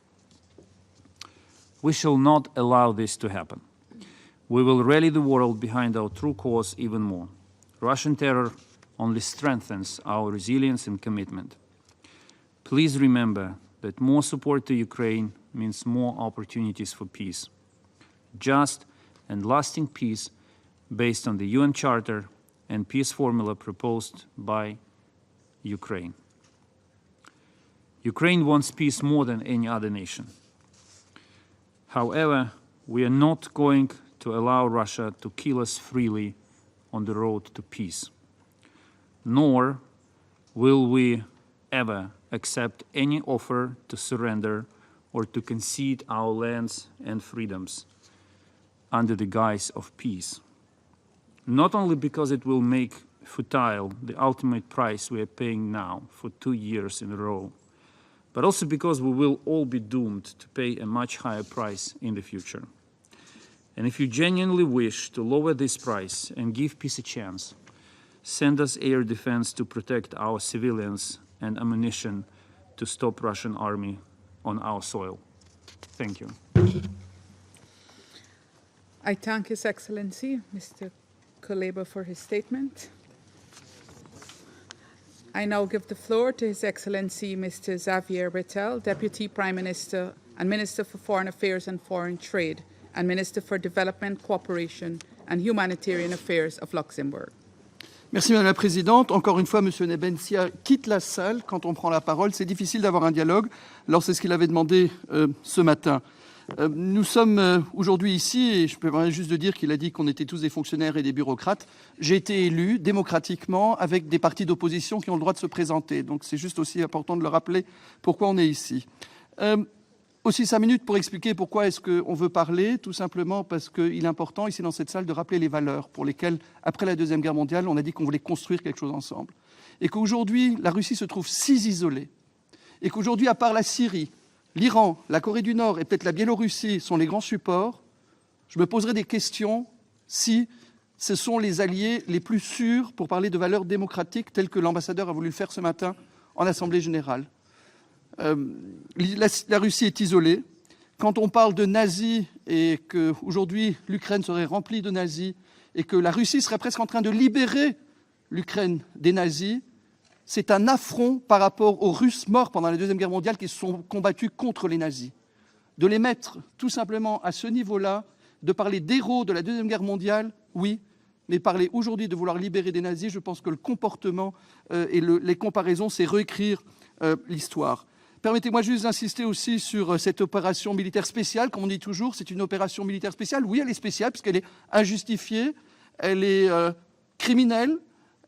We shall not allow this to happen. We will rally the world behind our true cause even more. Russian terror only strengthens our resilience and commitment. Please remember that more support to Ukraine means more opportunities for peace. Just and lasting peace based on the UN Charter and peace formula proposed by Ukraine. Ukraine wants peace more than any other nation. However, we are not going to allow Russia to kill us freely on the road to peace. Nor will we ever accept any offer to surrender or to concede our lands and freedoms under the guise of peace. Not only because it will make futile the ultimate price we are paying now for 2 years in a row, but also because we will all be doomed to pay a much higher price in the future. And if you genuinely wish to lower this price and give peace a chance, send us air defense to protect our civilians and ammunition to stop Russian army on our soil. Thank you. I thank His Excellency, Mr. Kuleba, for his statement. I now give the floor to His Excellency, Mr. Xavier Bettel, Deputy Prime Minister and Minister for Foreign Affairs and Foreign Trade, and Minister for Development, Cooperation and Humanitarian Affairs of Luxembourg. Merci Madame la Présidente. Encore une fois, Monsieur Nebensia quitte la salle quand on prend la parole. C'est difficile d'avoir un dialogue. Alors c'est ce qu'il avait demandé ce matin. Nous sommes aujourd'hui ici, et je peux juste de dire qu'il a dit qu'on était tous des fonctionnaires et des bureaucrates. J'ai été élu démocratiquement avec des partis d'opposition qui ont le droit de se présenter. Donc c'est juste aussi important de le rappeler pourquoi on est ici. Aussi 5 minutes pour expliquer pourquoi est-ce qu'on veut parler, tout simplement parce qu'il est important ici dans cette salle de rappeler les valeurs pour lesquelles, après la Deuxième Guerre mondiale, on a dit qu'on voulait construire quelque chose ensemble. Et qu'aujourd'hui, la Russie se trouve si isolée. Et qu'aujourd'hui, à part la Syrie, l'Iran, la Corée du Nord et peut-être la Biélorussie sont les grands supports, je me poserai des questions si ce sont les alliés les plus sûrs pour parler de valeurs démocratiques telles que l'ambassadeur a voulu le faire ce matin en Assemblée générale. La Russie est isolée. Quand on parle de nazis et qu'aujourd'hui l'Ukraine serait remplie de nazis et que la Russie serait presque en train de libérer l'Ukraine des nazis, c'est un affront par rapport aux Russes morts pendant la Deuxième Guerre mondiale qui se sont combattus contre les nazis. De les mettre tout simplement à ce niveau-là, de parler d'héros de la Deuxième Guerre mondiale, oui, mais parler aujourd'hui de vouloir libérer des nazis, je pense que le comportement et les comparaisons, c'est réécrire l'histoire. Permettez-moi juste d'insister aussi sur cette opération militaire spéciale, comme on dit toujours, c'est une opération militaire spéciale. Oui, elle est spéciale puisqu'elle est injustifiée, elle est criminelle,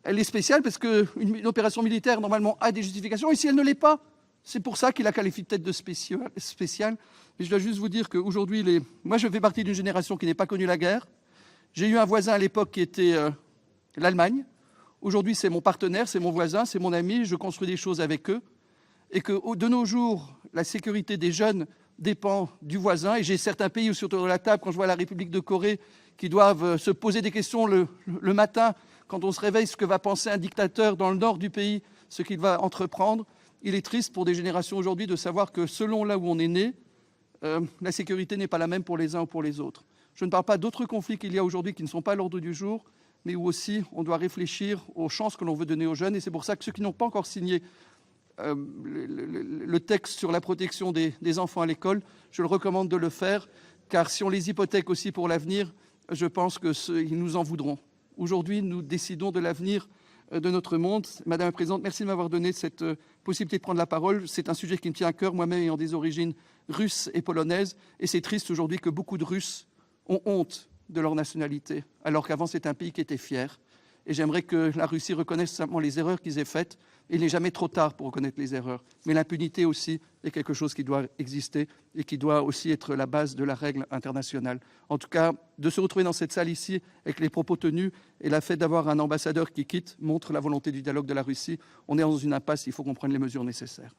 elle est spéciale parce qu'une opération militaire, normalement, a des justifications. Ici, elle ne l'est pas. C'est pour ça qu'il la qualifie peut-être de spéciale. Mais je dois juste vous dire qu'aujourd'hui, moi, je fais partie d'une génération qui n'est pas connue la guerre. J'ai eu un voisin à l'époque qui était l'Allemagne. Aujourd'hui, c'est mon partenaire, c'est mon voisin, c'est mon ami. Je construis des choses avec eux. Et que de nos jours, la sécurité des jeunes dépend du voisin. Et j'ai certains pays autour de la table, quand je vois la République de Corée, qui doivent se poser des questions le matin, quand on se réveille, ce que va penser un dictateur dans le nord du pays, ce qu'il va entreprendre. Il est triste pour des générations aujourd'hui de savoir que selon là où on est né, la sécurité n'est pas la même pour les uns ou pour les autres. Je ne parle pas d'autres conflits qu'il y a aujourd'hui qui ne sont pas à l'ordre du jour, mais où aussi on doit réfléchir aux chances que l'on veut donner aux jeunes. Et c'est pour ça que ceux qui n'ont pas encore signé le texte sur la protection des enfants à l'école, je le recommande de le faire, car si on les hypothèque aussi pour l'avenir, je pense qu'ils nous en voudront. Aujourd'hui, nous décidons de l'avenir de notre monde. Madame la Présidente, merci de m'avoir donné cette possibilité de prendre la parole. C'est un sujet qui me tient à cœur, moi-même ayant des origines russes et polonaises, et c'est triste aujourd'hui que beaucoup de Russes ont honte de leur nationalité, alors qu'avant c'était un pays qui était fier. Et j'aimerais que la Russie reconnaisse simplement les erreurs qu'ils aient faites. Il n'est jamais trop tard pour reconnaître les erreurs. Mais l'impunité aussi est quelque chose qui doit exister et qui doit aussi être la base de la règle internationale. En tout cas, de se retrouver dans cette salle ici avec les propos tenus et le fait d'avoir un ambassadeur qui quitte montre la volonté du dialogue de la Russie. On est dans une impasse, il faut qu'on prenne les mesures nécessaires.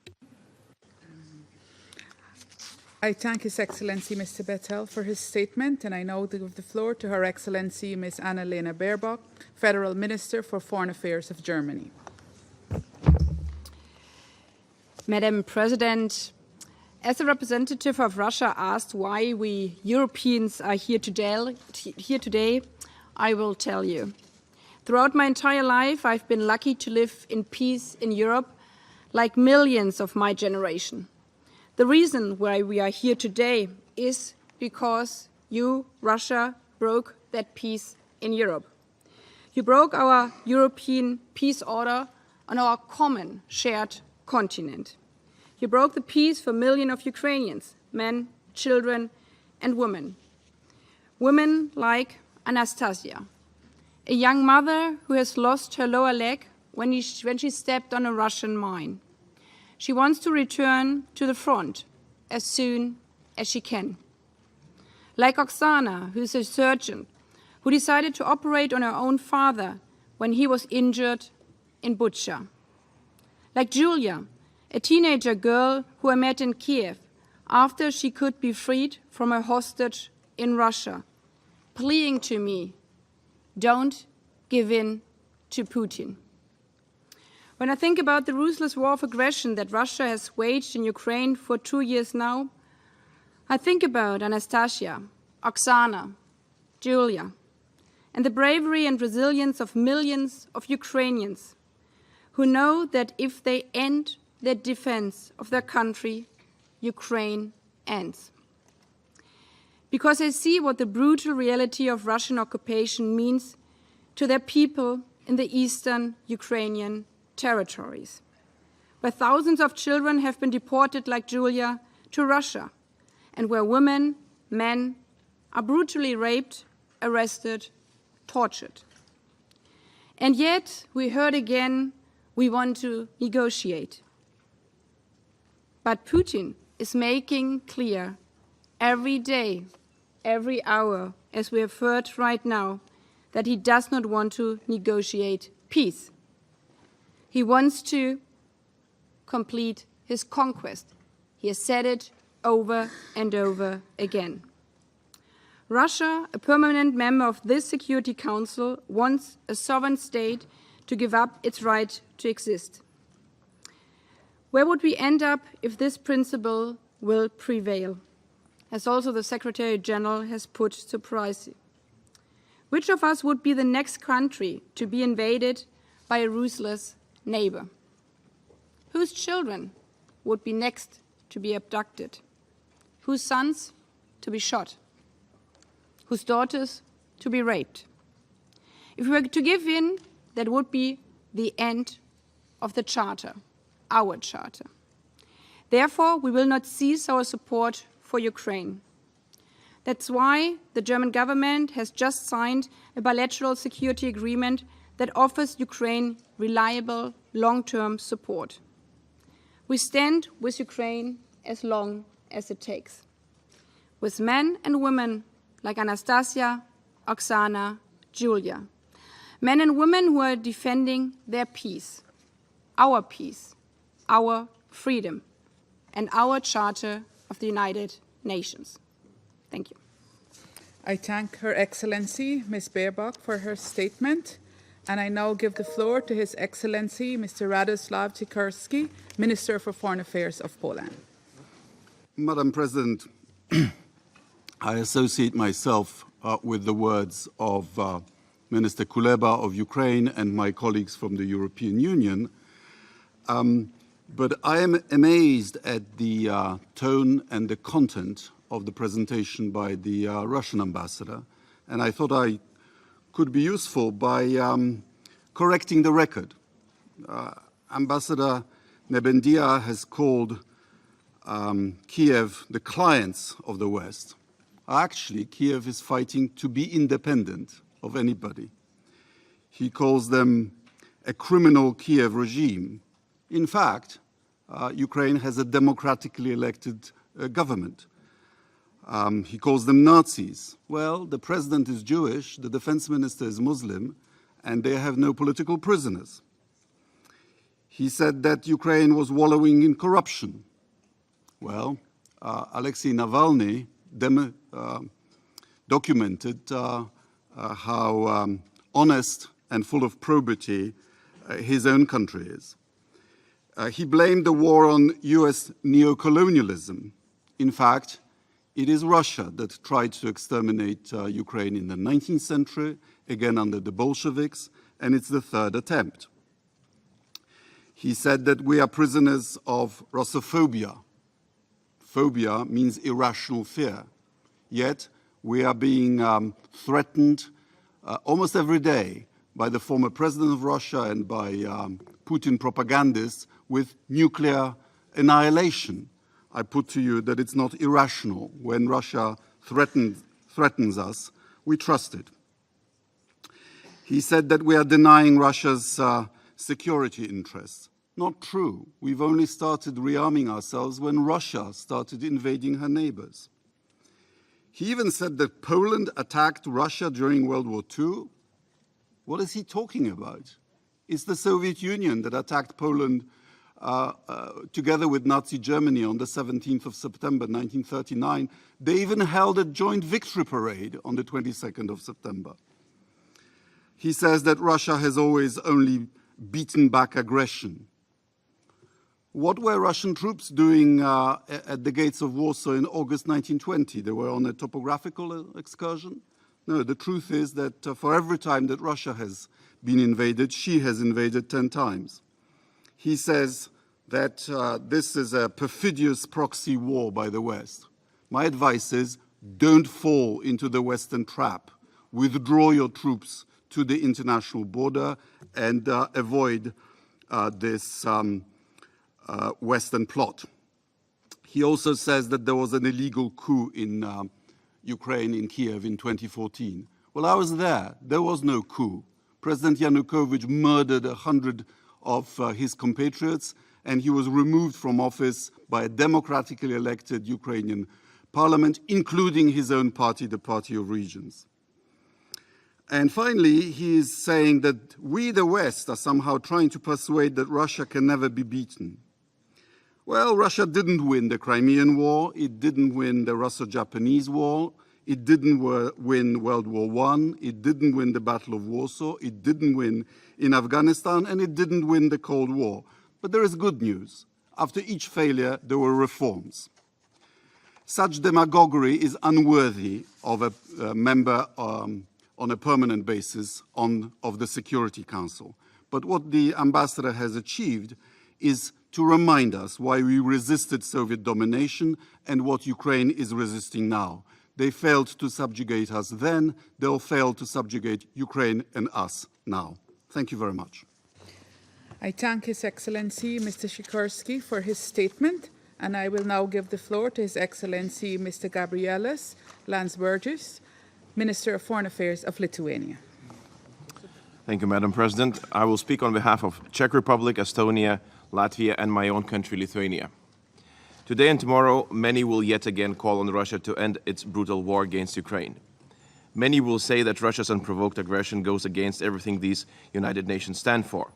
I thank His Excellency Mr. Bettel for his statement, and I now give the floor to Her Excellency Ms. Annalena Baerbock, Federal Minister for Foreign Affairs of Germany. Madam President, as a representative of Russia asked why we Europeans are here today, I will tell you. Throughout my entire life, I've been lucky to live in peace in Europe, like millions of my generation. The reason why we are here today is because you, Russia, broke that peace in Europe. You broke our European peace order on our common shared continent. You broke the peace for millions of Ukrainians, men, children, and women. Women like Anastasia, a young mother who has lost her lower leg when she stepped on a Russian mine. She wants to return to the front as soon as she can. Like Oksana, who's a surgeon, who decided to operate on her own father when he was injured in Bucha. Like Julia, a teenager girl who I met in Kiev after she could be freed from a hostage in Russia, pleading to me, don't give in to Putin. When I think about the ruthless war of aggression that Russia has waged in Ukraine for 2 years now, I think about Anastasia, Oksana, Julia, and the bravery and resilience of millions of Ukrainians who know that if they end their defense of their country, Ukraine ends. Because I see what the brutal reality of Russian occupation means to their people in the eastern Ukrainian territories, where thousands of children have been deported like Julia to Russia, and where women, men are brutally raped, arrested, tortured. And yet, we heard again, we want to negotiate. But Putin is making clear every day, every hour, as we have heard right now, that he does not want to negotiate peace. He wants to complete his conquest. He has said it over and over again. Russia, a permanent member of this Security Council, wants a sovereign state to give up its right to exist. Where would we end up if this principle will prevail? As also the Secretary General has put to price. Which of us would be the next country to be invaded by a ruthless neighbor? Whose children would be next to be abducted? Whose sons to be shot? Whose daughters to be raped? If we were to give in, that would be the end of the Charter, our Charter. Therefore, we will not cease our support for Ukraine. That's why the German government has just signed a bilateral security agreement that offers Ukraine reliable, long-term support. We stand with Ukraine as long as it takes, with men and women like Anastasia, Oksana, Julia, men and women who are defending their peace, our freedom, and our Charter of the United Nations. Thank you. I thank Her Excellency, Ms. Baerbock, for her statement. And I now give the floor to His Excellency, Mr. Radoslav Sikorski, Minister for Foreign Affairs of Poland. Madam President, I associate myself with the words of Minister Kuleba of Ukraine and my colleagues from the European Union. But I am amazed at the tone and the content of the presentation by the Russian ambassador. And I thought I could be useful by correcting the record. Ambassador Nebendia has called Kiev the clients of the West. Actually, Kiev is fighting to be independent of anybody. He calls them a criminal Kiev regime. In fact, Ukraine has a democratically elected government. He calls them Nazis. Well, the president is Jewish, the defense minister is Muslim, and they have no political prisoners. He said that Ukraine was wallowing in corruption. Well, Alexei Navalny documented how honest and full of probity his own country is. He blamed the war on US neocolonialism. In fact, it is Russia that tried to exterminate Ukraine in the 19th century, again under the Bolsheviks, and it's the third attempt. He said that we are prisoners of Russophobia. Phobia means irrational fear. Yet we are being threatened almost every day by the former president of Russia and by Putin propagandists with nuclear annihilation. I put to you that it's not irrational. When Russia threatens us, we trust it. He said that we are denying Russia's security interests. Not true. We've only started rearming ourselves when Russia started invading her neighbors. He even said that Poland attacked Russia during World War II. What is he talking about? It's the Soviet Union that attacked Poland together with Nazi Germany on the 17th of September 1939. They even held a joint victory parade on the 22nd of September. He says that Russia has always only beaten back aggression. What were Russian troops doing at the gates of Warsaw in August 1920? They were on a topographical excursion? No, the truth is that for every time that Russia has been invaded, she has invaded 10 times. He says that this is a perfidious proxy war by the West. My advice is don't fall into the Western trap. Withdraw your troops to the international border and avoid this Western plot. He also says that there was an illegal coup in Ukraine, in Kiev, in 2014. Well, I was there. There was no coup. President Yanukovych murdered 100 of his compatriots, and he was removed from office by a democratically elected Ukrainian parliament, including his own party, the Party of Regions. And finally, he is saying that we, the West, are somehow trying to persuade that Russia can never be beaten. Well, Russia didn't win the Crimean War, it didn't win the Russo-Japanese War, it didn't win World War I, it didn't win the Battle of Warsaw, it didn't win in Afghanistan, and it didn't win the Cold War. But there is good news. After each failure, there were reforms. Such demagoguery is unworthy of a member on a permanent basis of the Security Council. But what the ambassador has achieved is to remind us why we resisted Soviet domination and what Ukraine is resisting now. They failed to subjugate us then, they'll fail to subjugate Ukraine and us now. Thank you very much. I thank His Excellency Mr. Sikorski for his statement, and I will now give the floor to His Excellency Mr. Gabrielis Landsbergis, Minister of Foreign Affairs of Lithuania. Thank you, Madam President. I will speak on behalf of Czech Republic, Estonia, Latvia, and my own country, Lithuania. Today and tomorrow, many will yet again call on Russia to end its brutal war against Ukraine. Many will say that Russia's unprovoked aggression goes against everything these United Nations stand for.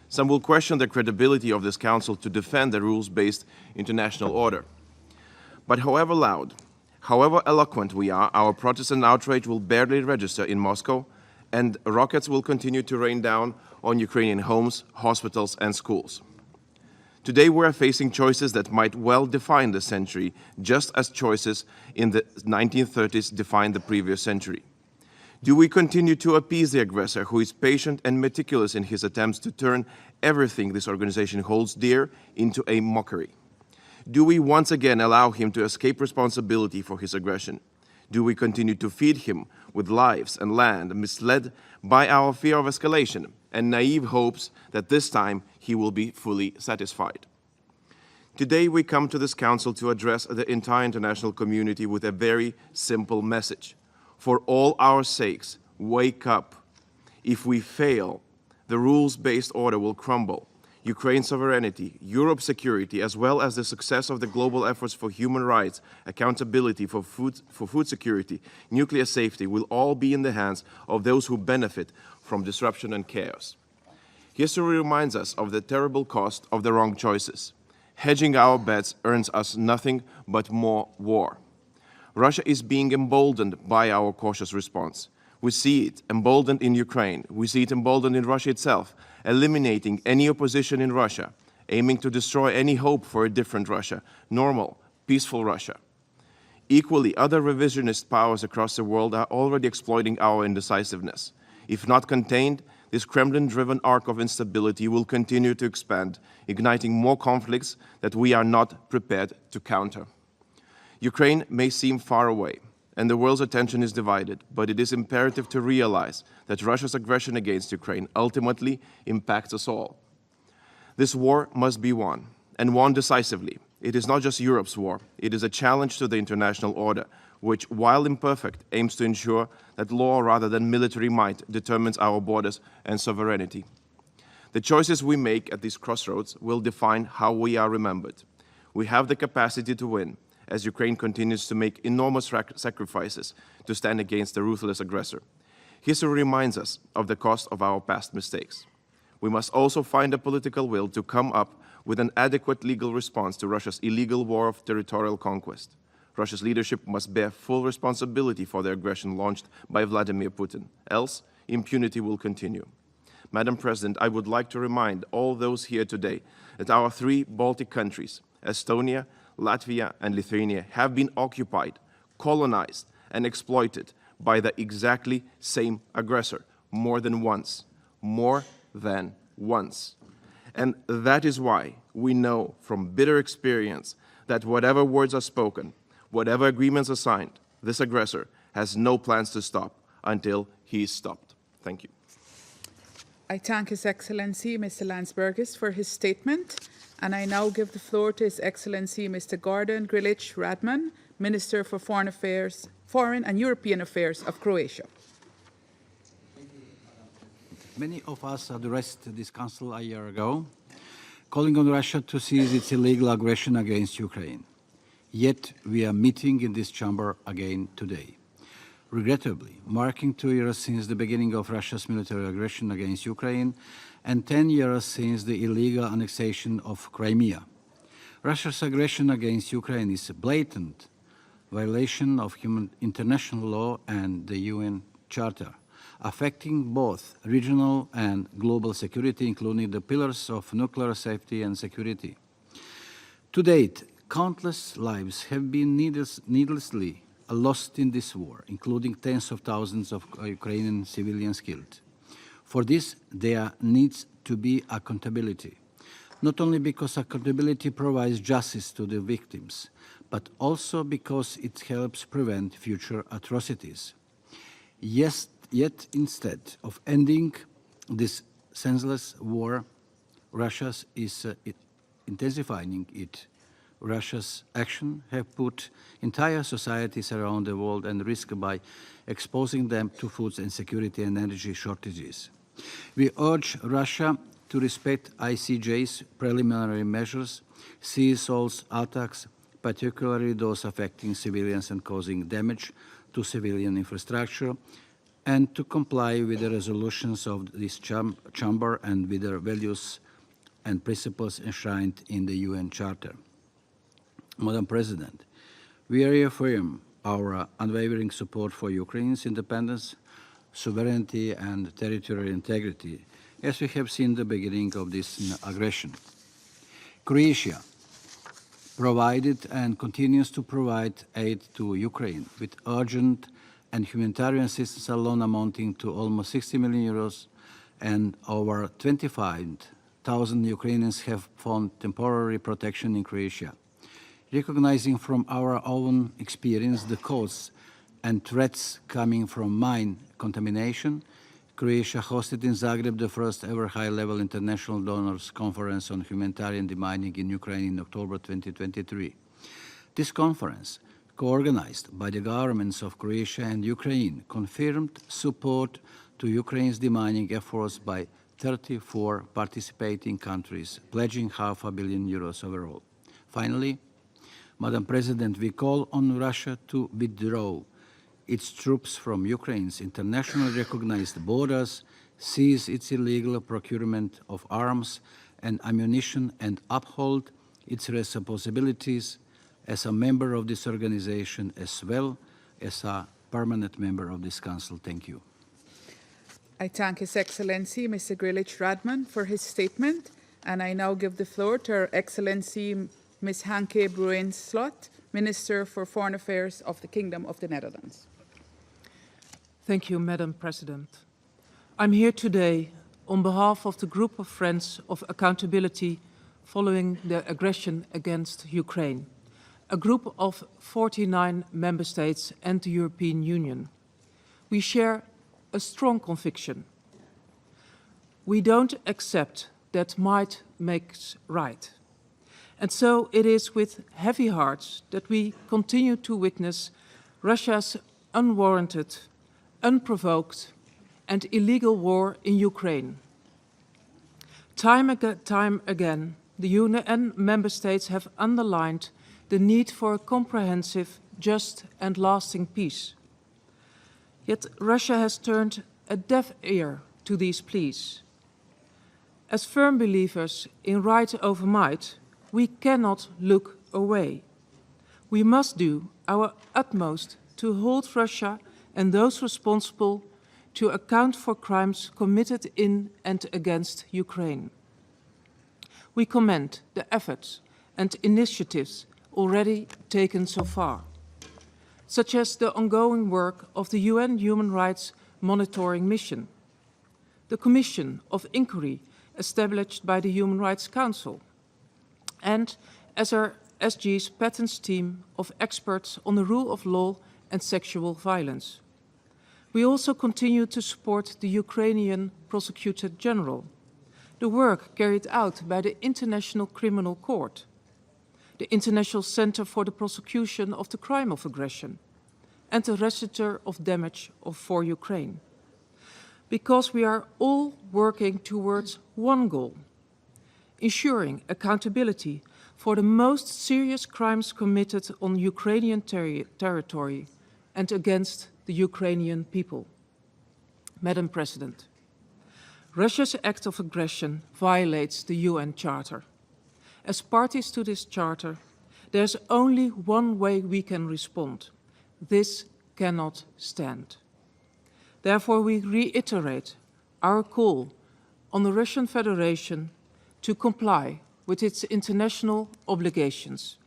Some will question the credibility of this Council to defend the rules-based international order. But however loud, however eloquent we are, our Protestant outrage will barely register in Moscow, and rockets will continue to rain down on Ukrainian homes, hospitals, and schools. Today we are facing choices that might well define the century, just as choices in the 1930s defined the previous century. Do we continue to appease the aggressor, who is patient and meticulous in his attempts to turn everything this organization holds dear into a mockery? Do we once again allow him to escape responsibility for his aggression? Do we continue to feed him with lives and land, misled by our fear of escalation and naive hopes that this time he will be fully satisfied? Today we come to this Council to address the entire international community with a very simple message. For all our sakes, wake up. If we fail, the rules-based order will crumble. Ukraine's sovereignty, Europe's security, as well as the success of the global efforts for human rights, accountability for food security, nuclear safety will all be in the hands of those who benefit from disruption and chaos. History reminds us of the terrible cost of the wrong choices. Hedging our bets earns us nothing but more war. Russia is being emboldened by our cautious response. We see it emboldened in Ukraine. We see it emboldened in Russia itself, eliminating any opposition in Russia, aiming to destroy any hope for a different Russia, normal, peaceful Russia. Equally, other revisionist powers across the world are already exploiting our indecisiveness. If not contained, this Kremlin-driven arc of instability will continue to expand, igniting more conflicts that we are not prepared to counter. Ukraine may seem far away, and the world's attention is divided, but it is imperative to realize that Russia's aggression against Ukraine ultimately impacts us all. This war must be won, and won decisively. It is not just Europe's war, it is a challenge to the international order, which, while imperfect, aims to ensure that law rather than military might determines our borders and sovereignty. The choices we make at these crossroads will define how we are remembered. We have the capacity to win, as Ukraine continues to make enormous sacrifices to stand against the ruthless aggressor. History reminds us of the cost of our past mistakes. We must also find a political will to come up with an adequate legal response to Russia's illegal war of territorial conquest. Russia's leadership must bear full responsibility for the aggression launched by Vladimir Putin, else impunity will continue. Madam President, I would like to remind all those here today that our three Baltic countries, Estonia, Latvia, and Lithuania, have been occupied, colonized, and exploited by the exactly same aggressor more than once. More than once. And that is why we know from bitter experience that whatever words are spoken, whatever agreements are signed, this aggressor has no plans to stop until he is stopped. Thank you. I thank His Excellency Mr. Landsbergis for his statement, and I now give the floor to His Excellency Mr. Gordon Grilic Radman, Minister for Foreign and European Affairs of Croatia. Many of us addressed this Council a year ago, calling on Russia to cease its illegal aggression against Ukraine. Yet we are meeting in this chamber again today. Regrettably, marking 2 years since the beginning of Russia's military aggression against Ukraine and 10 years since the illegal annexation of Crimea. Russia's aggression against Ukraine is a blatant violation of international law and the UN Charter, affecting both regional and global security, including the pillars of nuclear safety and security. To date, countless lives have been needlessly lost in this war, including tens of thousands of Ukrainian civilians killed. For this, there needs to be accountability, not only because accountability provides justice to the victims, but also because it helps prevent future atrocities. Yet instead of ending this senseless war, Russia is intensifying it. Russia's actions have put entire societies around the world at risk by exposing them to food insecurity and energy shortages. We urge Russia to respect ICJ's preliminary measures, cease all attacks, particularly those affecting civilians and causing damage to civilian infrastructure, and to comply with the resolutions of this chamber and with the values and principles enshrined in the UN Charter. Madam President, we reaffirm our unwavering support for Ukraine's independence, sovereignty, and territorial integrity, as we have seen the beginning of this aggression. Croatia provided and continues to provide aid to Ukraine with urgent and humanitarian assistance alone amounting to almost 60 million euros, and over 25,000 Ukrainians have found temporary protection in Croatia. Recognizing from our own experience the costs and threats coming from mine contamination, Croatia hosted in Zagreb the first ever high-level international donors conference on humanitarian demining in Ukraine in October 2023. This conference, co-organized by the governments of Croatia and Ukraine, confirmed support to Ukraine's demining efforts by 34 participating countries, pledging €500 million overall. Finally, Madam President, we call on Russia to withdraw its troops from Ukraine's internationally recognized borders, cease its illegal procurement of arms and ammunition, and uphold its responsibilities as a member of this organization as well as a permanent member of this Council. Thank you. I thank His Excellency Mr. Grilic Radman for his statement, and I now give the floor to Her Excellency Ms. Hanke Bruins-Slot, Minister for Foreign Affairs of the Kingdom of the Netherlands. Thank you, Madam President. I'm here today on behalf of the Group of Friends of Accountability following the aggression against Ukraine, a group of 49 member states and the European Union. We share a strong conviction. We don't accept that might makes right. And so it is with heavy hearts that we continue to witness Russia's unwarranted, unprovoked, and illegal war in Ukraine. Time again, the UN member states have underlined the need for a comprehensive, just, and lasting peace. Yet Russia has turned a deaf ear to these pleas. As firm believers in right over might, we cannot look away. We must do our utmost to hold Russia and those responsible to account for crimes committed in and against Ukraine. We commend the efforts and initiatives already taken so far, such as the ongoing work of the UN Human Rights Monitoring Mission, the Commission of Inquiry established by the Human Rights Council, and SRSG's patents team of experts on the rule of law and sexual violence. We also continue to support the Ukrainian Prosecutor General, the work carried out by the International Criminal Court, the International Center for the Prosecution of the Crime of Aggression, and the Register of Damage for Ukraine. Because we are all working towards one goal, ensuring accountability for the most serious crimes committed on Ukrainian territory and against the Ukrainian people. Madam President, Russia's act of aggression violates the UN Charter. As parties to this Charter, there's only one way we can respond. This cannot stand. Therefore, we reiterate our call on the Russian Federation to comply with its international obligations.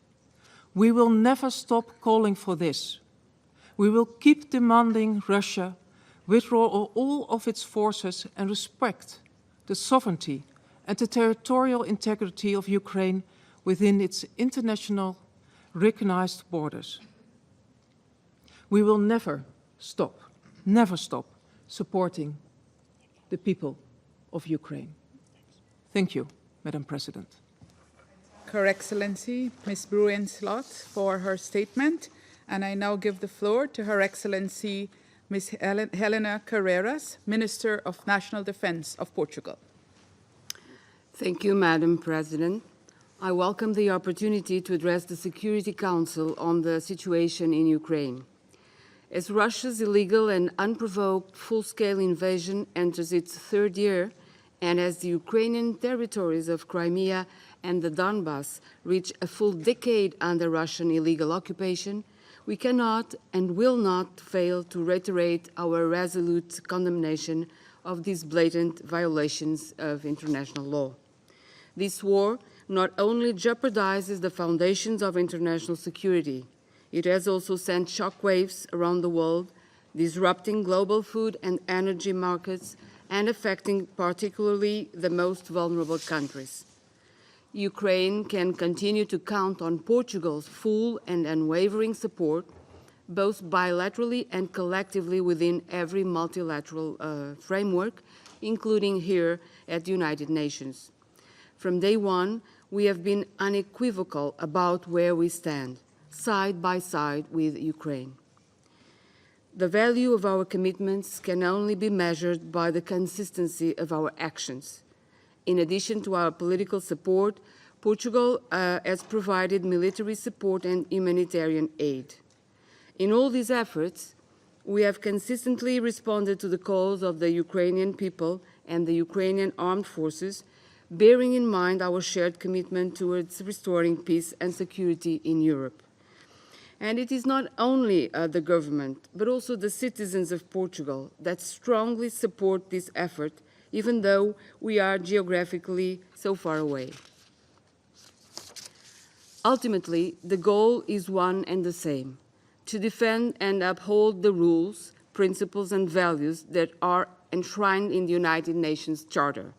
We will never stop calling for this. We will keep demanding Russia withdraw all of its forces and respect the sovereignty and the territorial integrity of Ukraine within its international recognized borders. We will never stop supporting the people of Ukraine. Thank you, Madam President. Her Excellency, Ms. Bruin-Slot, for her statement. And I now give the floor to Her Excellency, Ms. Helena Carreiras, Minister of National Defense of Portugal. Thank you, Madam President. I welcome the opportunity to address the Security Council on the situation in Ukraine. As Russia's illegal and unprovoked full-scale invasion enters its third year, and as the Ukrainian territories of Crimea and the Donbass reach a full decade under Russian illegal occupation, we cannot and will not fail to reiterate our resolute condemnation of these blatant violations of international law. This war not only jeopardizes the foundations of international security, it has also sent shockwaves around the world, disrupting global food and energy markets and affecting particularly the most vulnerable countries. Ukraine can continue to count on Portugal's full and unwavering support, both bilaterally and collectively within every multilateral framework, including here at the United Nations. From day one, we have been unequivocal about where we stand, side by side with Ukraine. The value of our commitments can only be measured by the consistency of our actions. In addition to our political support, Portugal has provided military support and humanitarian aid. In all these efforts, we have consistently responded to the calls of the Ukrainian people and the Ukrainian armed forces, bearing in mind our shared commitment towards restoring peace and security in Europe. And it is not only the government, but also the citizens of Portugal that strongly support this effort, even though we are geographically so far away. Ultimately, the goal is one and the same: to defend and uphold the rules, principles, and values that are enshrined in the United Nations Charter.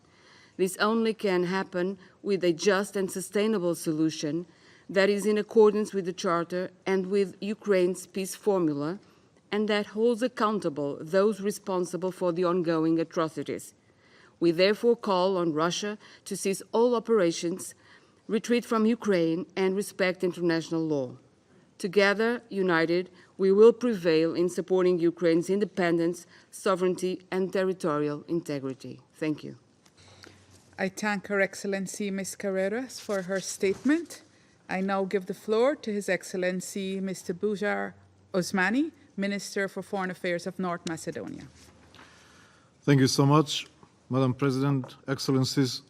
This only can happen with a just and sustainable solution that is in accordance with the Charter and with Ukraine's peace formula, and that holds accountable those responsible for the ongoing atrocities. We therefore call on Russia to cease all operations, retreat from Ukraine, and respect international law. Together, united, we will prevail in supporting Ukraine's independence, sovereignty, and territorial integrity. Thank you. I thank Her Excellency Ms. Carreiras for her statement. I now give the floor to His Excellency Mr. Bujar Osmani, Minister for Foreign Affairs of North Macedonia. Thank you so much, Madam President, Excellencies.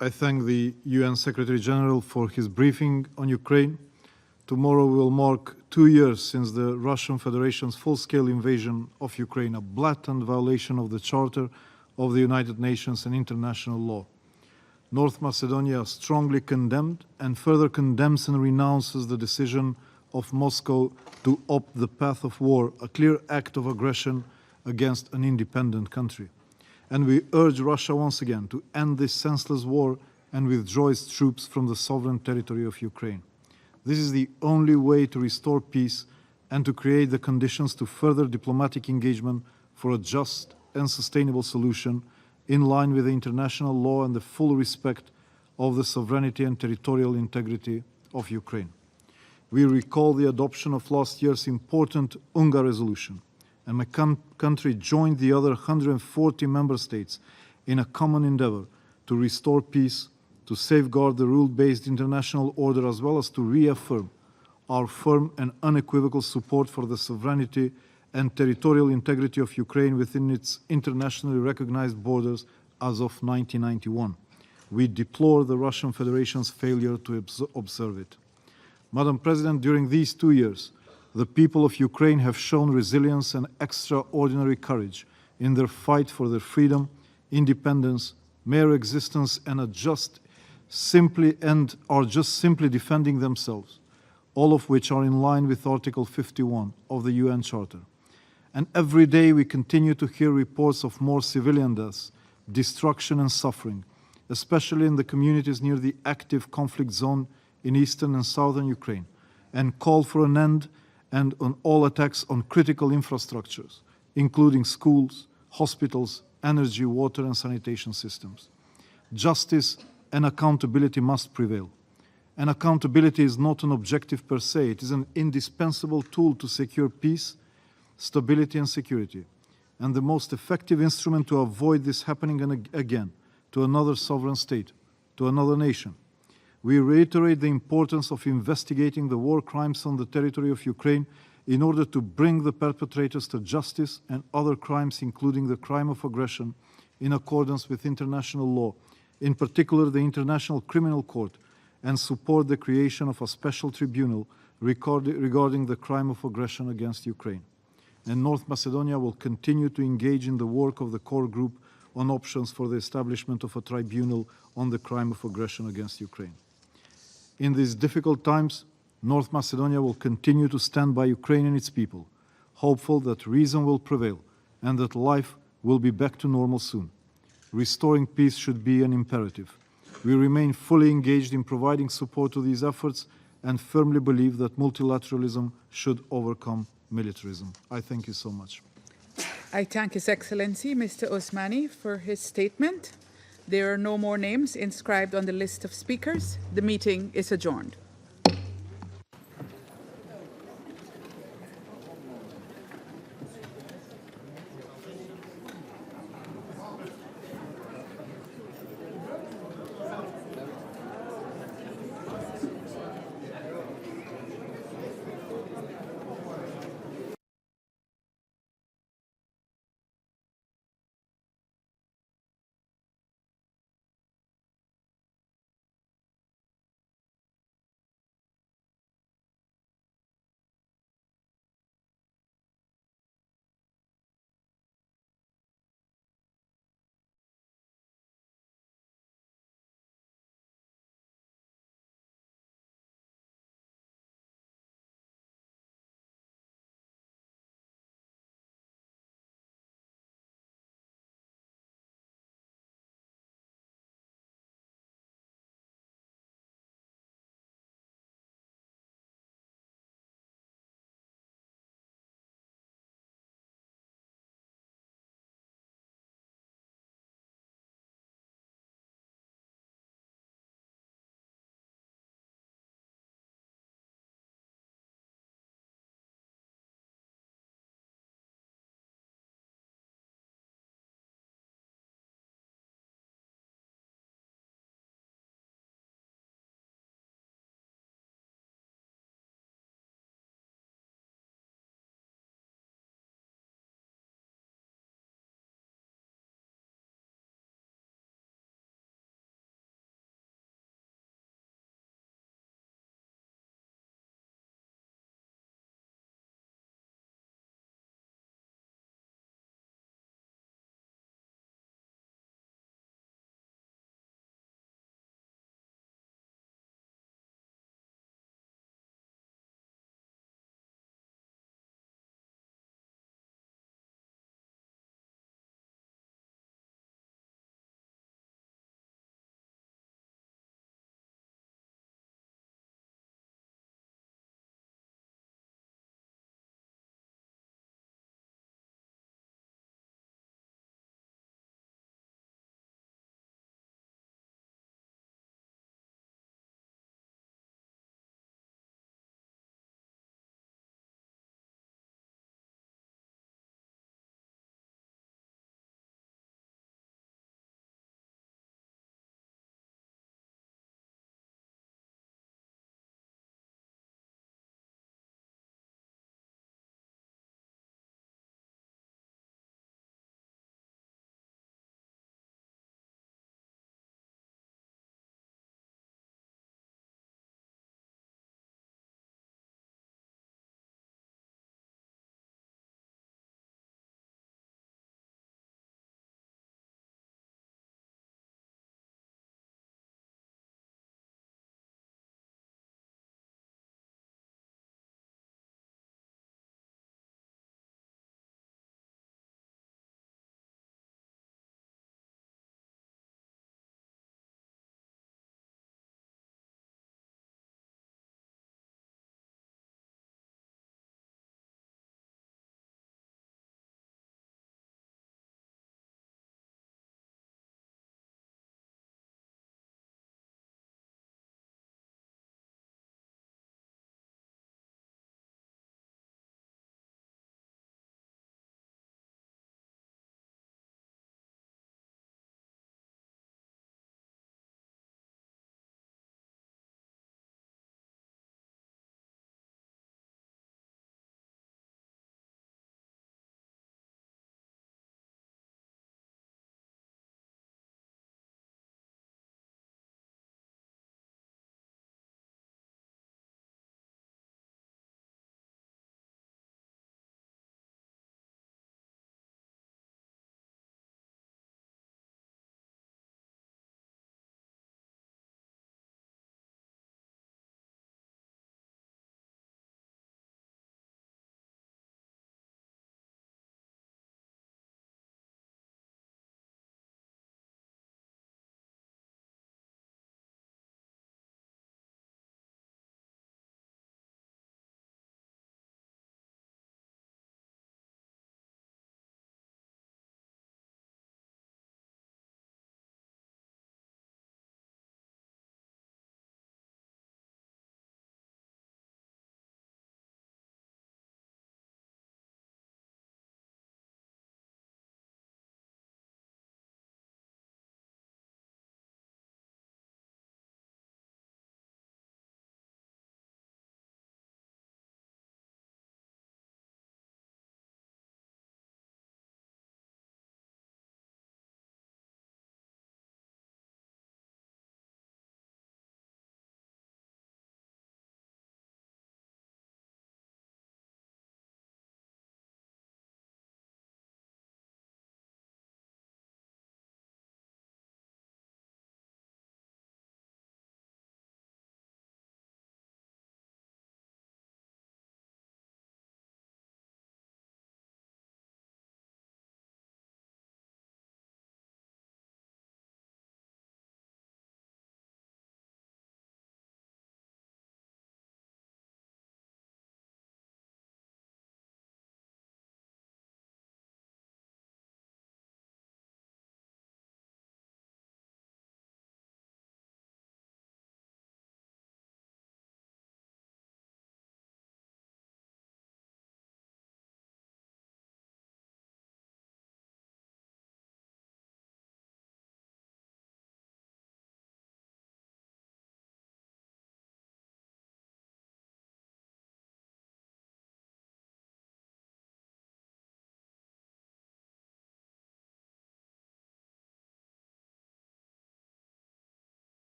I thank the UN Secretary General for his briefing on Ukraine. Tomorrow will mark 2 years since the Russian Federation's full-scale invasion of Ukraine, a blatant violation of the Charter of the United Nations and international law. North Macedonia strongly condemned and further condemns and renounces the decision of Moscow to opt the path of war, a clear act of aggression against an independent country. And we urge Russia once again to end this senseless war and withdraw its troops from the sovereign territory of Ukraine. This is the only way to restore peace and to create the conditions to further diplomatic engagement for a just and sustainable solution in line with the international law and the full respect of the sovereignty and territorial integrity of Ukraine. We recall the adoption of last year's important UNGA resolution, and my country joined the other 140 member states in a common endeavor to restore peace, to safeguard the rule-based international order, as well as to reaffirm our firm and unequivocal support for the sovereignty and territorial integrity of Ukraine within its internationally recognized borders as of 1991. We deplore the Russian Federation's failure to observe it. Madam President, during these 2 years, the people of Ukraine have shown resilience and extraordinary courage in their fight for their freedom, independence, mere existence, and are just simply defending themselves, all of which are in line with Article 51 of the UN Charter. And every day we continue to hear reports of more civilian deaths, destruction and suffering, especially in the communities near the active conflict zone in eastern and southern Ukraine, and call for an end and on all attacks on critical infrastructures, including schools, hospitals, energy, water and sanitation systems. Justice and accountability must prevail. And accountability is not an objective per se, it is an indispensable tool to secure peace, stability and security, and the most effective instrument to avoid this happening again to another sovereign state, to another nation. We reiterate the importance of investigating the war crimes on the territory of Ukraine in order to bring the perpetrators to justice and other crimes, including the crime of aggression, in accordance with international law, in particular the International Criminal Court, and support the creation of a special tribunal regarding the crime of aggression against Ukraine. And North Macedonia will continue to engage in the work of the core group on options for the establishment of a tribunal on the crime of aggression against Ukraine. In these difficult times, North Macedonia will continue to stand by Ukraine and its people, hopeful that reason will prevail and that life will be back to normal soon. Restoring peace should be an imperative. We remain fully engaged in providing support to these efforts and firmly believe that multilateralism should overcome militarism. I thank you so much. I thank His Excellency, Mr. Osmani, for his statement. There are no more names inscribed on the list of speakers. The meeting is adjourned.